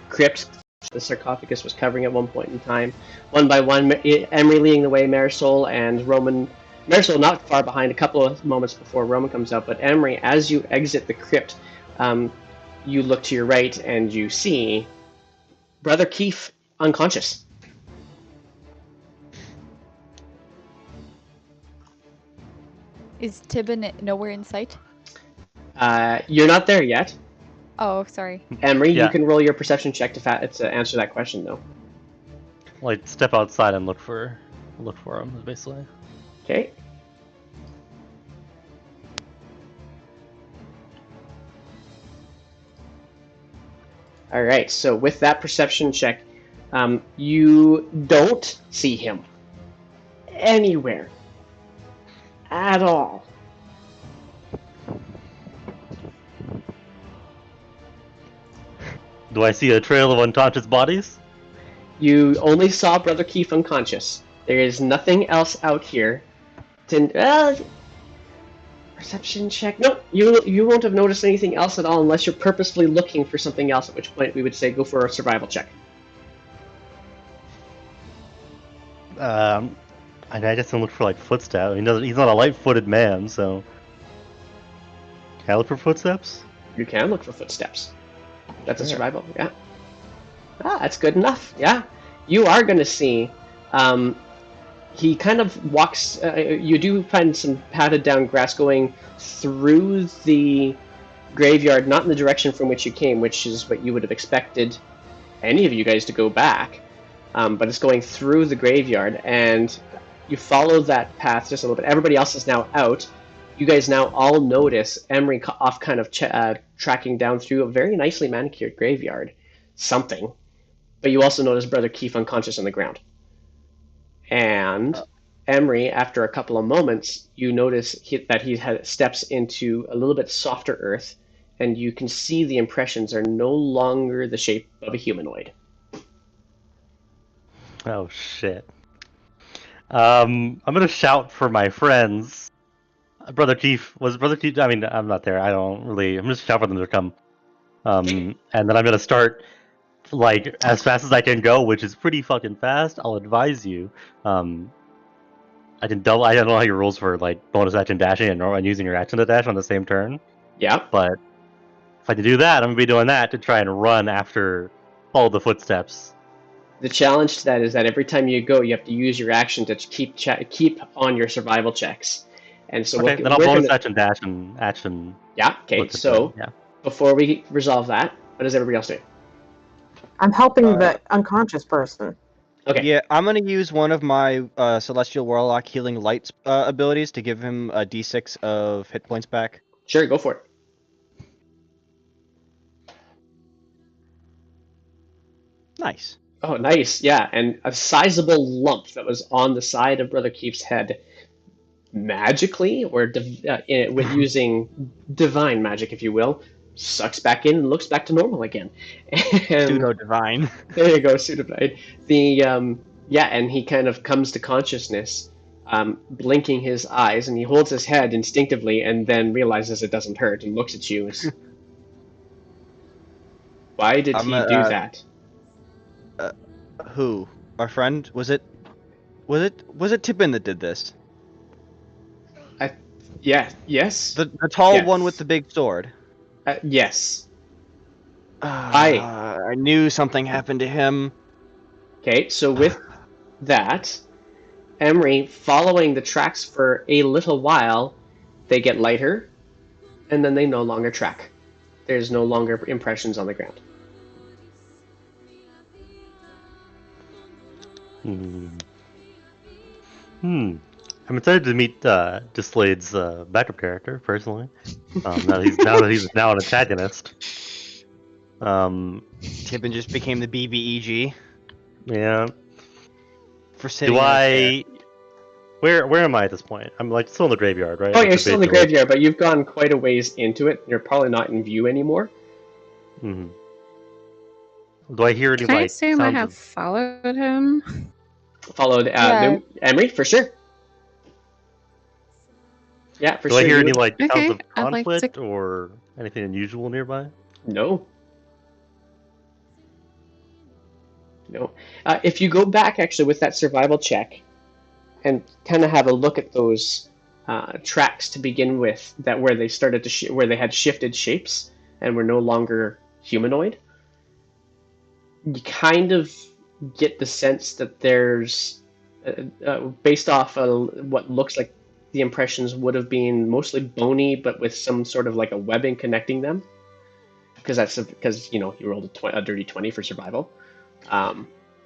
crypt the sarcophagus was covering at one point in time. One by one, Emery leading the way, Marisol and Roman. Marisol not far behind, a couple of moments before Roman comes out, but Emery, as you exit the crypt, you look to your right and you see Brother Keith unconscious. Is Tibon nowhere in sight? You're not there yet. Oh, sorry. Emery, Yeah. you can roll your perception check to answer that question, though. Step outside and look for him, basically. Okay. All right. So with that perception check, you don't see him anywhere at all. Do I see a trail of unconscious bodies? You only saw Brother Keith unconscious. There is nothing else out here. Perception check. No, you won't have noticed anything else at all unless you're purposefully looking for something else. At which point we would say go for a survival check. I just don't look for footsteps. He's not a light-footed man, so can I look for footsteps? You can look for footsteps. That's a survival. Yeah. That's good enough. Yeah. You are going to see. He kind of walks. You do find some padded down grass going through the graveyard, not in the direction from which you came, which is what you would have expected any of you guys to go back. But it's going through the graveyard, and you follow that path just a little bit. Everybody else is now out. You guys now all notice Emery off kind of tracking down through a very nicely manicured graveyard. Something. But you also notice Brother Keith unconscious on the ground. And Emery, after a couple of moments, you notice that he steps into a little bit softer earth, and you can see the impressions are no longer the shape of a humanoid. Oh shit. I'm gonna shout for my friends. Brother Keith, I mean, I'm not there. I'm just shout for them to come. And then I'm gonna start like as fast as I can go, which is pretty fucking fast. I'll advise you. I can double. I don't know how your rules for like bonus action dashing and using your action to dash on the same turn. Yeah. But if I can do that, I'm gonna be doing that to try and run after all the footsteps. The challenge to that is that every time you go, you have to use your action to keep on your survival checks. And so Okay, then I'll bonus action dash and action. Yeah. Okay. So before we resolve that, what does everybody else do? I'm helping the unconscious person. Okay. Yeah, I'm gonna use one of my Celestial Warlock Healing Lights abilities to give him a D6 of hit points back. Sure, go for it. Nice. Oh, nice. Yeah, and a sizable lump that was on the side of Brother Keith's head, magically, or with using divine magic, if you will, sucks back in and looks back to normal again. Pseudo divine. There you go, pseudo divine. And he kind of comes to consciousness, blinking his eyes, and he holds his head instinctively, and then realizes it doesn't hurt, and looks at you. Why did he do that? Who? Our friend? Was it Tibon that did this? Yes. The tall one with the big sword. Yes. I knew something happened to him. Okay, so with that, Emery, following the tracks for a little while, they get lighter, and then they no longer track. There's no longer impressions on the ground. I'm excited to meet Dyslade's backup character, personally. Now that he's now an antagonist. Tibon just became the BBEG. Yeah. For sitting. Where am I at this point? I'm like still in the graveyard, right? Oh, you're still in the graveyard, but you've gone quite a ways into it. You're probably not in view anymore. Mm-hmm. Do I hear any Can I assume I have followed him? Followed Emery, for sure. Yeah, for sure. Do I hear any sounds of conflict or anything unusual nearby? No. If you go back actually with that survival check and kind of have a look at those tracks to begin with, that where they started to where they had shifted shapes and were no longer humanoid, you kind of get the sense that there's based off what looks like the impressions would have been mostly bony, but with some sort of like a webbing connecting them, because you rolled a dirty 20 for survival.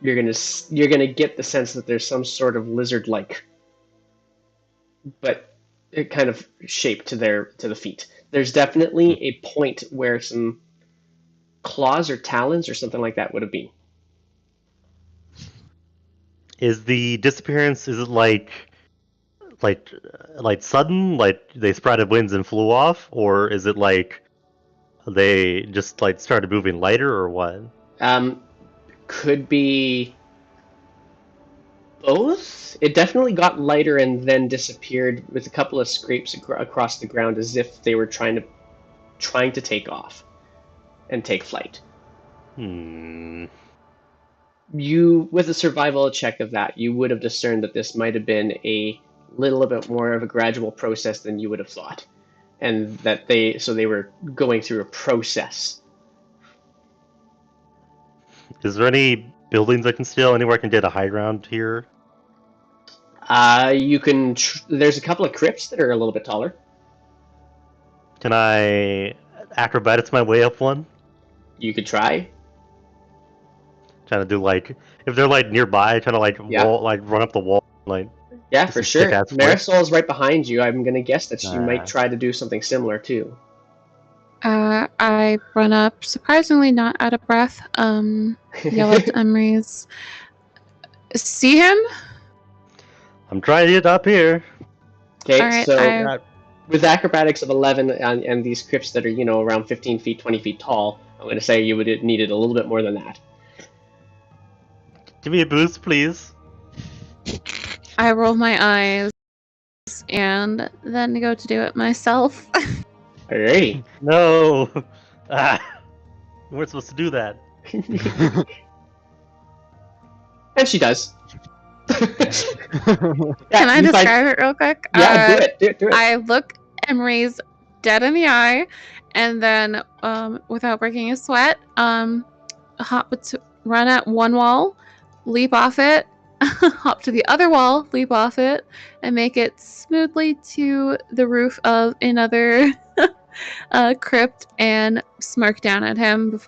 You're gonna get the sense that there's some sort of lizard-like, but it kind of shape to the feet. There's definitely a point where some claws or talons or something like that would have been. Is the disappearance? Is it like sudden, like they sprouted wings and flew off, or is it like they just like started moving lighter, or what? Could be both. It definitely got lighter and then disappeared with a couple of scrapes across the ground, as if they were trying to take off and take flight. You, with a survival check of that, you would have discerned that this might have been a little bit more of a gradual process than you would have thought, and that they were going through a process. Is there any buildings I can steal? Anywhere I can get a high ground here? You can. There's a couple of crypts that are a little bit taller. Can I acrobatics my way up one? You could try. Trying to do if they're nearby, trying to run up the wall, Yeah, for sure. Marisol is right behind you. I'm gonna guess that you might try to do something similar too. I run up, surprisingly not out of breath. Yell at Emery's. See him? I'm trying to get up here. Okay, right, so with acrobatics of 11 and these crypts that are, around 15 feet, 20 feet tall, I'm going to say you would have needed a little bit more than that. Give me a boost, please. I roll my eyes and then go to do it myself. Alrighty. No. Ah, we weren't supposed to do that. And she does. Can I you find- describe it real quick? Yeah, do it. I look Emery's dead in the eye, and then, without breaking a sweat, run at one wall, leap off it, hop to the other wall, leap off it, and make it smoothly to the roof of another crypt, and smirk down at him.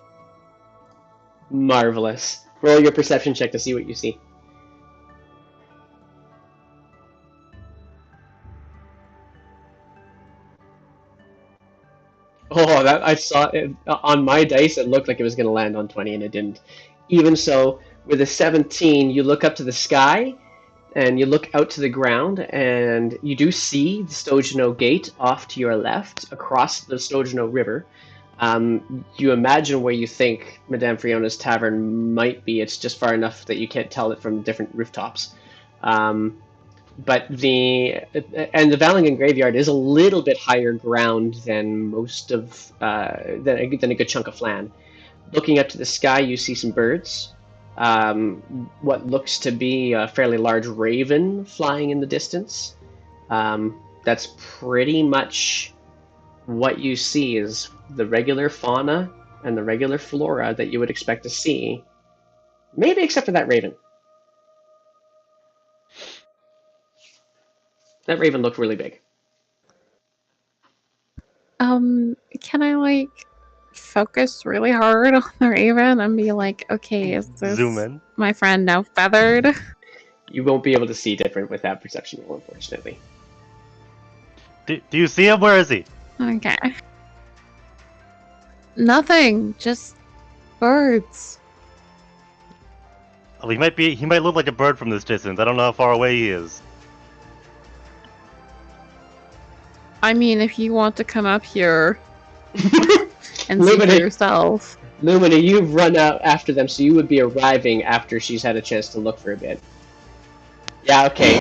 Marvelous. Roll your perception check to see what you see. Oh, that I saw it on my dice. It looked like it was going to land on 20, and it didn't. Even so, with a 17, you look up to the sky, and you look out to the ground, and you do see the Stojano Gate off to your left, across the Stojano River. You imagine where you think Madame Fiona's tavern might be. It's just far enough that you can't tell it from different rooftops. But the Valengan Graveyard is a little bit higher ground than most of than a good chunk of Flan. Looking up to the sky, you see some birds. What looks to be a fairly large raven flying in the distance. That's pretty much what you see is the regular fauna and the regular flora that you would expect to see. Maybe except for that raven. That raven looked really big. Can I focus really hard on the raven and be like, okay, is this Zoom in. my friend now feathered? You won't be able to see different with that perception roll, unfortunately. Do you see him? Where is he? Okay. Nothing, just birds. Oh, he might look like a bird from this distance. I don't know how far away he is. I mean, if you want to come up here and see for Lumine. yourself. Lumina, you've run out after them, so you would be arriving after she's had a chance to look for a bit. Yeah, okay.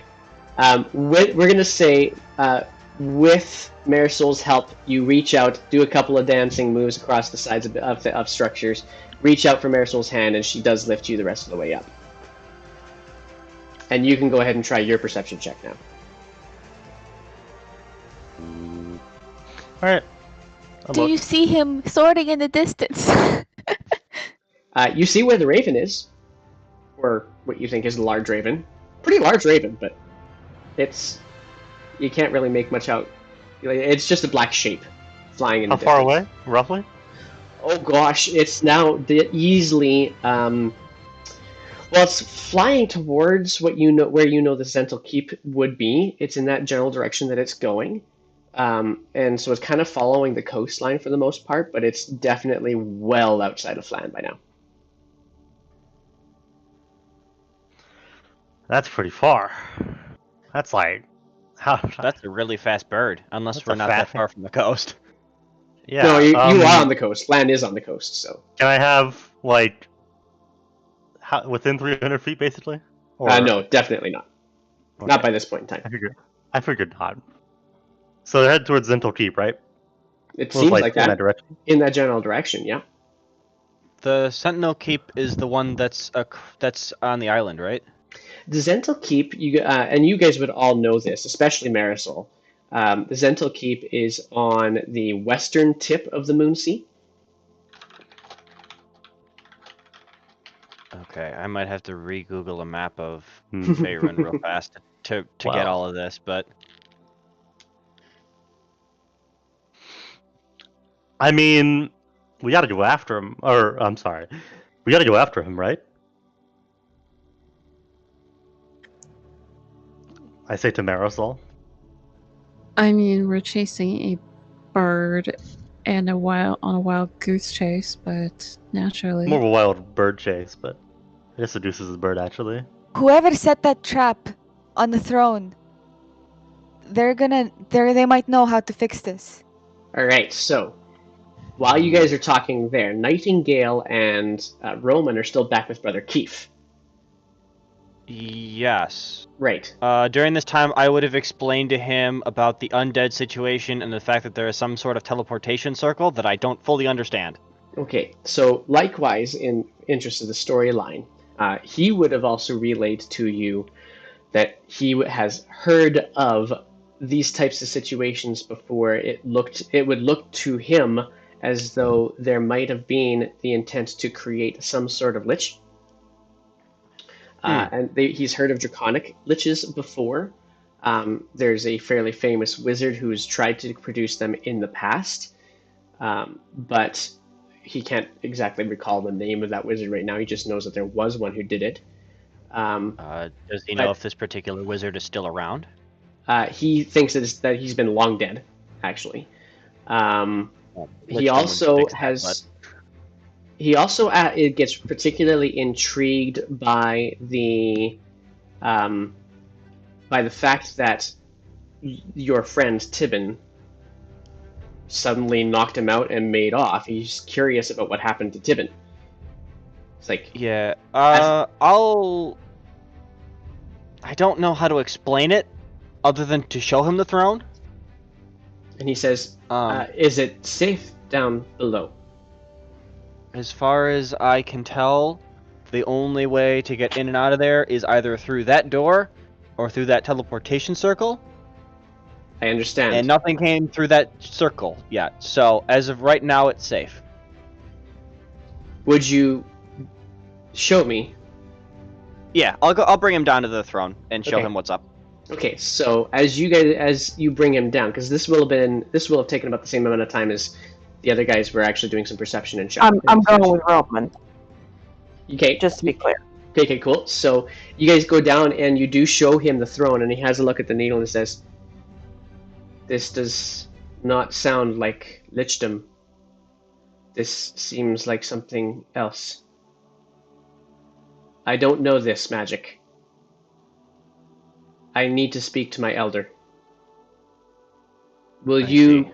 We're gonna say, with Marisol's help, you reach out, do a couple of dancing moves across the sides of structures, reach out for Marisol's hand, and she does lift you the rest of the way up. And you can go ahead and try your perception check now. Alright. Do you see him soaring in the distance? You see where the raven is, or what you think is a large raven. Pretty large raven, but you can't really make much out. It's just a black shape flying in the distance. How far away, roughly? Oh gosh, it's now easily. Well, it's flying towards where you know the Zental Keep would be. It's in that general direction that it's going. And so it's kind of following the coastline for the most part, but it's definitely well outside of Flan by now. That's pretty far. That's like... That's a really fast bird, unless That's we're a not fat- that far from the coast. Yeah. No, you are on the coast. Flan is on the coast, so. Can I have, within 300 feet, basically? Or... No, definitely not. Okay. Not by this point in time. I figured not. So they're headed towards Zental Keep, right? It Well, seems like in that. that direction. In that general direction, yeah. The Sentinel Keep is the one that's on the island, right? The Zental Keep, and you guys would all know this, especially Marisol. The Zental Keep is on the western tip of the Moonsea. Okay, I might have to re-Google a map of Faerûn real fast to get Wow. all of this, but I mean, we gotta go after him. Or, I'm sorry. We gotta go after him, right? I say to Marisol. I mean, we're chasing a bird and on a wild goose chase, but naturally. More of a wild bird chase, but I guess seduces the bird, actually. Whoever set that trap on the throne, they might know how to fix this. All right, so while you guys are talking there, Nightingale and Roman are still back with Brother Keith. Yes. Right. During this time, I would have explained to him about the undead situation and the fact that there is some sort of teleportation circle that I don't fully understand. Okay, so likewise, in interest of the storyline, he would have also relayed to you that he has heard of these types of situations before. It would look to him as though there might have been the intent to create some sort of lich. And he's heard of draconic liches before. There's a fairly famous wizard who's tried to produce them in the past, but he can't exactly recall the name of that wizard right now. He just knows that there was one who did it. Does he know if this particular wizard is still around? He thinks that he's been long dead, actually. He Lich also wouldn't fix that, has. He also it gets particularly intrigued by the fact that your friend Tibon suddenly knocked him out and made off. He's curious about what happened to Tibon. It's like, yeah. I don't know how to explain it, other than to show him the throne. and he says, "Is it safe down below?" As far as I can tell, the only way to get in and out of there is either through that door or through that teleportation circle. I understand. And nothing came through that circle yet. So as of right now, it's safe. Would you show me? Yeah, I'll bring him down to the throne and show Okay. him what's up. Okay, so as you bring him down, because this will have taken about the same amount of time as the other guys were actually doing some perception and show. I'm going with Roman, Okay, just to be clear. Okay, cool. So you guys go down and you do show him the throne, and he has a look at the needle and says, "This does not sound like lichdom. This seems like something else. I don't know this magic. I need to speak to my elder. Will you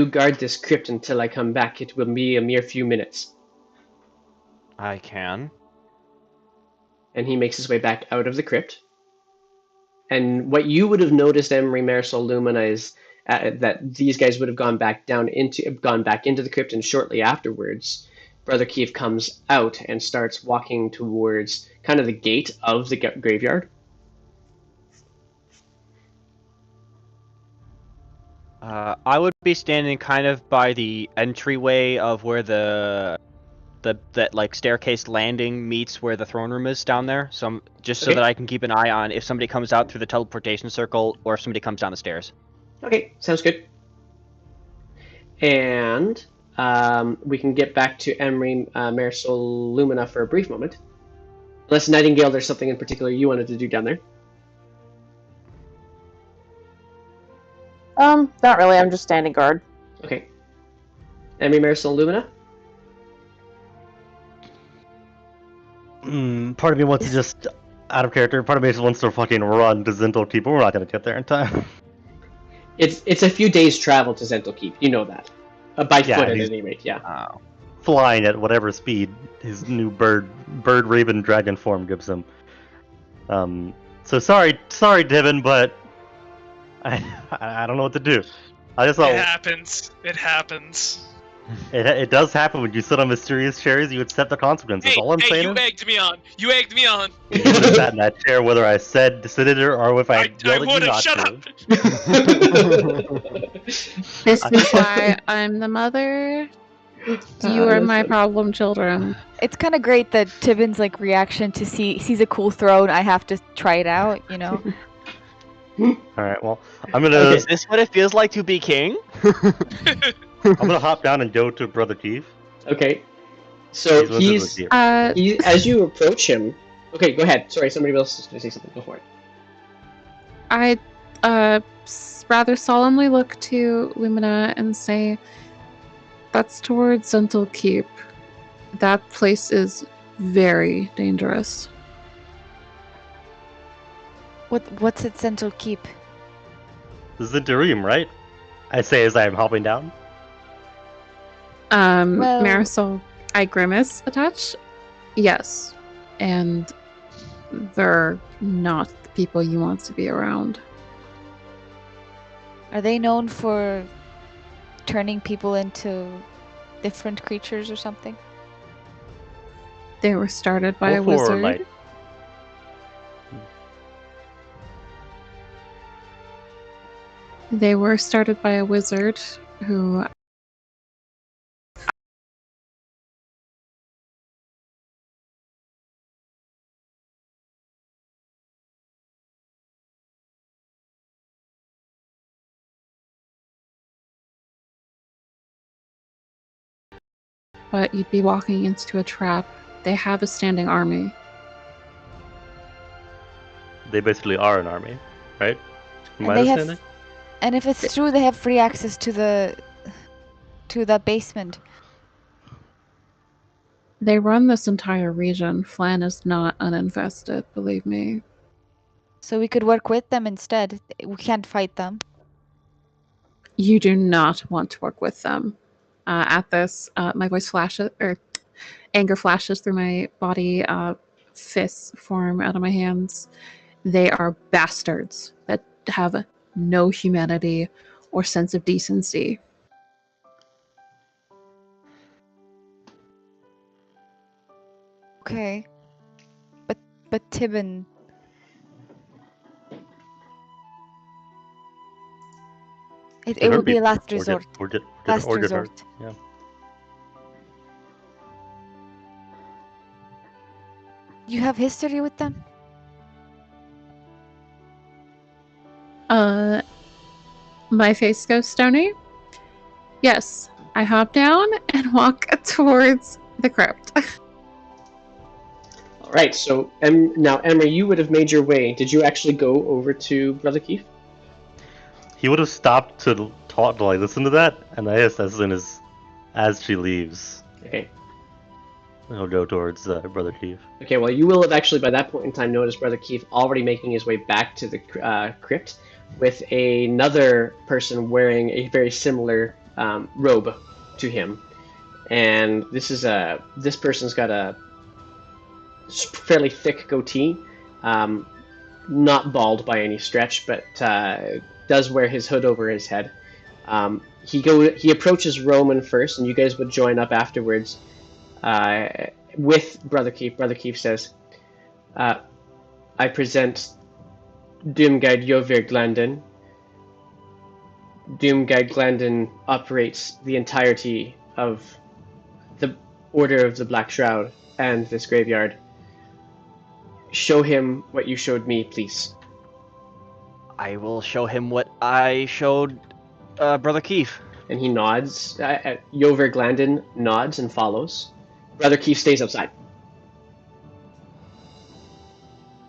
guard this crypt until I come back? It will be a mere few minutes." I can. And he makes his way back out of the crypt. And what you would have noticed, Emery, Marisol, Lumina, is that these guys would have gone back into the crypt, and shortly afterwards, Brother Keith comes out and starts walking towards kind of the gate of the graveyard. I would be standing kind of by the entryway of where that like staircase landing meets where the throne room is down there. So so Okay. that I can keep an eye on if somebody comes out through the teleportation circle or if somebody comes down the stairs. Okay, sounds good. And we can get back to Emery, Marisol, Lumina for a brief moment. Unless Nightingale, there's something in particular you wanted to do down there. Not really. I'm just standing guard. Okay. Emery, Marisol, Lumina? Part of me wants to just, out of character, part of me just wants to fucking run to Zintel Keep, but we're not gonna get there in time. It's a few days travel to Zental Keep. You know that. By Yeah, foot at he's- any rate, yeah. Flying at whatever speed his new bird, raven, dragon form gives him. So sorry, Tibon, but I don't know what to do. I just It thought happens. It happens. it does happen when you sit on mysterious chairs. You accept the consequences. Hey, All I'm saying you is, egged me on. You egged me on. you would have sat in that chair whether I said to sit in it or if I I yelled at you would have. not Shut to. up. This is why I'm the mother. You are my problem children. It's kind of great that Tibon's like reaction to sees a cool throne. I have to try it out, you know. All right, well, I'm gonna Is this what it feels like to be king? I'm gonna hop down and go to Brother Keith. Okay. So He's with us here. as you approach him. Okay, go ahead. Sorry, somebody else is going to say something. Go for it. I rather solemnly look to Lumina and say, "That's towards Zental Keep. That place is very dangerous." What's at Central Keep? This is Interim, right? I say as I am hopping down. Well- Marisol, I grimace a touch. Yes. And they're not the people you want to be around. Are they known for turning people into different creatures or something? They were started by a Wolf or wizard. light? They were started by a wizard who but you'd be walking into a trap. They have a standing army. They basically are an army, right? Am And I they have- understanding? And if it's true, they have free access to that basement. They run this entire region. Flan is not uninfested, believe me. So we could work with them instead. We can't fight them. You do not want to work with them. At this, my voice flashes, or anger flashes through my body. Fists form out of my hands. They are bastards that have no humanity or sense of decency. Okay. But Tibon. It Could will hurt be a people, last or resort. get Last hurt. resort. Yeah. You have history with them? My face goes stony. Yes, I hop down and walk towards the crypt. All right. So now, Emery, you would have made your way. Did you actually go over to Brother Keith? He would have stopped to talk, to like listen to that, and I guess as soon as she leaves, Okay. he'll go towards Brother Keith. Okay. Well, you will have actually by that point in time noticed Brother Keith already making his way back to the crypt with another person wearing a very similar robe to him, and this person's got a fairly thick goatee, not bald by any stretch, but does wear his hood over his head. He approaches Roman first, and you guys would join up afterwards with Brother Keith. Brother Keith says, "I present Doomguide Yovir Glandon. Doomguide Glandon operates the entirety of the Order of the Black Shroud and this graveyard. Show him what you showed me, please." I will show him what I showed Brother Keith. And he nods. Yovir Glandon nods and follows. Brother Keith stays outside.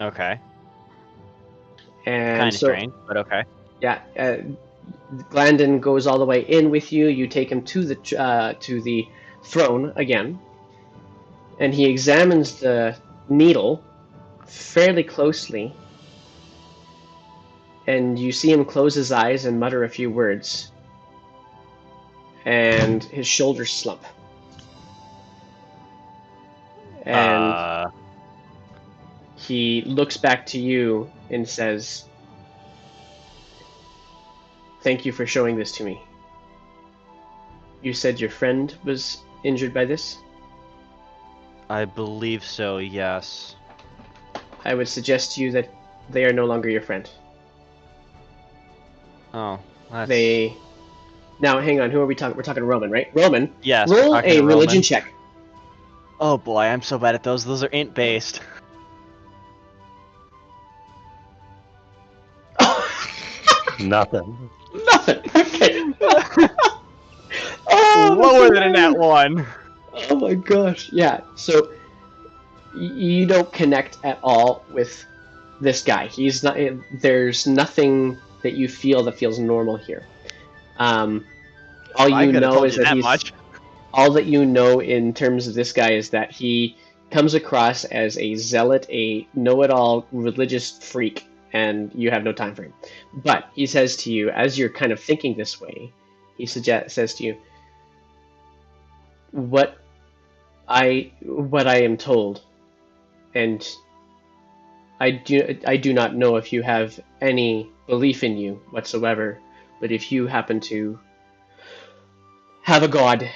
Okay. And Kind of so, strange, but okay. yeah, Glandon goes all the way in with you. You take him to the throne again, and he examines the needle fairly closely. And you see him close his eyes and mutter a few words. And his shoulders slump. And he looks back to you and says, "Thank you for showing this to me. You said your friend was injured by this?" I believe so, yes. "I would suggest to you that they are no longer your friend." Oh, that's... Now, hang on, who are we talking? We're talking Roman, right? Roman, Yes, we're roll talking a to religion Roman. check. Oh boy, I'm so bad at those. Those are int based. Nothing. Nothing. Okay. Oh, Lower than a nat one. Oh my gosh. Yeah. So you don't connect at all with this guy. He's not. There's nothing that you feel that feels normal here. All I you could have know told is you that that he's. much. All that you know in terms of this guy is that he comes across as a zealot, a know-it-all religious freak, and you have no time for him. But he says to you, as you're kind of thinking this way, he says to you, what I am told, and I do not know if you have any belief in you whatsoever, but if you happen to have a god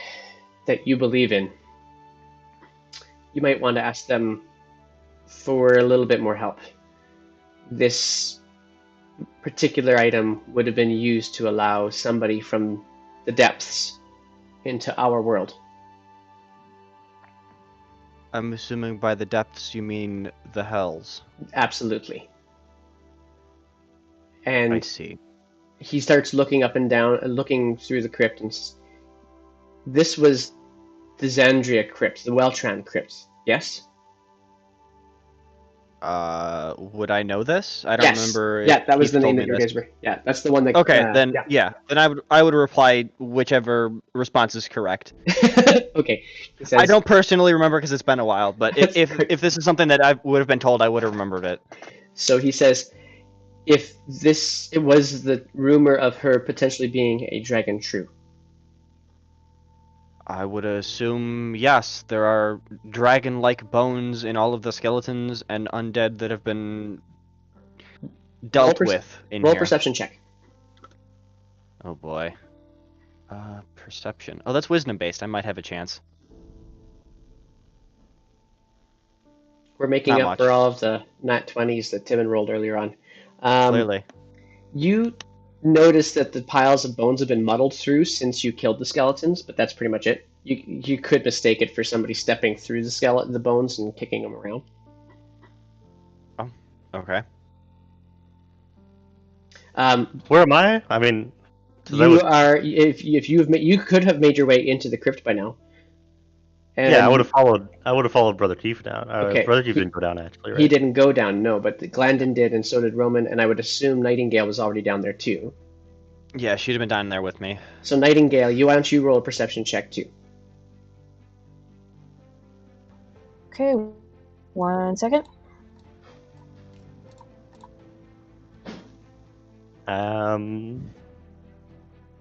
that you believe in, you might want to ask them for a little bit more help. This particular item would have been used to allow somebody from the depths into our world. I'm assuming by the depths you mean the hells. Absolutely. I And see. he starts looking up and down, looking through the crypt, and this was the Xandria crypts, the Weltran crypts. Yes? Would I know this? I don't Yes. remember. Yeah, if that was Keith the name told that me you this. guys were. Yeah, that's the one that. Okay, then Yeah. then I would reply whichever response is correct. Okay. He says, I don't personally remember because it's been a while, but That's if correct. if this is something that I would have been told, I would have remembered it. So he says, if it was the rumor of her potentially being a dragon true. I would assume yes. There are dragon-like bones in all of the skeletons and undead that have been dealt with in Roll here. perception check. Oh boy. Perception. Oh, that's wisdom based. I might have a chance. We're making Not up much. for all of the nat 20s that Tibon rolled earlier on. Clearly. You notice that the piles of bones have been muddled through since you killed the skeletons, but that's pretty much it. You could mistake it for somebody stepping through the bones and kicking them around. Oh, okay. Where am I? I mean, you could have made your way into the crypt by now. And yeah, I would have followed Brother Chief down. Okay, Brother Chief didn't go down actually, right? He didn't go down, no, but Glandon did, and so did Roman, and I would assume Nightingale was already down there too. Yeah, she'd have been down there with me. So Nightingale, why don't you roll a perception check too? Okay, 1 second.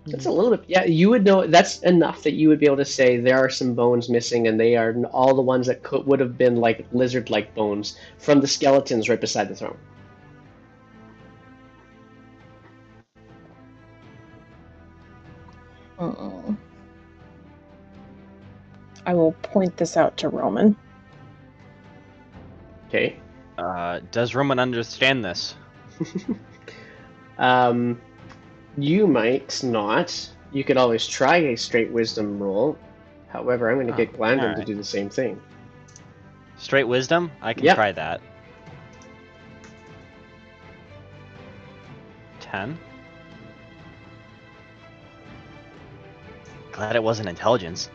That's a little bit. Yeah, you would know. That's enough that you would be able to say there are some bones missing, and they are all the ones that would have been like lizard-like bones from the skeletons right beside the throne. I will point this out to Roman. Okay. Does Roman understand this? You might not. You could always try a straight wisdom roll. However, I'm going to get Glandon to alright. do the same thing. Straight wisdom? I can Yep. try that. 10. Glad it wasn't intelligence.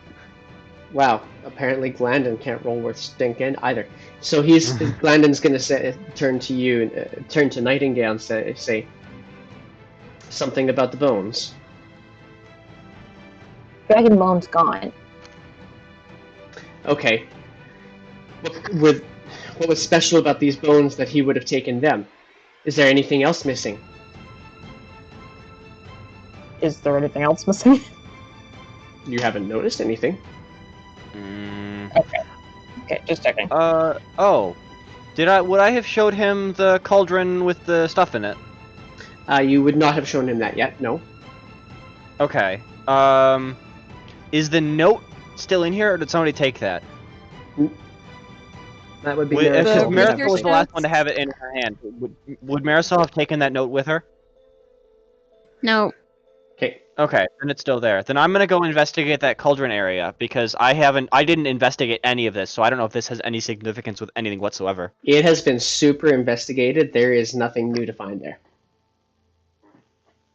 Wow. Apparently, Glandon can't roll worth stinking either. So Glandon's going to turn to you and turn to Nightingale and say something about the bones. Dragon bone's gone. Okay. What was special about these bones that he would have taken them? Is there anything else missing? Is there anything else missing? You haven't noticed anything. Okay, just checking. Oh. Would I have showed him the cauldron with the stuff in it? You would not have shown him that yet, no. Okay. Is the note still in here, or did somebody take that? That would be Because The Marisol. Marisol research was the last notes? one to have it in her hand. Would Marisol have taken that note with her? No. Okay. Okay, then it's still there. Then I'm gonna go investigate that cauldron area because I didn't investigate any of this, so I don't know if this has any significance with anything whatsoever. It has been super investigated. There is nothing new to find there.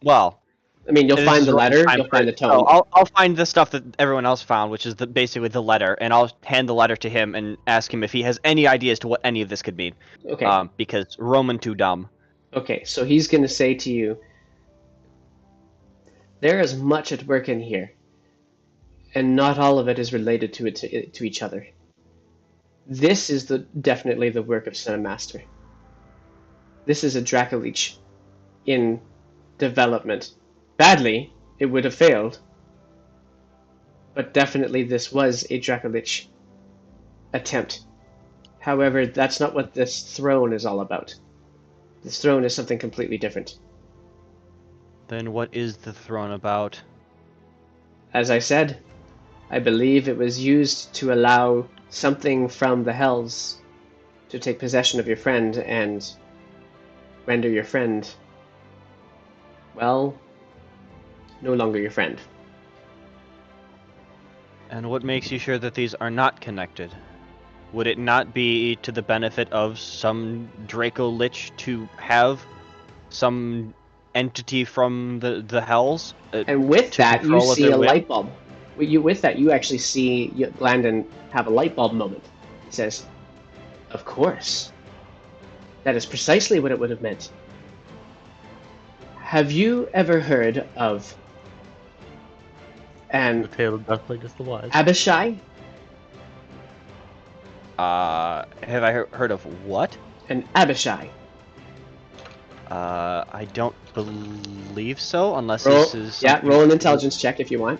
Well, I mean, you'll this find is the wrong letter, time you'll for find the it. So tome. I'll find the stuff that everyone else found, which is basically the letter, and I'll hand the letter to him and ask him if he has any idea as to what any of this could mean. Okay. Because Roman too dumb. Okay, so he's going to say to you, there is much at work in here, and not all of it is related to each other. This is definitely the work of Sun Master. This is a Dracolich in development. Badly, it would have failed. But definitely this was a Dracolich attempt. However, that's not what this throne is all about. This throne is something completely different. Then what is the throne about? As I said, I believe it was used to allow something from the Hells to take possession of your friend and render your friend, well, no longer your friend. And what makes you sure that these are not connected? Would it not be to the benefit of some Draco Lich to have some entity from the Hells? And with to that, you control of see their a whim? light bulb. With that, you actually see Glandon have a light bulb moment. He says, "Of course. That is precisely what it would have meant. Have you ever heard of The an tale of Darth Plagueis the Wise. Abishai? Have I heard of what? An Abishai. I don't believe so, unless Roll, this is yeah, something- roll an intelligence check if you want.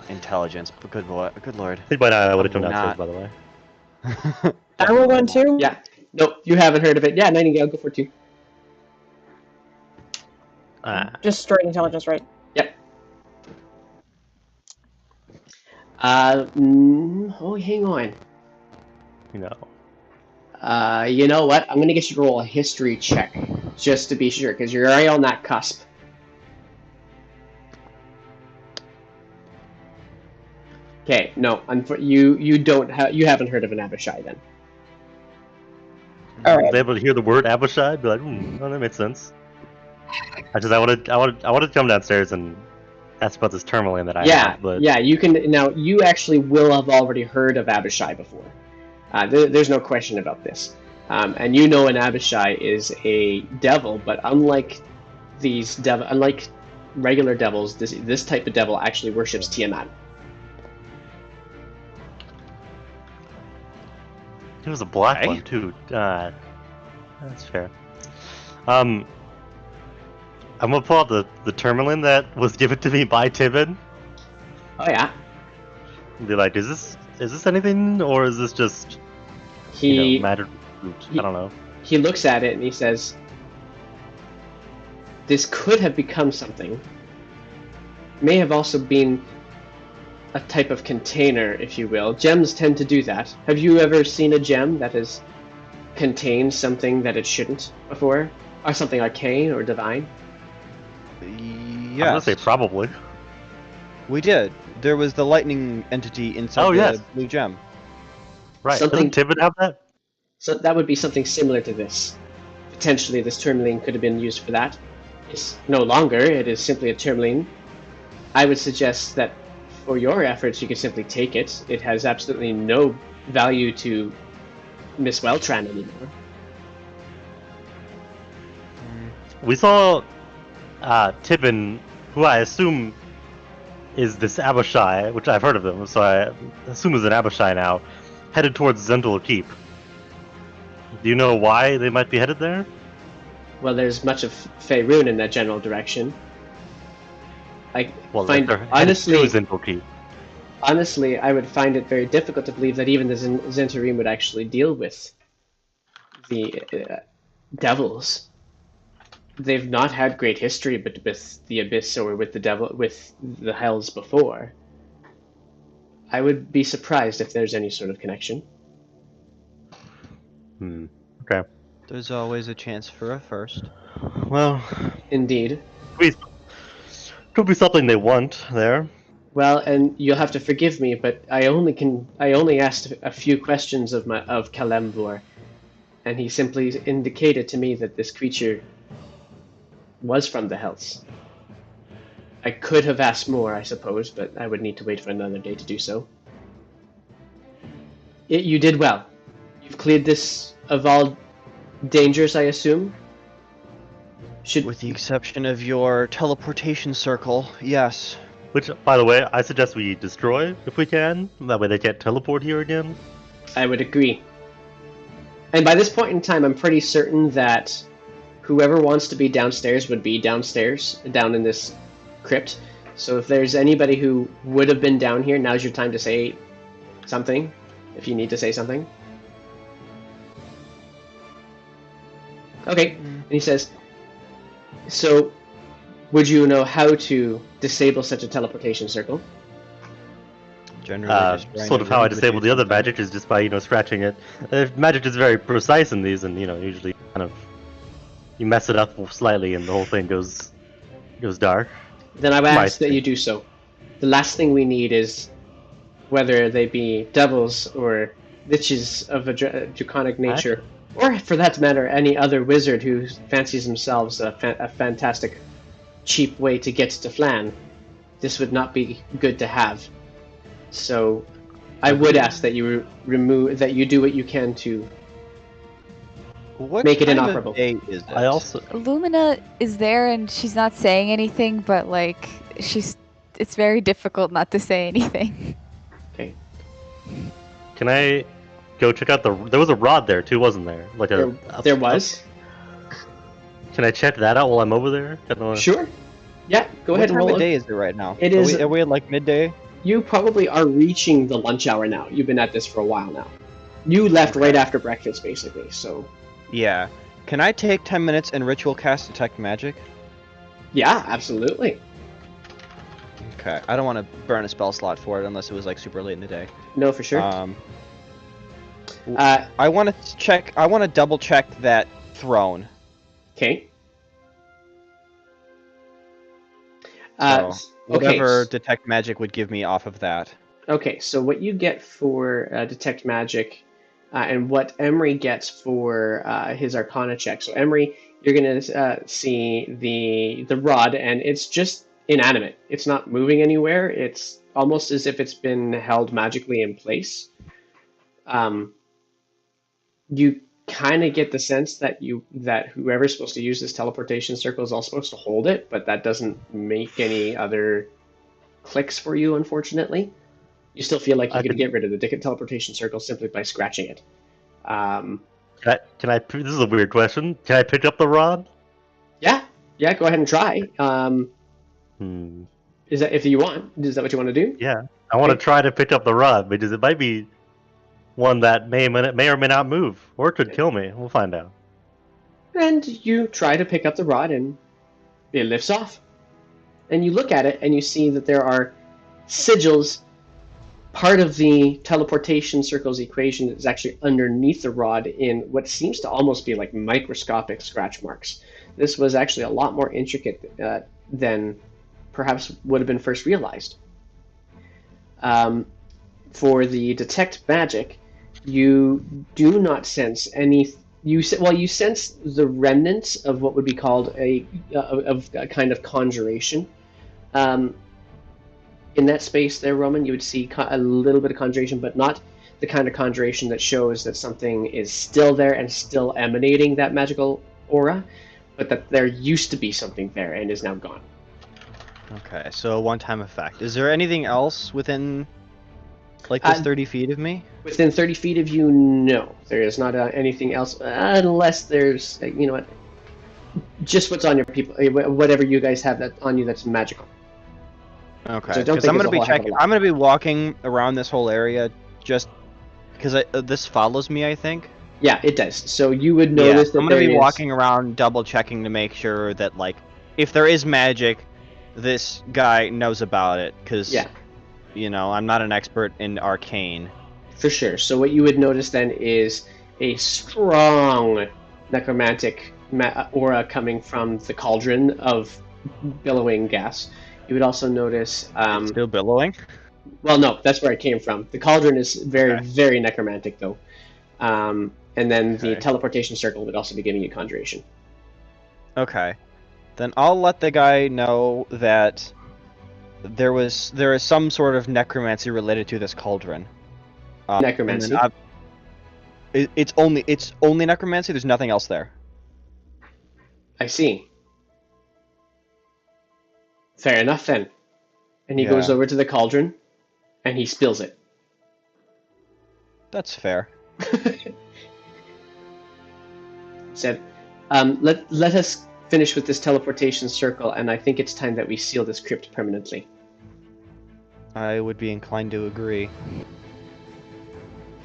Intelligence, but good boy, good lord. I think by now I would have come I'm downstairs, not- by the way. I rolled one too. Yeah. Nope, you haven't heard of it. Yeah, Nightingale, go for it too. Just straight intelligence, right? Yep. Oh, hang on. You know. You know what? I'm gonna get you to roll a history check, just to be sure, because you're right on that cusp. Okay, no, you haven't heard of an Abishai then. All I right. was able to hear the word Abishai, be like, oh, that makes sense. I wanted to come downstairs and ask about this tourmaline that I have, but Yeah, you can now. You actually will have already heard of Abishai before. There's no question about this, and you know an Abishai is a devil, but unlike regular devils, this type of devil actually worships Tiamat. it was a black Okay. one too. That's fair. I'm gonna pull out the tourmaline that was given to me by Tibon Oh yeah, and be like, is this anything, or is this just he matter? I don't know. he looks at it and he says, "This could have become something. May have also been a type of container, if you will. Gems tend to do that. Have you ever seen a gem that has contained something that it shouldn't before? Or something arcane or divine?" I'm gonna Yes, say probably. we did. There was the lightning entity inside Oh, the yes. blue gem. Right. Something- Doesn't Tibon have that? So that would be something similar to this. Potentially this tourmaline could have been used for that. It's no longer, it is simply a tourmaline. I would suggest that for your efforts you could simply take it. It has absolutely no value to Miss Weltran anymore. We saw Tibon, who I assume is this Abishai, which I've heard of them, so I assume is an Abishai now, headed towards Zendul Keep. Do you know why they might be headed there? Well, there's much of Faerûn in that general direction. I Well, find they're headed honestly, to Zendul Keep. honestly, I would find it very difficult to believe that even the Zentarim would actually deal with the devils. They've not had great history, but with the Abyss or with the Hells before. I would be surprised if there's any sort of connection. Okay. There's always a chance for a first. Well, Indeed. could be something they want there. Well, and you'll have to forgive me, but I only asked a few questions of Kalemvor, and he simply indicated to me that this creature was from the Hells. I could have asked more, I suppose, but I would need to wait for another day to do so. You did well. You've cleared this of all dangers, I assume? With the exception of your teleportation circle, yes. Which, by the way, I suggest we destroy if we can. That way they can't teleport here again. I would agree. And by this point in time, I'm pretty certain that whoever wants to be downstairs would be downstairs, down in this crypt. So if there's anybody who would have been down here, now's your time to say something, if you need to say something. Okay, and he says, so would you know how to disable such a teleportation circle? Generally, just trying Sort to of how I read disabled the other magic is just by, scratching it. Magic is very precise in these, and, usually kind of you mess it up slightly and the whole thing goes dark. Then I would ask that you do so. The last thing we need is, whether they be devils or liches of a draconic nature, or for that matter, any other wizard who fancies themselves a fantastic, cheap way to get to Flan, this would not be good to have. So, I would ask that you do what you can to make it inoperable. I also Lumina is there and she's not saying anything, but like it's very difficult not to say anything. Okay. Can I go check out there was a rod there too, wasn't there? Like there was. Can I check that out while I'm over there? Sure. Yeah, go ahead and roll. What time of day is it right now? It is. Are we at like midday? You probably are reaching the lunch hour now. You've been at this for a while now. You left right after breakfast, basically, so... Yeah. Can I take 10 minutes and ritual cast Detect Magic? Yeah, absolutely. Okay. I don't want to burn a spell slot for it unless it was like super late in the day. No, for sure. I want to check... I want to double check that throne. Okay. Whatever Detect Magic would give me off of that. Okay, so what you get for Detect Magic, and what Emery gets for his Arcana check. So Emery, you're going to see the rod, and it's just inanimate. It's not moving anywhere. It's almost as if it's been held magically in place. You kind of get the sense that whoever's supposed to use this teleportation circle is all supposed to hold it, but that doesn't make any other clicks for you, unfortunately. You still feel like you could get rid of the teleportation circle simply by scratching it. Can I? This is a weird question. Can I pick up the rod? Yeah, go ahead and try. Is that if you want? Is that what you want to do? Yeah, I want to try to pick up the rod because it might be one that may or may not move, or it could kill me. We'll find out. And you try to pick up the rod, and it lifts off. And you look at it, and you see that there are sigils. Part of the teleportation circle's equation is actually underneath the rod in what seems to almost be like microscopic scratch marks. This was actually a lot more intricate than perhaps would have been first realized. For the Detect Magic, you do not sense any. You sense the remnants of what would be called a kind of conjuration. In that space there, Roman, you would see a little bit of conjuration, but not the kind of conjuration that shows that something is still there and still emanating that magical aura, but that there used to be something there and is now gone. Okay, so a one-time effect. Is there anything else within, like, this 30 feet of me? Within 30 feet of you, no. There is not anything else, unless there's, you know what, just what's on your people, whatever you guys have that on you that's magical. Okay, because I'm going to be checking. I'm going to be walking around this whole area just because this follows me, I think. Yeah, it does. So you would notice that I'm going to be walking around double checking to make sure that, like, if there is magic, this guy knows about it, because, you know, I'm not an expert in arcane. For sure. So what you would notice then is a strong necromantic aura coming from the cauldron of billowing gas. You would also notice... it's still billowing? Well, no, that's where it came from. The cauldron is very necromantic, though. And then the teleportation circle would also be giving you conjuration. Okay. Then I'll let the guy know that there is some sort of necromancy related to this cauldron. Necromancy? It's only necromancy? There's nothing else there? I see. Fair enough, then. And he goes over to the cauldron, and he spills it. That's fair. Said, Let us finish with this teleportation circle, and I think it's time that we seal this crypt permanently. I would be inclined to agree.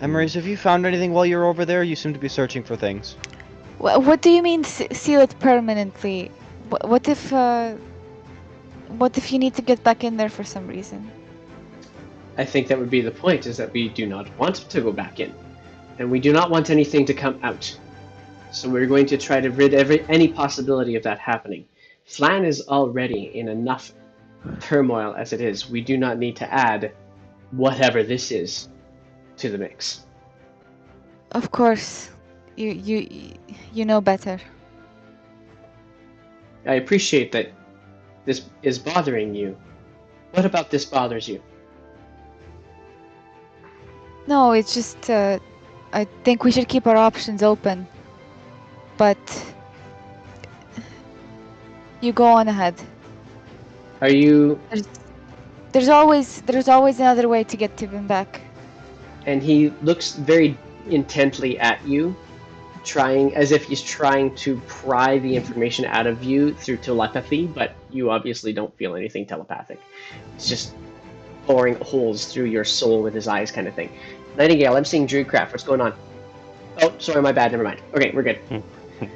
Emeries, have you found anything while you're over there? You seem to be searching for things. What do you mean seal it permanently? What if you need to get back in there for some reason? I think that would be the point, is that we do not want to go back in. And we do not want anything to come out. So we're going to try to rid any possibility of that happening. Flan is already in enough turmoil as it is. We do not need to add whatever this is to the mix. Of course. You know better. I appreciate that this is bothering you. What about this bothers you? No, it's just I think we should keep our options open. But you go on ahead. Are you... There's always another way to get Tibon back. And he looks very intently at you, trying as if he's trying to pry the information out of you through telepathy, but you obviously don't feel anything telepathic. It's just boring holes through your soul with his eyes, kind of thing. Nightingale, I'm seeing Druidcraft. What's going on? Oh, sorry, my bad. Never mind. Okay, we're good.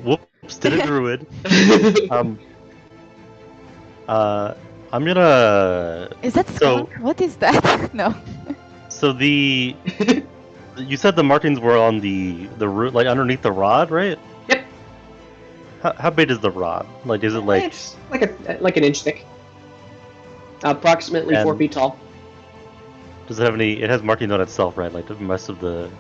Whoops, did a druid. I'm gonna. Is that skunk? What is that? No. So the you said the markings were on the root, like underneath the rod, right? Yep. How big is the rod? Like, is it like? It's like an inch thick. Approximately 4 feet tall. Does it have any? It has markings on itself, right? Like the rest of the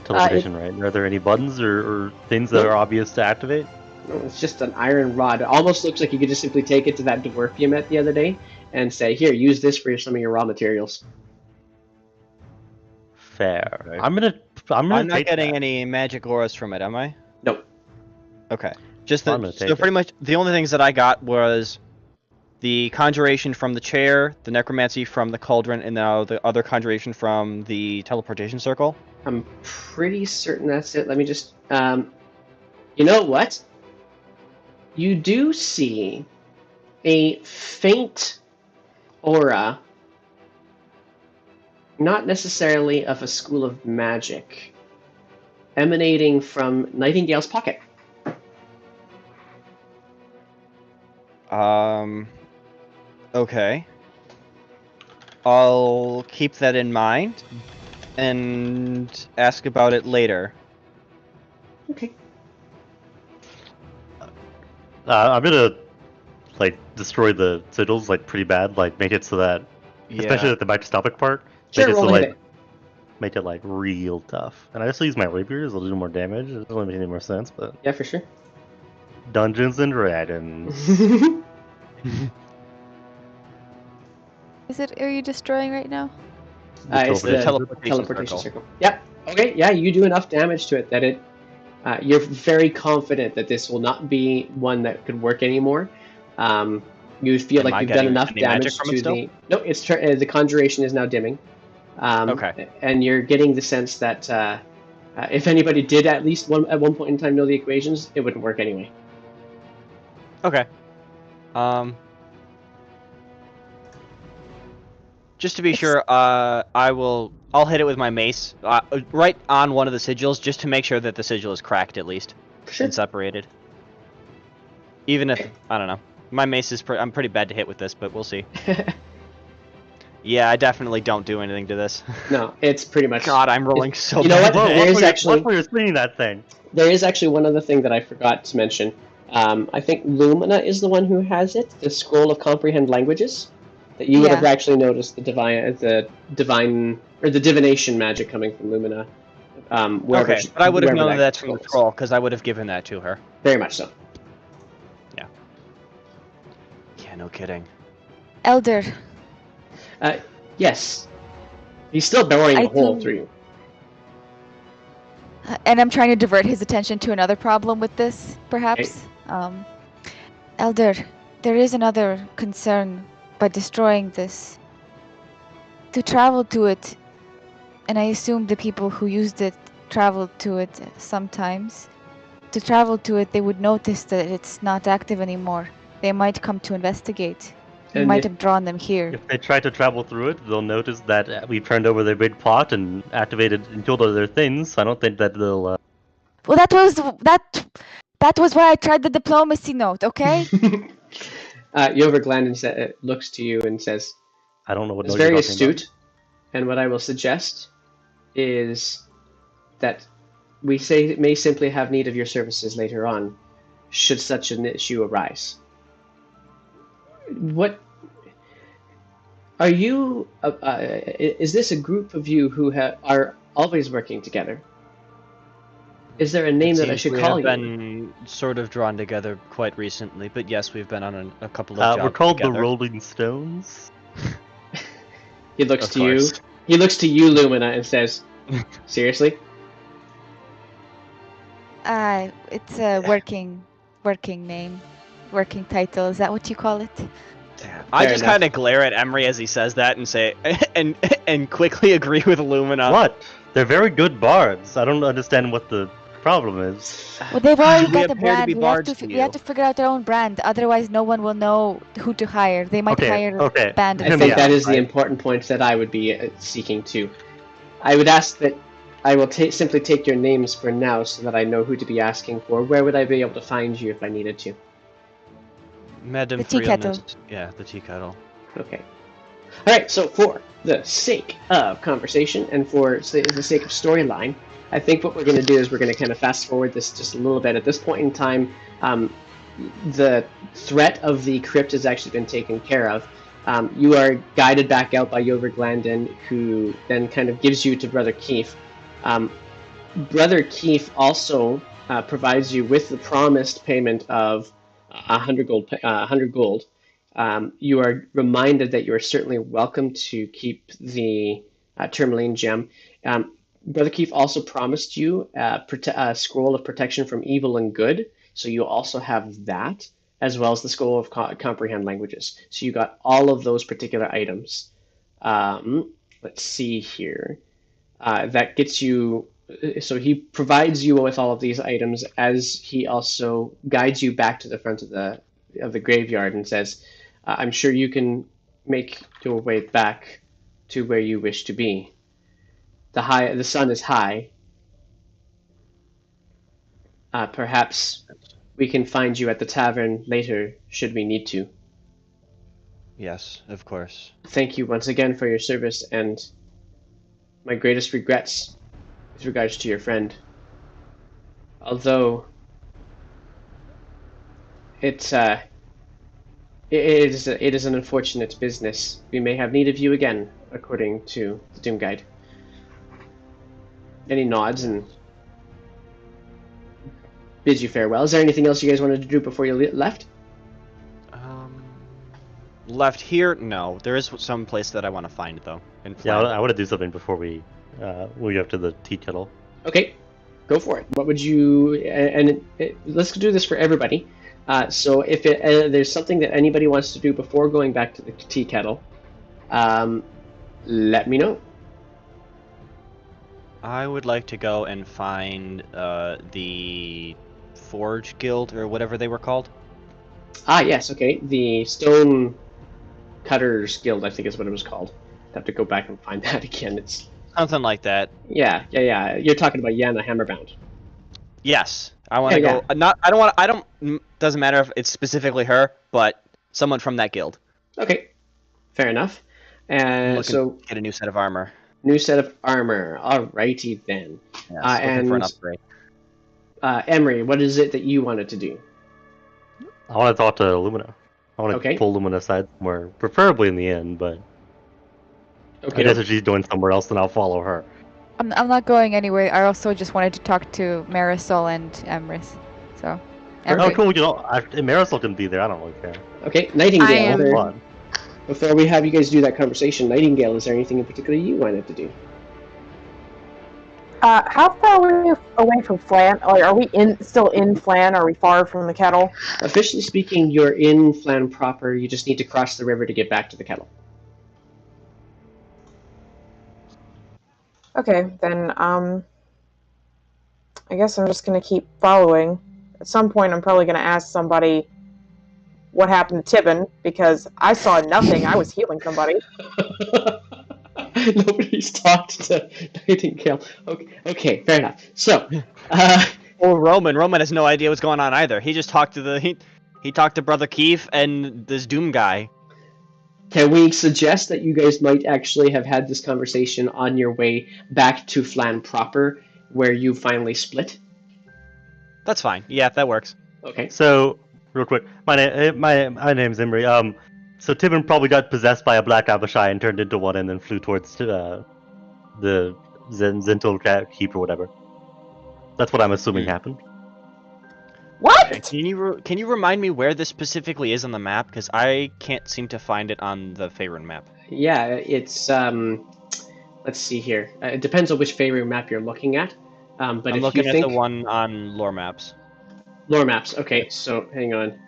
teleportation, right? Are there any buttons or things that are obvious to activate? No, it's just an iron rod. It almost looks like you could just simply take it to that dwarf you met the other day and say, "Here, use this for some of your raw materials." Fair. Okay. I'm not getting any magic auras from it, am I? Nope. Okay. So pretty much the only things that I got was the conjuration from the chair, the necromancy from the cauldron, and now the other conjuration from the teleportation circle. I'm pretty certain that's it. Let me just... you know what? You do see a faint aura, not necessarily of a school of magic, emanating from Nightingale's pocket. Okay. I'll keep that in mind and ask about it later. Okay. I'm gonna destroy the sigils pretty bad, make it so that, especially at the microscopic part, make it real tough. And I just use my rapiers; they'll do more damage. It doesn't really make any more sense, but yeah, for sure. Dungeons and Dragons. Are you destroying right now? It's the teleportation circle. Yep. Okay. Yeah, you do enough damage to it that it. You're very confident that this will not be one that could work anymore. You feel like you've done enough damage to the. No, it's the conjuration is now dimming. Okay. And you're getting the sense that if anybody did at least at one point in time know the equations, it wouldn't work anyway. Okay. Just to be sure, I'll hit it with my mace right on one of the sigils, just to make sure that the sigil is cracked at least and separated. Even if I don't know, my mace is I'm pretty bad to hit with this, but we'll see. Yeah, I definitely don't do anything to this. No, it's pretty much. God, I'm rolling so. You know what? There is actually. What you're seeing that thing? There is actually one other thing that I forgot to mention. I think Lumina is the one who has it, the Scroll of Comprehend Languages. That you would have actually noticed the divine or the divination magic coming from Lumina. Okay, but I would have known that's from the scroll because I would have given that to her. Very much so. Yeah. Yeah, no kidding. Elder. Yes. He's still boring a hole through you. And I'm trying to divert his attention to another problem with this, perhaps. Okay. Elder, there is another concern by destroying this. To travel to it, and I assume the people who used it traveled to it sometimes, to travel to it, they would notice that it's not active anymore. They might come to investigate. You And might if- have drawn them here. If they try to travel through it, they'll notice that we turned over their big plot and activated and killed all their things. I don't think that they'll. Well, that was why I tried the diplomacy note. Okay. Yover Glandon looks to you and says, I don't know what "It's noise you're very talking astute, and what I will suggest is that we may simply have need of your services later on, should such an issue arise." What are you? Is this a group of you who are always working together? Is there a name that I should call we you? have been sort of drawn together quite recently, but yes, we've been on a couple of jobs We're called together. the Rolling Stones. He looks Of to you. course. He looks to you, Lumina, and says, "Seriously?" It's a working name, working title. Is that what you call it? I Fair just enough. kind of glare at Emery as he says that and say, and quickly agree with Illumina. What? They're very good bards. I don't understand what the problem is. Well, they've already We got a appear to brand. be bards to We have to you. figure out their own brand. Otherwise, no one will know who to hire. They might hire a band I of think Yeah, that is the I- important point that I would be seeking to. I would ask that I will simply take your names for now so that I know who to be asking for. Where would I be able to find you if I needed to? Madam The tea kettle. Freelness. Yeah, the tea kettle. Okay. Alright, so for the sake of conversation and for the sake of storyline, I think what we're going to do is we're going to kind of fast forward this just a little bit. At this point in time, the threat of the crypt has actually been taken care of. You are guided back out by Yover Glandon, who then kind of gives you to Brother Keith. Brother Keith also provides you with the promised payment of 100 gold. 100 gold. You are reminded that you are certainly welcome to keep the tourmaline gem. Brother Keith also promised you a scroll of protection from evil and good, so you also have that, as well as the scroll of comprehend languages. So you got all of those particular items. Let's see here. That gets you. So he provides you with all of these items, as he also guides you back to the front of the graveyard and says, "I'm sure you can make your way back to where you wish to be. The sun is high. Perhaps we can find you at the tavern later, should we need to. Yes, of course. Thank you once again for your service, and my greatest regrets with regards to your friend. Although it is an unfortunate business. We may have need of you again, according to the Doom Guide." And he nods and bids you farewell. Is there anything else you guys wanted to do before you left? Left here? No. There is some place that I want to find, though. In Yeah, Flan. I want to do something before we move up to the tea kettle. Okay, go for it. What would you? Let's do this for everybody. So if there's something that anybody wants to do before going back to the tea kettle, let me know. I would like to go and find the Forge Guild, or whatever they were called. Ah, yes. Okay, the Stone Cutters Guild, I think is what it was called. I have to go back and find that again. It's Something like that. yeah. You're talking about Yana Hammerbound. Yes. I want to Yeah, go. Doesn't matter if it's specifically her, but someone from that guild. Okay, fair enough. I'm And looking so, to get a new set of armor. new set of armor. Alrighty then. Yes, looking for an and upgrade. Emery, what is it that you wanted to do? I want to talk to Lumina. I want to Okay. pull Lumina aside somewhere, preferably in the inn, but Okay. I guess if she's going somewhere else, then I'll follow her. I'm not going anywhere. I also just wanted to talk to Marisol and Emrys. So. Oh, Emry. cool. Marisol can be there. I don't really care. Okay, Nightingale. I am- there- Fun. Before we have you guys do that conversation, Nightingale, is there anything in particular you wanted to do? How far are we away from Flan? Like, are we still in Flan? Are we far from the kettle? Officially speaking, you're in Flan proper. You just need to cross the river to get back to the kettle. Okay, then I guess I'm just gonna keep following. At some point, I'm probably gonna ask somebody what happened to Tibon, because I saw nothing. I was healing somebody. Nobody's talked to Nightingale. Okay, fair enough. So, Or Roman. Roman has no idea what's going on either. He just talked to he talked to Brother Keith and this Doom guy. can we suggest that you guys might actually have had this conversation on your way back to Flan proper, where you finally split? That's fine. Yeah, that works. Okay. So, real quick, my name's Imri. So Tibon probably got possessed by a black Abishai and turned into one, and then flew towards the Zentil keep or whatever. That's what I'm assuming happened. What? Can you remind me where this specifically is on the map? Because I can't seem to find it on the Faerûn map. Yeah, it's let's see here. It depends on which Faerûn map you're looking at. But I'm if looking you at think the one on lore maps. lore maps, okay. So hang on.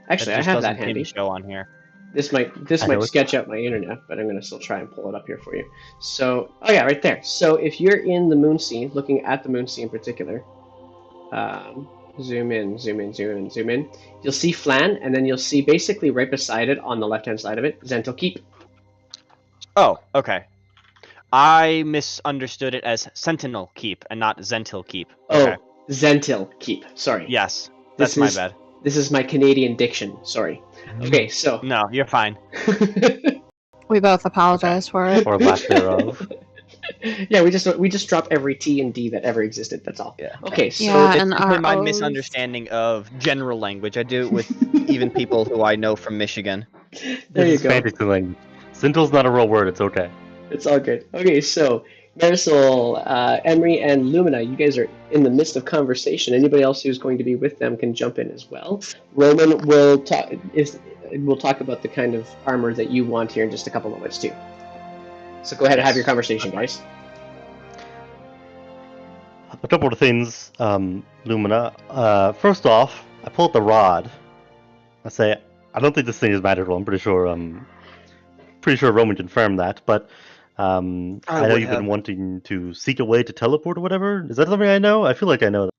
Actually, I just have that doesn't seem handy. to show on here. This might sketch out my internet, but I'm going to still try and pull it up here for you. So, oh yeah, right there. So if you're in the moon sea, looking at the moon sea in particular, zoom in, zoom in, zoom in, zoom in. You'll see Flan, and then you'll see basically right beside it, on the left-hand side of it, Zentil Keep. Oh, okay. I misunderstood it as Sentinel Keep and not Zentil Keep. Okay. Oh, Zentil Keep. Sorry. Yes, that's my bad. This is my Canadian diction. Sorry. Okay, so. No, you're fine. We both apologize for it. Or lack thereof. Yeah, we just drop every T and D that ever existed. That's all. Yeah. Okay, so Yeah, It's and simply my O's. misunderstanding of general language. I do it with even people who I know from Michigan. there you It's go. fantasy language. Zentil's not a real word. It's okay. It's all good. Okay, so Marisol, Emery, and Lumina, you guys are in the midst of conversation. Anybody else who's going to be with them can jump in as well. Roman will talk about the kind of armor that you want here in just a couple moments too. So go ahead and have your conversation, guys. A couple of things, Lumina. First off, I pull out the rod. I say, I don't think this thing is magical. I'm pretty sure Roman confirmed that, but I know you've been wanting to seek a way to teleport or whatever. Is that something I know? I feel like I know that.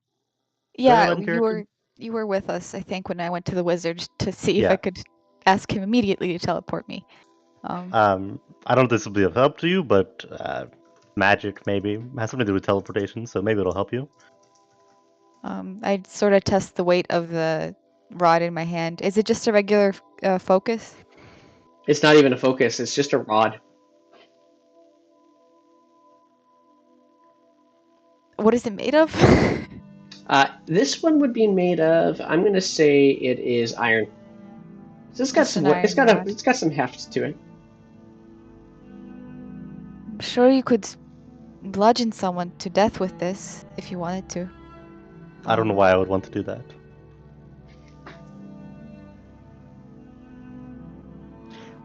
Yeah, Relevant character? you were with us, I think, when I went to the wizard to see if Yeah. I could ask him immediately to teleport me. I don't know if this will be of help to you, but magic maybe has something to do with teleportation, so maybe it'll help you. I'd sort of test the weight of the rod in my hand. Is it just a regular focus? It's not even a focus. It's just a rod. What is it made of? This one would be made of. I'm going to say it is iron. So it's got It's some. an It's iron got rod. It's got some heft to it. I'm sure you could bludgeon someone to death with this if you wanted to. I don't know why I would want to do that.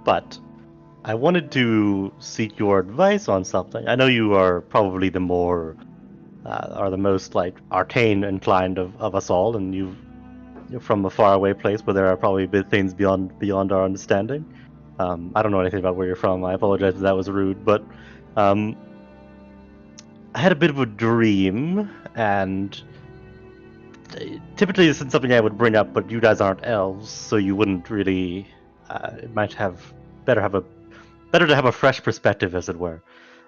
But I wanted to seek your advice on something. I know you are probably the most like arcane inclined of us all, and you're from a faraway place where there are probably big things beyond our understanding. I don't know anything about where you're from. I apologize if that was rude, but I had a bit of a dream, and typically this isn't something I would bring up, but you guys aren't elves, so you wouldn't really. It might have better to have a fresh perspective, as it were.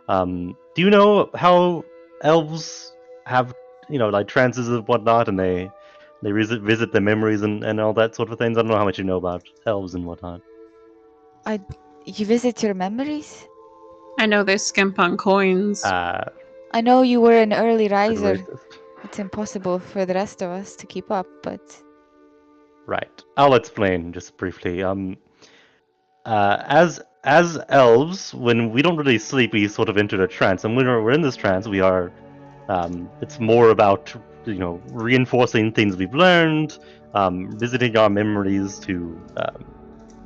Do you know how elves have, like trances and whatnot, and they visit their memories and all that sort of things? I don't know how much you know about elves and whatnot. You visit your memories? I know they skimp on coins. I know you were an early Good riser. racist. It's impossible for the rest of us to keep up, but Right. I'll explain just briefly. As elves, when we don't really sleep, we sort of enter a trance, and when we're in this trance, we are. It's more about reinforcing things we've learned, visiting our memories to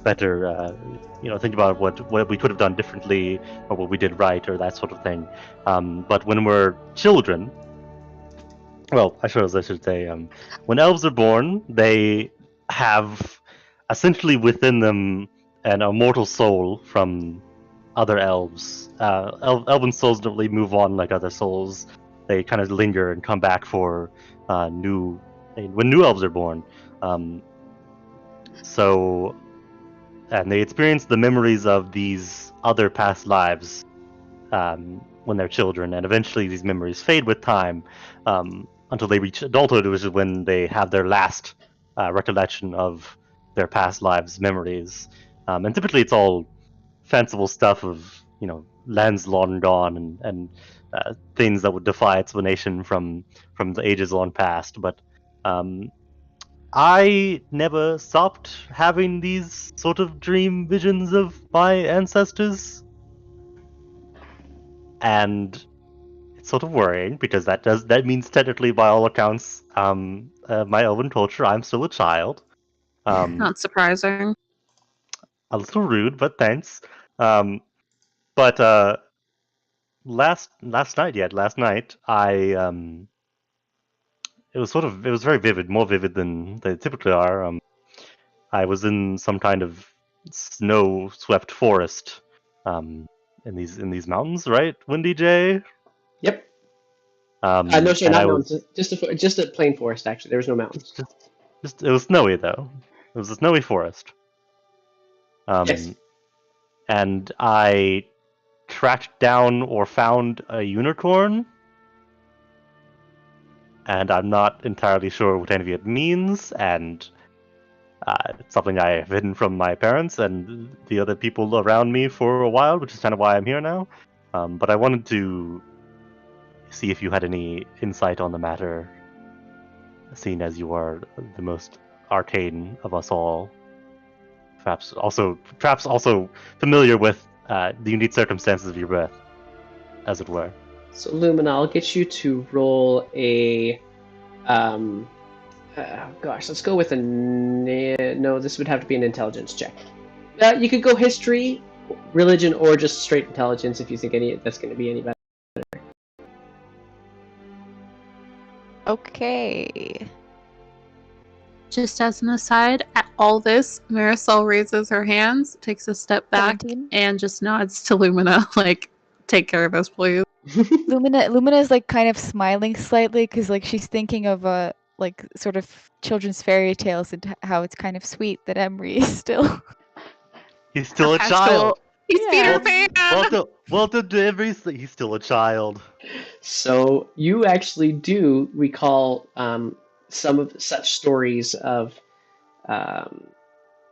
better think about what we could have done differently or what we did right or that sort of thing. But when we're children, well, I should say, when elves are born, they have essentially within them an immortal soul from other elves. Elven souls don't really move on like other souls. they kind of linger and come back for when new elves are born. So, and they experience the memories of these other past lives when they're children, and eventually these memories fade with time until they reach adulthood, which is when they have their last recollection of their past lives' memories. And typically, it's all fanciful stuff of lands long gone and things that would defy explanation from the ages long past. But I never stopped having these sort of dream visions of my ancestors, and it's sort of worrying because that means technically, by all accounts, my elven culture, I'm still a child. Not surprising. A little rude, but thanks. But last night, it was very vivid, more vivid than they typically are. I was in some kind of snow-swept forest, in these mountains, right, Windy J? Yep. No, sorry, and not I was mountains. Just a plain forest. Actually, there was no mountains. just it was snowy though. It was a snowy forest. Yes. And I tracked down or found a unicorn, and I'm not entirely sure what any of it means, and it's something I have hidden from my parents and the other people around me for a while, which is kind of why I'm here now. But I wanted to see if you had any insight on the matter, seeing as you are the most arcane of us all. Perhaps also familiar with the unique circumstances of your birth, as it were. So Lumina, I'll get you to roll a. Let's go with a. No, this would have to be an intelligence check. You could go history, religion, or just straight intelligence if you think that's going to be any better. Okay. Just as an aside, at all this, Marisol raises her hands, takes a step back, 17. and just nods to Lumina, like, take care of this, please. Lumina is like kind of smiling slightly because like she's thinking of like sort of children's fairy tales and how it's kind of sweet that Emery is still. He's still a Has child. He's Yeah. Peter Pan! Welcome to everything. He's still a child. So you actually do recall some of such stories of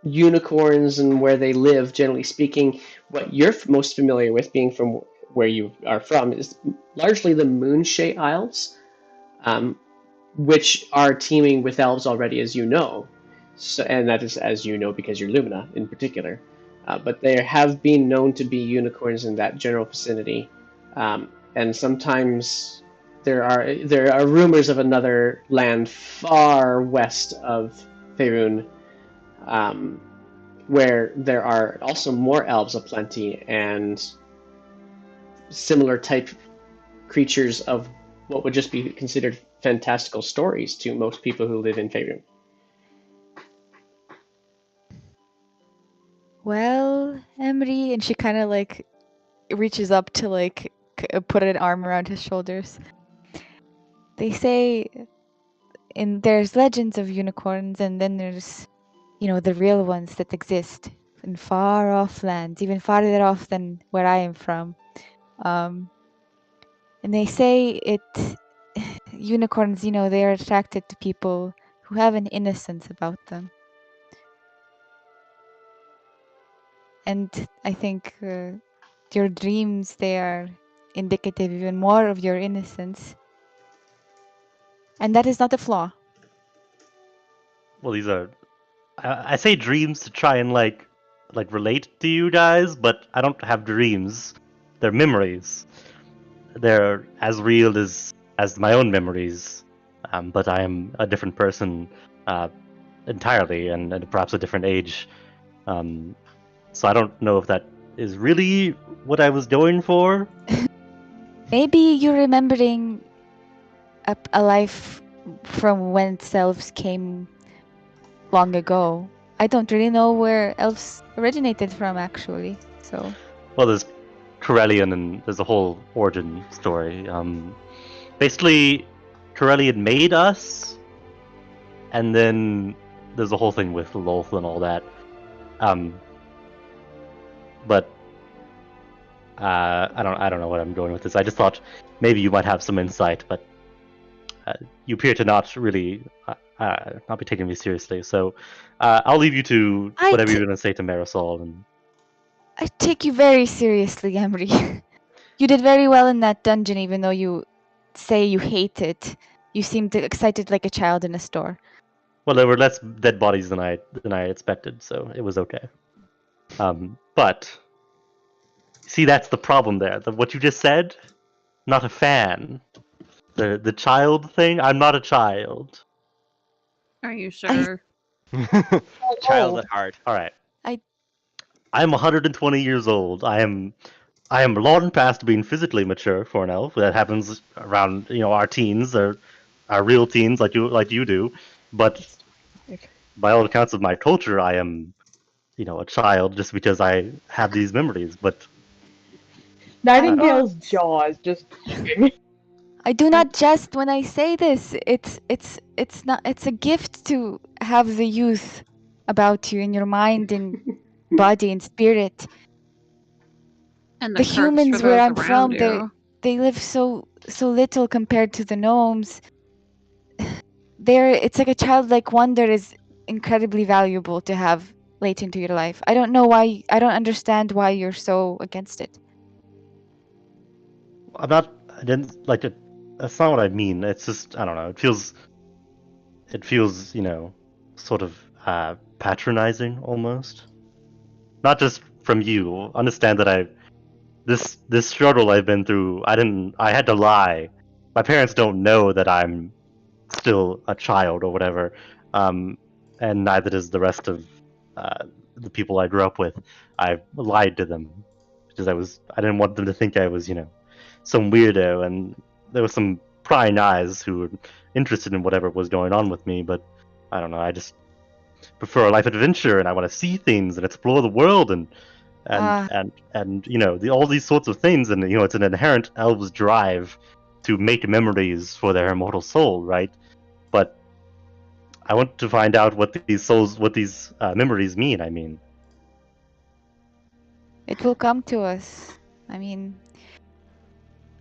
unicorns and where they live. Generally speaking, what you're most familiar with, being from where you are from, is largely the Moonshae Isles, which are teeming with elves already, as you know. So, and that is as you know because you're Lumina in particular. But there have been known to be unicorns in that general vicinity, and sometimes there are rumors of another land far west of Faerûn, where there are also more elves aplenty and similar type creatures of what would just be considered fantastical stories to most people who live in Faerûn. Well, Emery, and she kind of like reaches up to like put an arm around his shoulders. They say there's legends of unicorns, and then there's, the real ones that exist in far off lands, even farther off than where I am from. And they say unicorns, they are attracted to people who have an innocence about them. And I think your dreams, they are indicative even more of your innocence. And that is not a flaw. Well, these are. I say dreams to try and like relate to you guys, but I don't have dreams. They're memories. They're as real as my own memories, but I am a different person entirely, and perhaps a different age. So I don't know if that is really what I was going for. Maybe you're remembering a life from when elves came long ago. I don't really know where elves originated from, actually. So. Well, there's Corellian, and there's a whole origin story. basically, Corelli had made us, and then there's a whole thing with Lolth and all that. But I don't know what I'm going with this. I just thought maybe you might have some insight, but you appear to not really not be taking me seriously. So I'll leave you to whatever you're going to say to Marisol. And I take you very seriously, Emery. You did very well in that dungeon, even though you say you hate it. You seemed excited like a child in a store. well, there were less dead bodies than I expected, so it was okay. But see, that's the problem there. What you just said, not a fan. The child thing, I'm not a child. Are you sure? Child at heart. All right. I- I'm 120 years old. I am long past being physically mature for an elf. That happens around our teens or our real teens, like you do. But by all accounts of my culture, I am a child just because I have these memories. But Nightingale's jaws just. I do not jest when I say this. It's not. It's a gift to have the youth about you in your mind and body and spirit. And The curse humans for where those I'm from, around they live so little compared to the gnomes. It's like a childlike wonder is incredibly valuable to have late into your life. I don't know why. I don't understand why you're so against it. I'm not. I didn't like it. That's not what I mean. It's just I don't know. It feels sort of patronizing almost. Not just from you. Understand that this struggle I've been through. I had to lie. My parents don't know that I'm still a child or whatever, and neither does the rest of the people I grew up with. I lied to them because I didn't want them to think I was some weirdo, and there were some prying eyes who were interested in whatever was going on with me. But I don't know. I just prefer a life adventure, and I want to see things and explore the world and all these sorts of things. And it's an inherent elf's drive to make memories for their immortal soul, right? But I want to find out what these memories mean. I mean, It will come to us. I mean,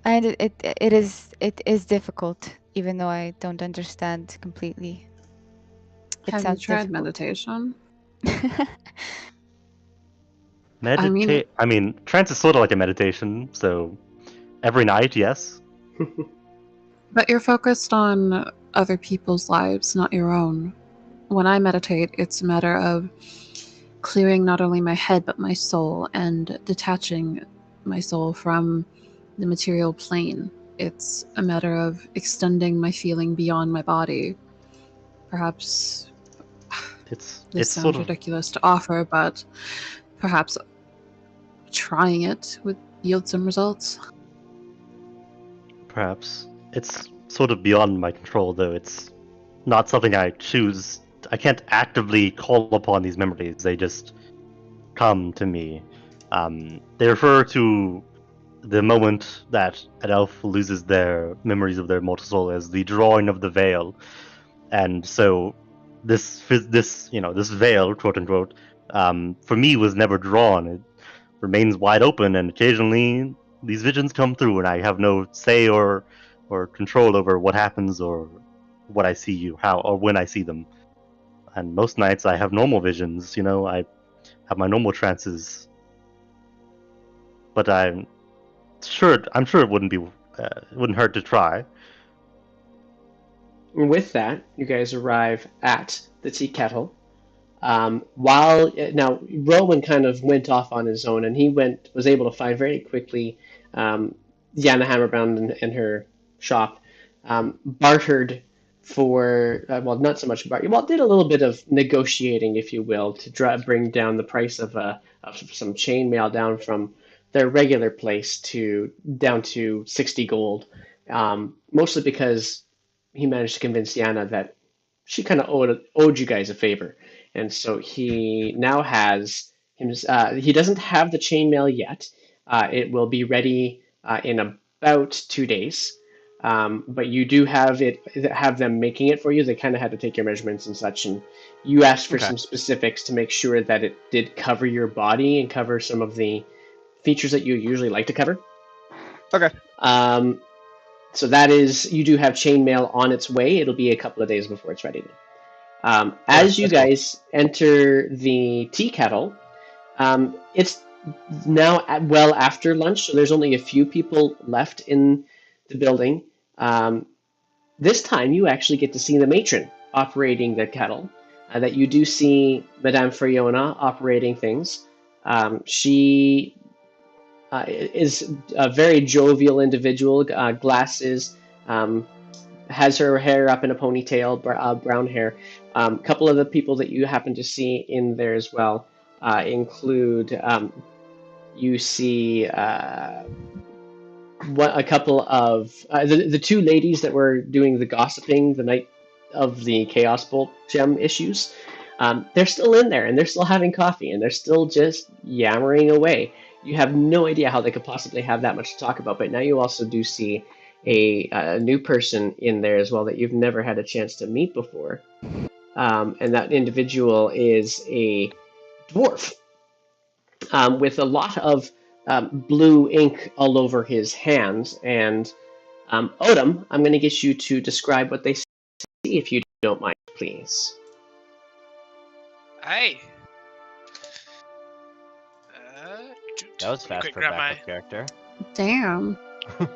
and it is difficult, even though I don't understand completely. Have you tried meditation? meditate. I mean, trance is sort of like a meditation. So every night, yes. But you're focused on other people's lives, not your own. When I meditate, it's a matter of clearing not only my head but my soul and detaching my soul from the material plane. It's a matter of extending my feeling beyond my body. Perhaps this sounds sort of ridiculous to offer, but perhaps trying it would yield some results. Perhaps. It's sort of beyond my control, though. It's not something I choose. I can't actively call upon these memories. They just come to me. They refer to the moment that an elf loses their memories of their mortal soul as the drawing of the veil. And so this veil, quote unquote, for me was never drawn. It remains wide open, and occasionally these visions come through, and I have no say or control over what happens or what I see, how or when I see them. And most nights I have normal visions. I have my normal trances. But I'm sure it wouldn't hurt to try. With that, you guys arrive at the tea kettle. Now Rowan kind of went off on his own, and he was able to find very quickly Yana Hammerbound and her shop, bartered for not so much did a little bit of negotiating, if you will, to bring down the price of some chainmail down from their regular place down to 60 gold, mostly because he managed to convince Yana that she kind of owed you guys a favor. And so he now has him. He doesn't have the chainmail yet. It will be ready in about 2 days. But you do have them making it for you. They kind of had to take your measurements and such, and you asked for Okay. some specifics to make sure that it did cover your body and cover some of the features that you usually like to cover. Okay. So that is, you do have chainmail on its way. It'll be a couple of days before it's ready. As you that's cool. guys enter the tea kettle, it's now well after lunch, so there's only a few people left in the building. This time, you actually get to see the matron operating the kettle. That you do see Madame Fiona operating things. She is a very jovial individual, glasses, has her hair up in a ponytail, brown hair. A couple of the people that you happen to see in there as well include, you see a couple of, the two ladies that were doing the gossiping the night of the Chaos Bolt gem issues. They're still in there, and they're still having coffee, and they're still just yammering away. You have no idea how they could possibly have that much to talk about, but now you also do see a new person in there as well that you've never had a chance to meet before. And that individual is a dwarf with a lot of blue ink all over his hands. And Oddom, I'm going to get you to describe what they see, if you don't mind, please. Aye. That was fast quick, for grab backup my. character. Damn.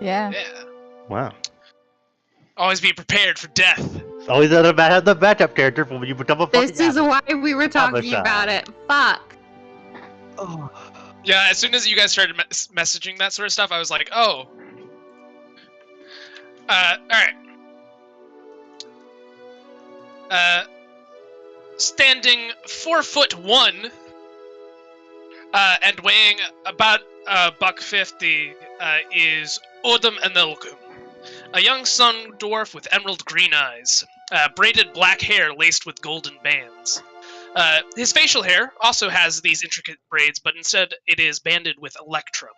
Yeah. Yeah. Wow. Always be prepared for death. Always have the backup character for when you become a fucking This is addict. why we were talking Abishai. about it. Fuck. Oh. Yeah, as soon as you guys started messaging that sort of stuff, I was like, oh. Alright. Standing 4'1", and weighing about $150, is Oddom Anelkum, a young sun dwarf with emerald green eyes, braided black hair laced with golden bands. His facial hair also has these intricate braids, but instead it is banded with electrum,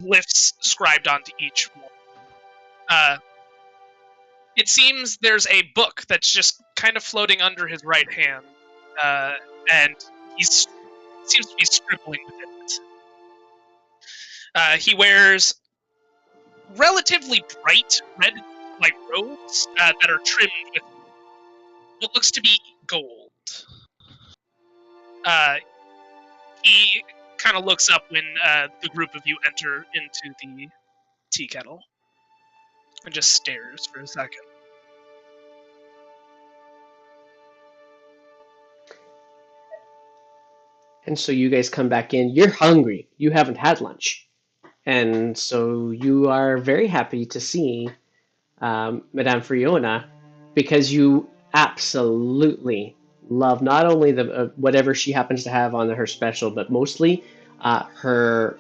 glyphs scribed onto each one. It seems there's a book that's just kind of floating under his right hand, and he seems to be scribbling with it. He wears relatively bright red, robes that are trimmed with what looks to be gold. He kind of looks up when the group of you enter into the tea kettle and just stares for a second. And so you guys come back in. You're hungry. You haven't had lunch. And so you are very happy to see Madame Fiona, because you absolutely love not only the whatever she happens to have on her special, but mostly her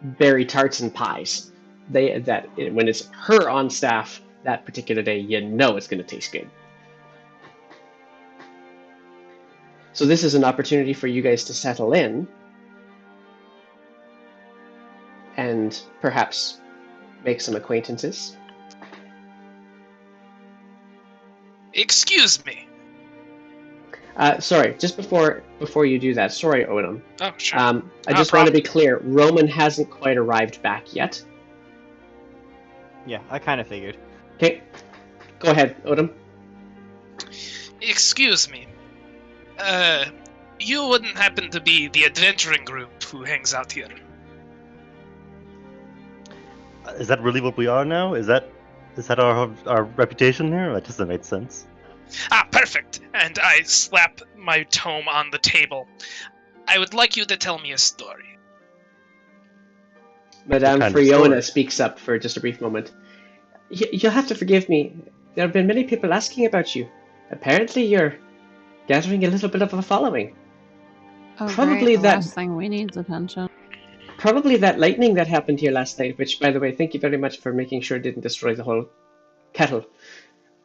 berry tarts and pies. When it's her on staff that particular day, you know it's going to taste good. So this is an opportunity for you guys to settle in and perhaps make some acquaintances. Excuse me. Sorry, just before you do that, sorry, Oddom. Oh, sure. I just want to be clear, Roman hasn't quite arrived back yet. Yeah, I kind of figured. Okay, go ahead, Oddom. Excuse me. You wouldn't happen to be the adventuring group who hangs out here? Is that really what we are now? Is that our reputation here? That doesn't make sense. Ah, perfect. And I slap my tome on the table. I would like you to tell me a story. Madame kind of Fiona story? speaks up for just a brief moment. You'll have to forgive me. There have been many people asking about you. Apparently you're gathering a little bit of a following. Oh, Probably great. The that- last thing we need is attention. Probably that lightning that happened here last night, which, by the way, thank you very much for making sure it didn't destroy the whole kettle.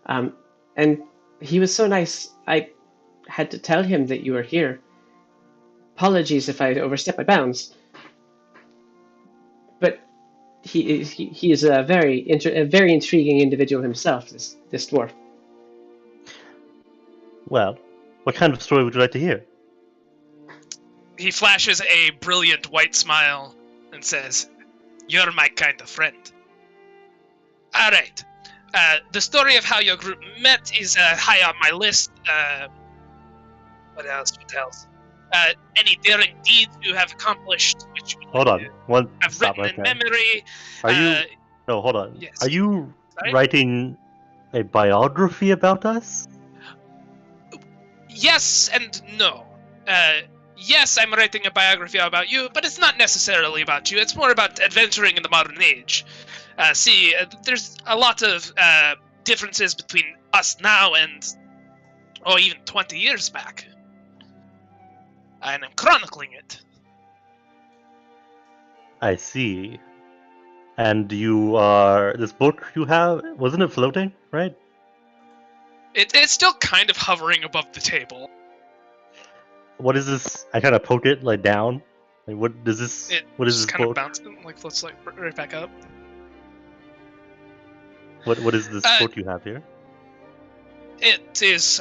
And he was so nice, I had to tell him that you were here. Apologies if I overstepped my bounds. But he is a very intriguing individual himself. This dwarf. Well, what kind of story would you like to hear? He flashes a brilliant white smile and says, "You're my kind of friend." All right. The story of how your group met is high on my list. What else? What else? Any daring deeds you have accomplished, which you Hold on. One. have Stop written right in there. memory. Are you? No, hold on. yes. Are you Sorry? writing a biography about us? Yes and no. Yes, I'm writing a biography about you, but it's not necessarily about you. It's more about adventuring in the modern age. There's a lot of differences between us now and, even 20 years back. And I'm chronicling it. I see. And you are this book you have, wasn't it floating, right? It's still kind of hovering above the table. What is this? I kind of poke it like down. Like what does this? It What is just this kind of book? bouncing, floats right back up. What is this book you have here? It is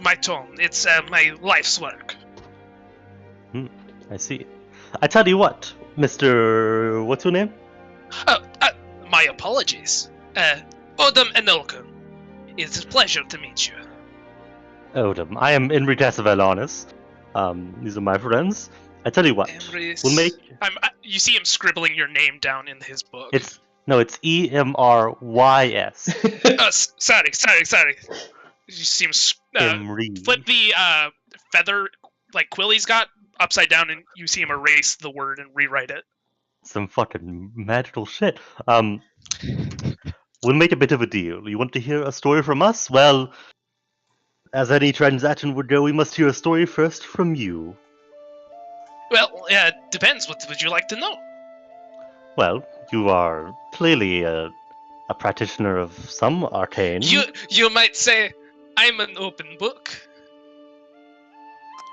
my tome. It's my life's work. I see. I tell you what, Mr. What's your name? My apologies. Oddom and Elkun. It's a pleasure to meet you. Oddom. I am Enriques Avellanis. These are my friends. I tell you what, we'll make. You see him scribbling your name down in his book. It's Emrys. Sorry. You see him flip the feather, quill he's got, upside down, and you see him erase the word and rewrite it. Some fucking magical shit. We'll make a bit of a deal. You want to hear a story from us? Well, as any transaction would go, we must hear a story first from you. Well, depends. What would you like to know? Well, you are clearly a practitioner of some arcane. You might say I'm an open book.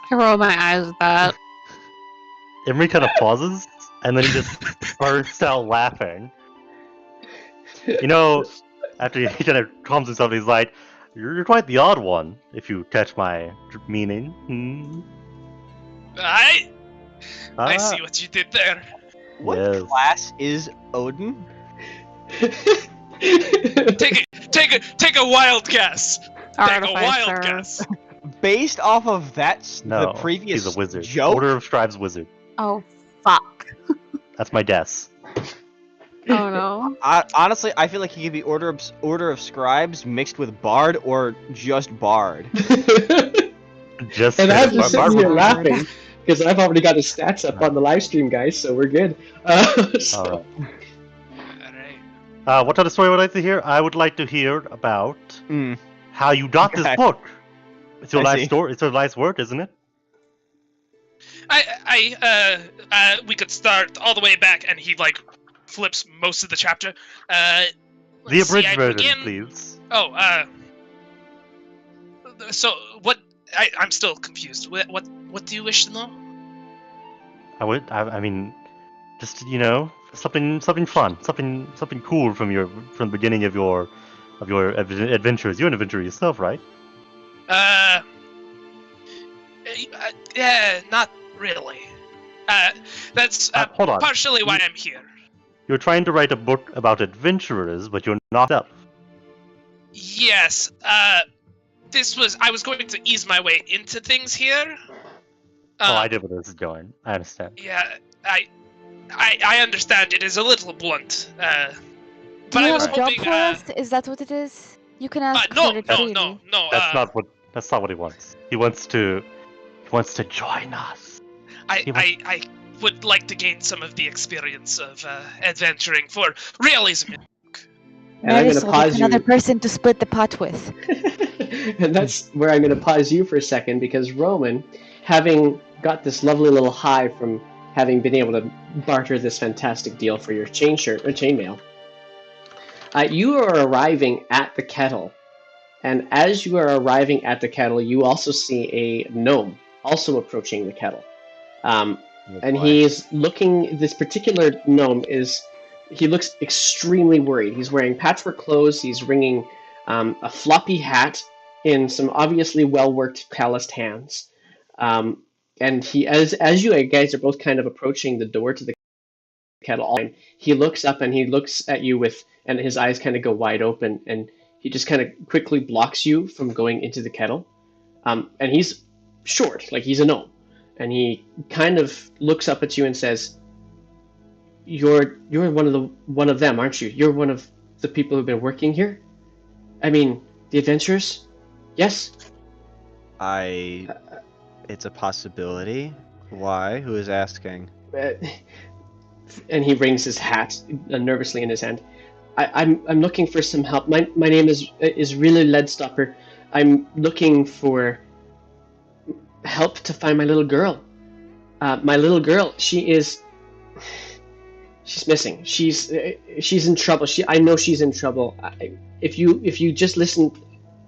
I roll my eyes at that. Emery kind of pauses, and then he just bursts out laughing. You know, after he kind of calms himself, he's like, "You're quite the odd one, if you catch my meaning." I see what you did there. What class is Odin? Take a wild guess. Artificer. Guess. Based off of the previous he's a wizard. joke. Order of Scribes wizard. Oh, fuck. That's my guess. Oh no. Honestly, I feel like he could be Order of Scribes mixed with Bard or just Bard. Just and I'm just sitting here Bard. laughing because I've already got his stats up on the live stream, guys. So we're good. Alright. What kind of story would I like to hear? I would like to hear about how you got this book. It's your life story. It's your life's work, isn't it? We could start all the way back, and he flips most of the chapter. The abridged version, please. So what? I'm still confused. What do you wish to know? I mean, just something fun, something cool from the beginning of your adventures. You're an adventurer yourself, right? Yeah, not really. That's hold on. partially why I'm here. You're trying to write a book about adventurers, but you're not up. Yes. I was going to ease my way into things here. I get where this is going. I understand. Yeah, I understand it is a little blunt. But Do you I have was a job hoping. for us? Is that what it is? You can ask No. for it. That's not what he wants. He wants to join us. I would like to gain some of the experience of adventuring for realism. And I'm going to pause you. Another person to split the pot with. And that's where I'm going to pause you for a second, because Roman, having got this lovely little high from having been able to barter this fantastic deal for your chainmail, you are arriving at the kettle. And as you are arriving at the kettle, you also see a gnome also approaching the kettle. And he's looking, this particular gnome is he looks extremely worried. He's wearing patchwork clothes. He's wringing a floppy hat in some obviously well-worked, calloused hands. And he, as you guys are both kind of approaching the door to the kettle, he looks up and he looks at you with, and his eyes kind of go wide open, and he just kind of quickly blocks you from going into the kettle. And he's short, like he's a gnome, and he kind of looks up at you and says, "You're one of them, aren't you? You're one of the people who've been working here. I mean, the adventurers, yes." It's a possibility. Why? Who is asking? And he wrings his hat nervously in his hand. I'm looking for some help. My name is really Leadstopper. I'm looking for help to find my little girl. My little girl, she's missing. She's in trouble. I know she's in trouble. If you just listen,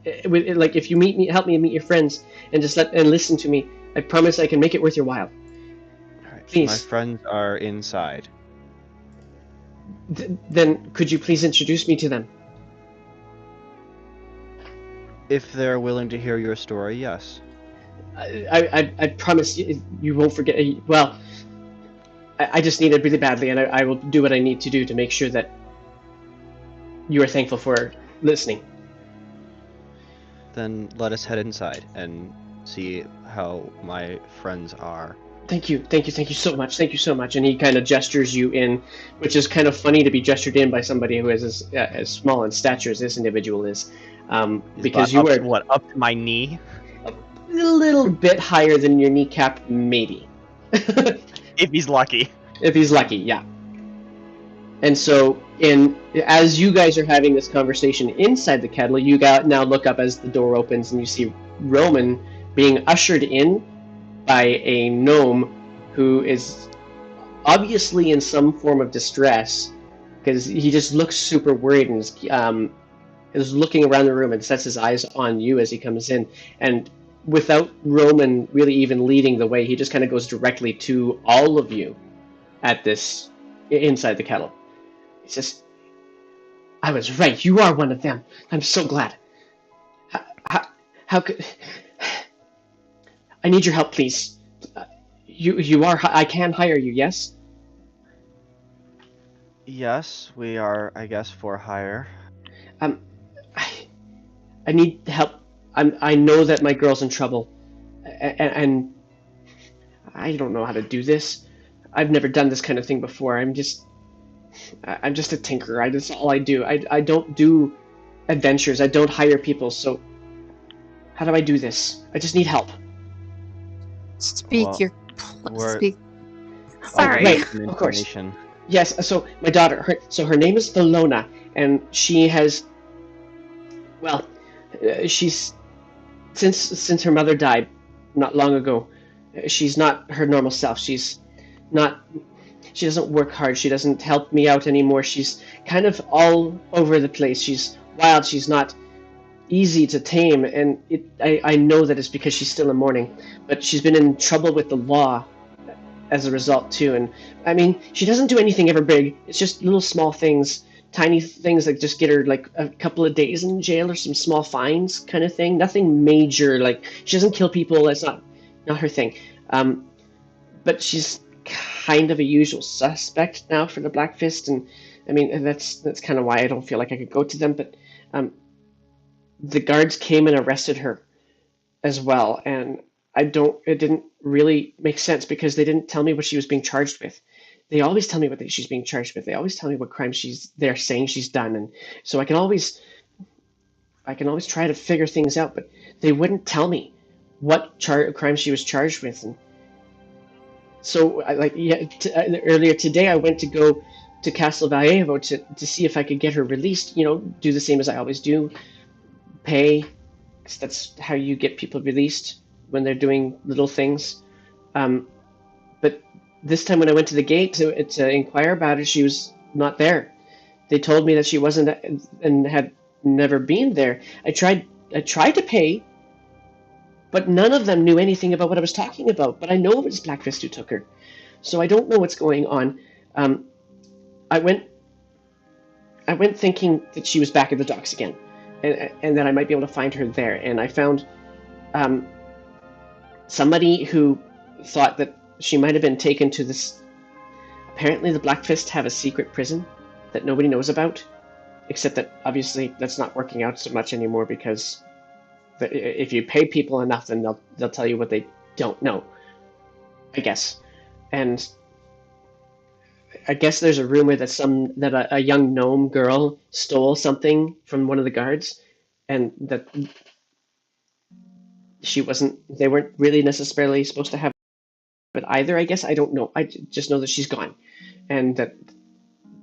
if you help me meet your friends and just listen to me, I promise I can make it worth your while. All right, Please. my friends are inside. Then could you please introduce me to them? If they're willing to hear your story, yes. I promise you won't forget. Well, I just need it really badly, and I will do what I need to do to make sure that you are thankful for listening. Then let us head inside and see how my friends are. Thank you so much. And he kind of gestures you in, which is kind of funny to be gestured in by somebody who is as small in stature as this individual is, because you are up to my knee, a little bit higher than your kneecap, maybe. if he's lucky. If he's lucky, yeah. And so, as you guys are having this conversation inside the kettle, you now look up as the door opens and you see Roman being ushered in by a gnome who is obviously in some form of distress, because he just looks super worried and is looking around the room and sets his eyes on you as he comes in. And without Roman really even leading the way, he just kind of goes directly to all of you at this inside the kettle. He says, "I was right. You are one of them. I'm so glad. How could... I need your help, please. You are... I can hire you, yes?" Yes, we are, I guess, for hire. I need help. I know that my girl's in trouble, and I don't know how to do this. I've never done this kind of thing before. I'm just a tinkerer. That's all I do. I don't do adventures. I don't hire people. So how do I do this? I just need help. Speak Well, your... we're- Speak... Sorry. right. Of course. Yes, so my daughter, her name is Valona, and she has, well, she's, since her mother died not long ago, she's not her normal self. She doesn't work hard. She doesn't help me out anymore. She's kind of all over the place. She's wild. She's not easy to tame, and I know that it's because she's still in mourning, but she's been in trouble with the law as a result too. And I mean, she doesn't do anything ever big. It's just little small things, tiny things that just get her like a couple of days in jail or some small fines kind of thing. Nothing major. Like, she doesn't kill people. That's not her thing. But she's kind of a usual suspect now for the Black Fist, and I mean, that's kind of why I don't feel like I could go to them. But the guards came and arrested her as well, and it didn't really make sense because they didn't tell me what she was being charged with. They always tell me what she's being charged with. They always tell me what crime they're saying she's done, and so I can always try to figure things out, but they wouldn't tell me what crime she was charged with. And so earlier today I went to go to Castle Vallejo to see if I could get her released, do the same as I always do, pay, because that's how you get people released when they're doing little things. But this time when I went to the gate to inquire about her, she was not there. They told me that she wasn't and had never been there. I tried to pay, but none of them knew anything about what I was talking about. But I know it was Black Fist who took her, so I don't know what's going on. I went I went thinking that she was back at the docks again, and that I might be able to find her there. And I found somebody who thought that she might have been taken to this. Apparently, the Black Fist have a secret prison that nobody knows about, except that obviously that's not working out so much anymore because if you pay people enough, then they'll tell you what they don't know, I guess. And I guess there's a rumor that a young gnome girl stole something from one of the guards, and that they weren't really necessarily supposed to have it either, I guess. I don't know. I just know that she's gone, and that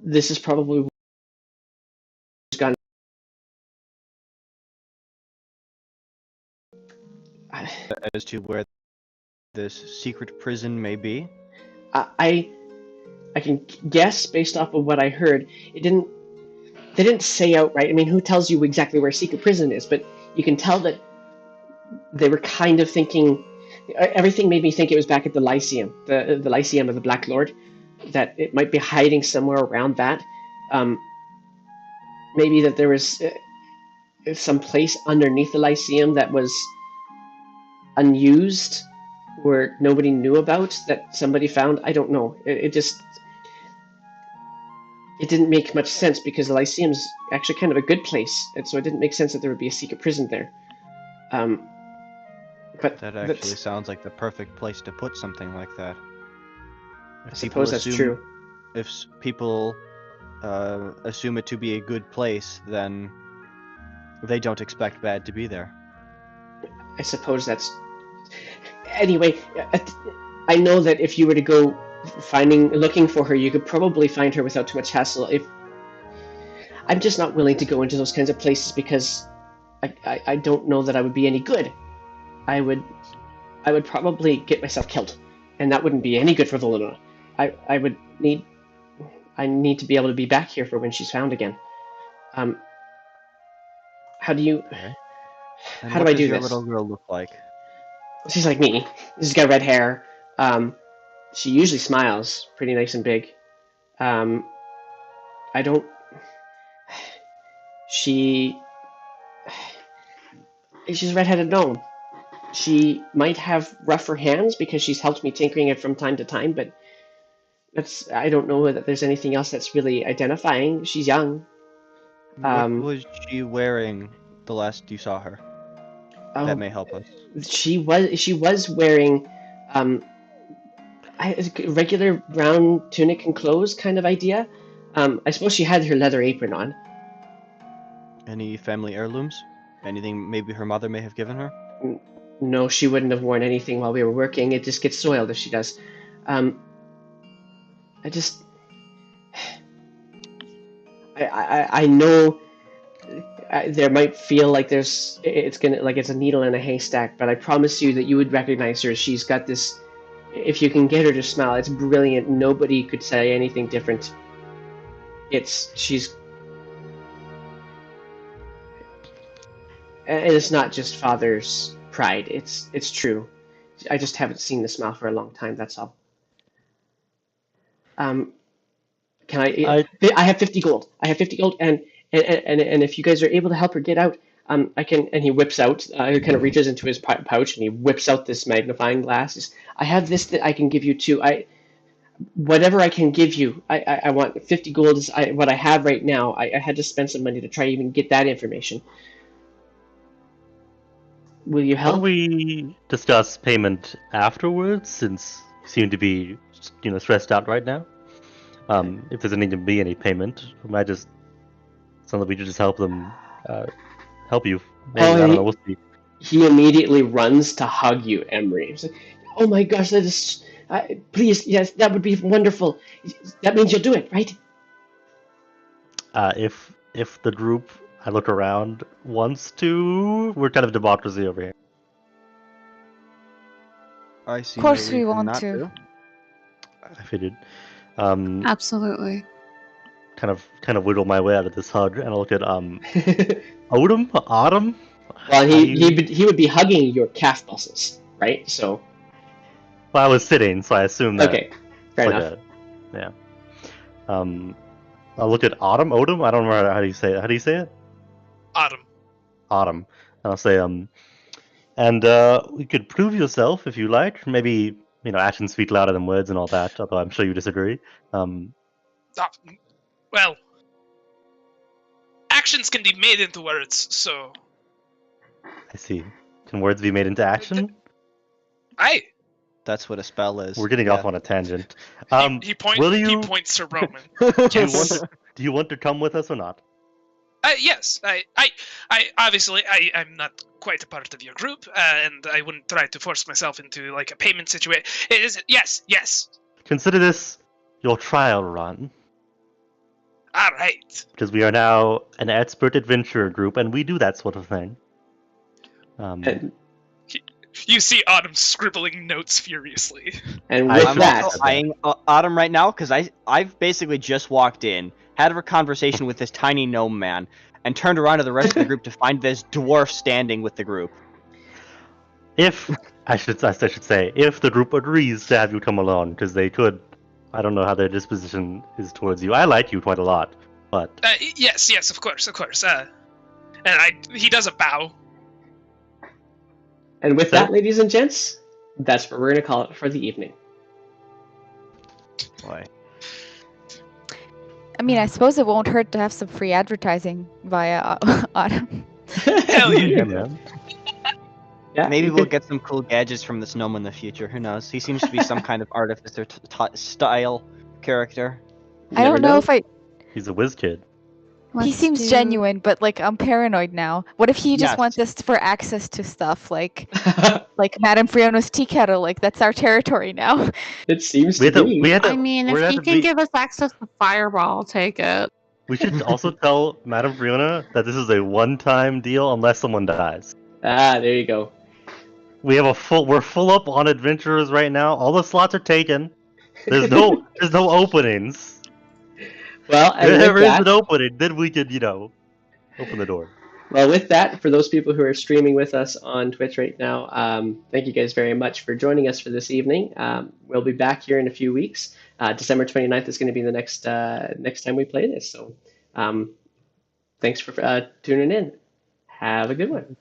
this is probably where she's gone. As to where this secret prison may be? I can guess based off of what I heard. They didn't say outright. I mean, who tells you exactly where secret prison is? But you can tell that they were kind of thinking. Everything made me think it was back at the Lyceum, the Lyceum of the Black Lord. That it might be hiding somewhere around that. Maybe that there was some place underneath the Lyceum that was unused, where nobody knew about, that somebody found. I don't know. It didn't make much sense because the Lyceum's actually kind of a good place, and so it didn't make sense that there would be a secret prison there. But That actually sounds like the perfect place to put something like that. I suppose that's true. If people assume it to be a good place, then they don't expect bad to be there. I suppose that's... Anyway, I know that if you were to go looking for her, you could probably find her without too much hassle. I'm just not willing to go into those kinds of places because I don't know that I would be any good. I would probably get myself killed, and that wouldn't be any good for Voluna. I need to be able to be back here for when she's found again. How do you? Okay. How do I do your this? Little girl look like? She's like me. She's got red hair. She usually smiles, pretty nice and big. I don't. She's a red-headed gnome. She might have rougher hands because she's helped me tinkering it from time to time, but I don't know that there's anything else that's really identifying. She's young. What was she wearing the last you saw her? That may help us. She was wearing a regular brown tunic and clothes kind of idea. I suppose she had her leather apron on. Any family heirlooms? Anything maybe her mother may have given her? No, she wouldn't have worn anything while we were working. It just gets soiled if she does. I know there might feel like it's a needle in a haystack, but I promise you that you would recognize her. She's got this. If you can get her to smile, it's brilliant. Nobody could say anything different. And it's not just father's pride. It's true. I just haven't seen the smile for a long time. That's all. Can I have 50 gold. I have 50 gold, and if you guys are able to help her get out, I can. And he whips out. He kind of reaches into his pouch and he whips out this magnifying glass. I have this that I can give you too. Whatever I can give you. I want 50 gold. Is what I have right now. I had to spend some money to try to even get that information. Will you help? Why don't we discuss payment afterwards, since you seem to be, stressed out right now? If there's need to be any payment, it might just sound like we should just help them, help you. Maybe, I don't know. We'll see. He immediately runs to hug you, Emery. He's like, "Oh my gosh, that is, please, yes, that would be wonderful. That means you'll do it, right?" If the group I look around wants to, we're kind of democracy over here. I see. Of course no we reason want not to. I figured. Absolutely. Kind of wiggle my way out of this hug, and I look at Oddom. Well, he would be hugging your calf muscles, right? So. Well, I was sitting, so I assume that. Okay, fair enough. Yeah. I'll look at Oddom. I don't remember how do you say it. How do you say it? Oddom. Oddom. And I'll say and you could prove yourself if you like. Maybe actions speak louder than words and all that. Although I'm sure you disagree. Ah, well, actions can be made into words, so I see. Can words be made into action? aye. That's what a spell is. We're getting Yeah. off on a tangent. He Will points to Roman. do you want to come with us or not? Yes, I obviously I'm not quite a part of your group, and I wouldn't try to force myself into like a payment situation. It is yes. Consider this your trial run, All right. because we are now an expert adventurer group, and we do that sort of thing. And, You see Oddom scribbling notes furiously. and I- with I'm that, also eyeing Oddom right now because I've basically just walked in, had a conversation with this tiny gnome man, and turned around to the rest of the group to find this dwarf standing with the group. If I should say, if the group agrees to have you come along, because they could. I don't know how their disposition is towards you. I like you quite a lot, but Yes, of course. He does a bow. and with that, ladies and gents, that's what we're going to call it for the evening. Boy. I mean, I suppose it won't hurt to have some free advertising via Oddom. Hell yeah. man. Yeah, Maybe you we'll could- get some cool gadgets from this gnome in the future. Who knows? He seems to be some kind of artificer style character. you I never don't know if I. He's a whiz kid. He Let's seems do- genuine, but like I'm paranoid now. What if he just Yes. wants us for access to stuff like Madame Fiona's tea kettle? Like that's our territory now. It seems We to have to. be. We have to. I mean, we're if gonna he have to can be- give us access to Fireball, I'll take it. We should also tell Madame Fiona that this is a one-time deal unless someone dies. Ah, there you go. We're full up on adventurers right now. All the slots are taken. There's no openings. Well, and If there with is that, an open, then we could, open the door. well, with that, for those people who are streaming with us on Twitch right now, thank you guys very much for joining us for this evening. We'll be back here in a few weeks. December 29th is going to be the next time we play this. So thanks for tuning in. Have a good one.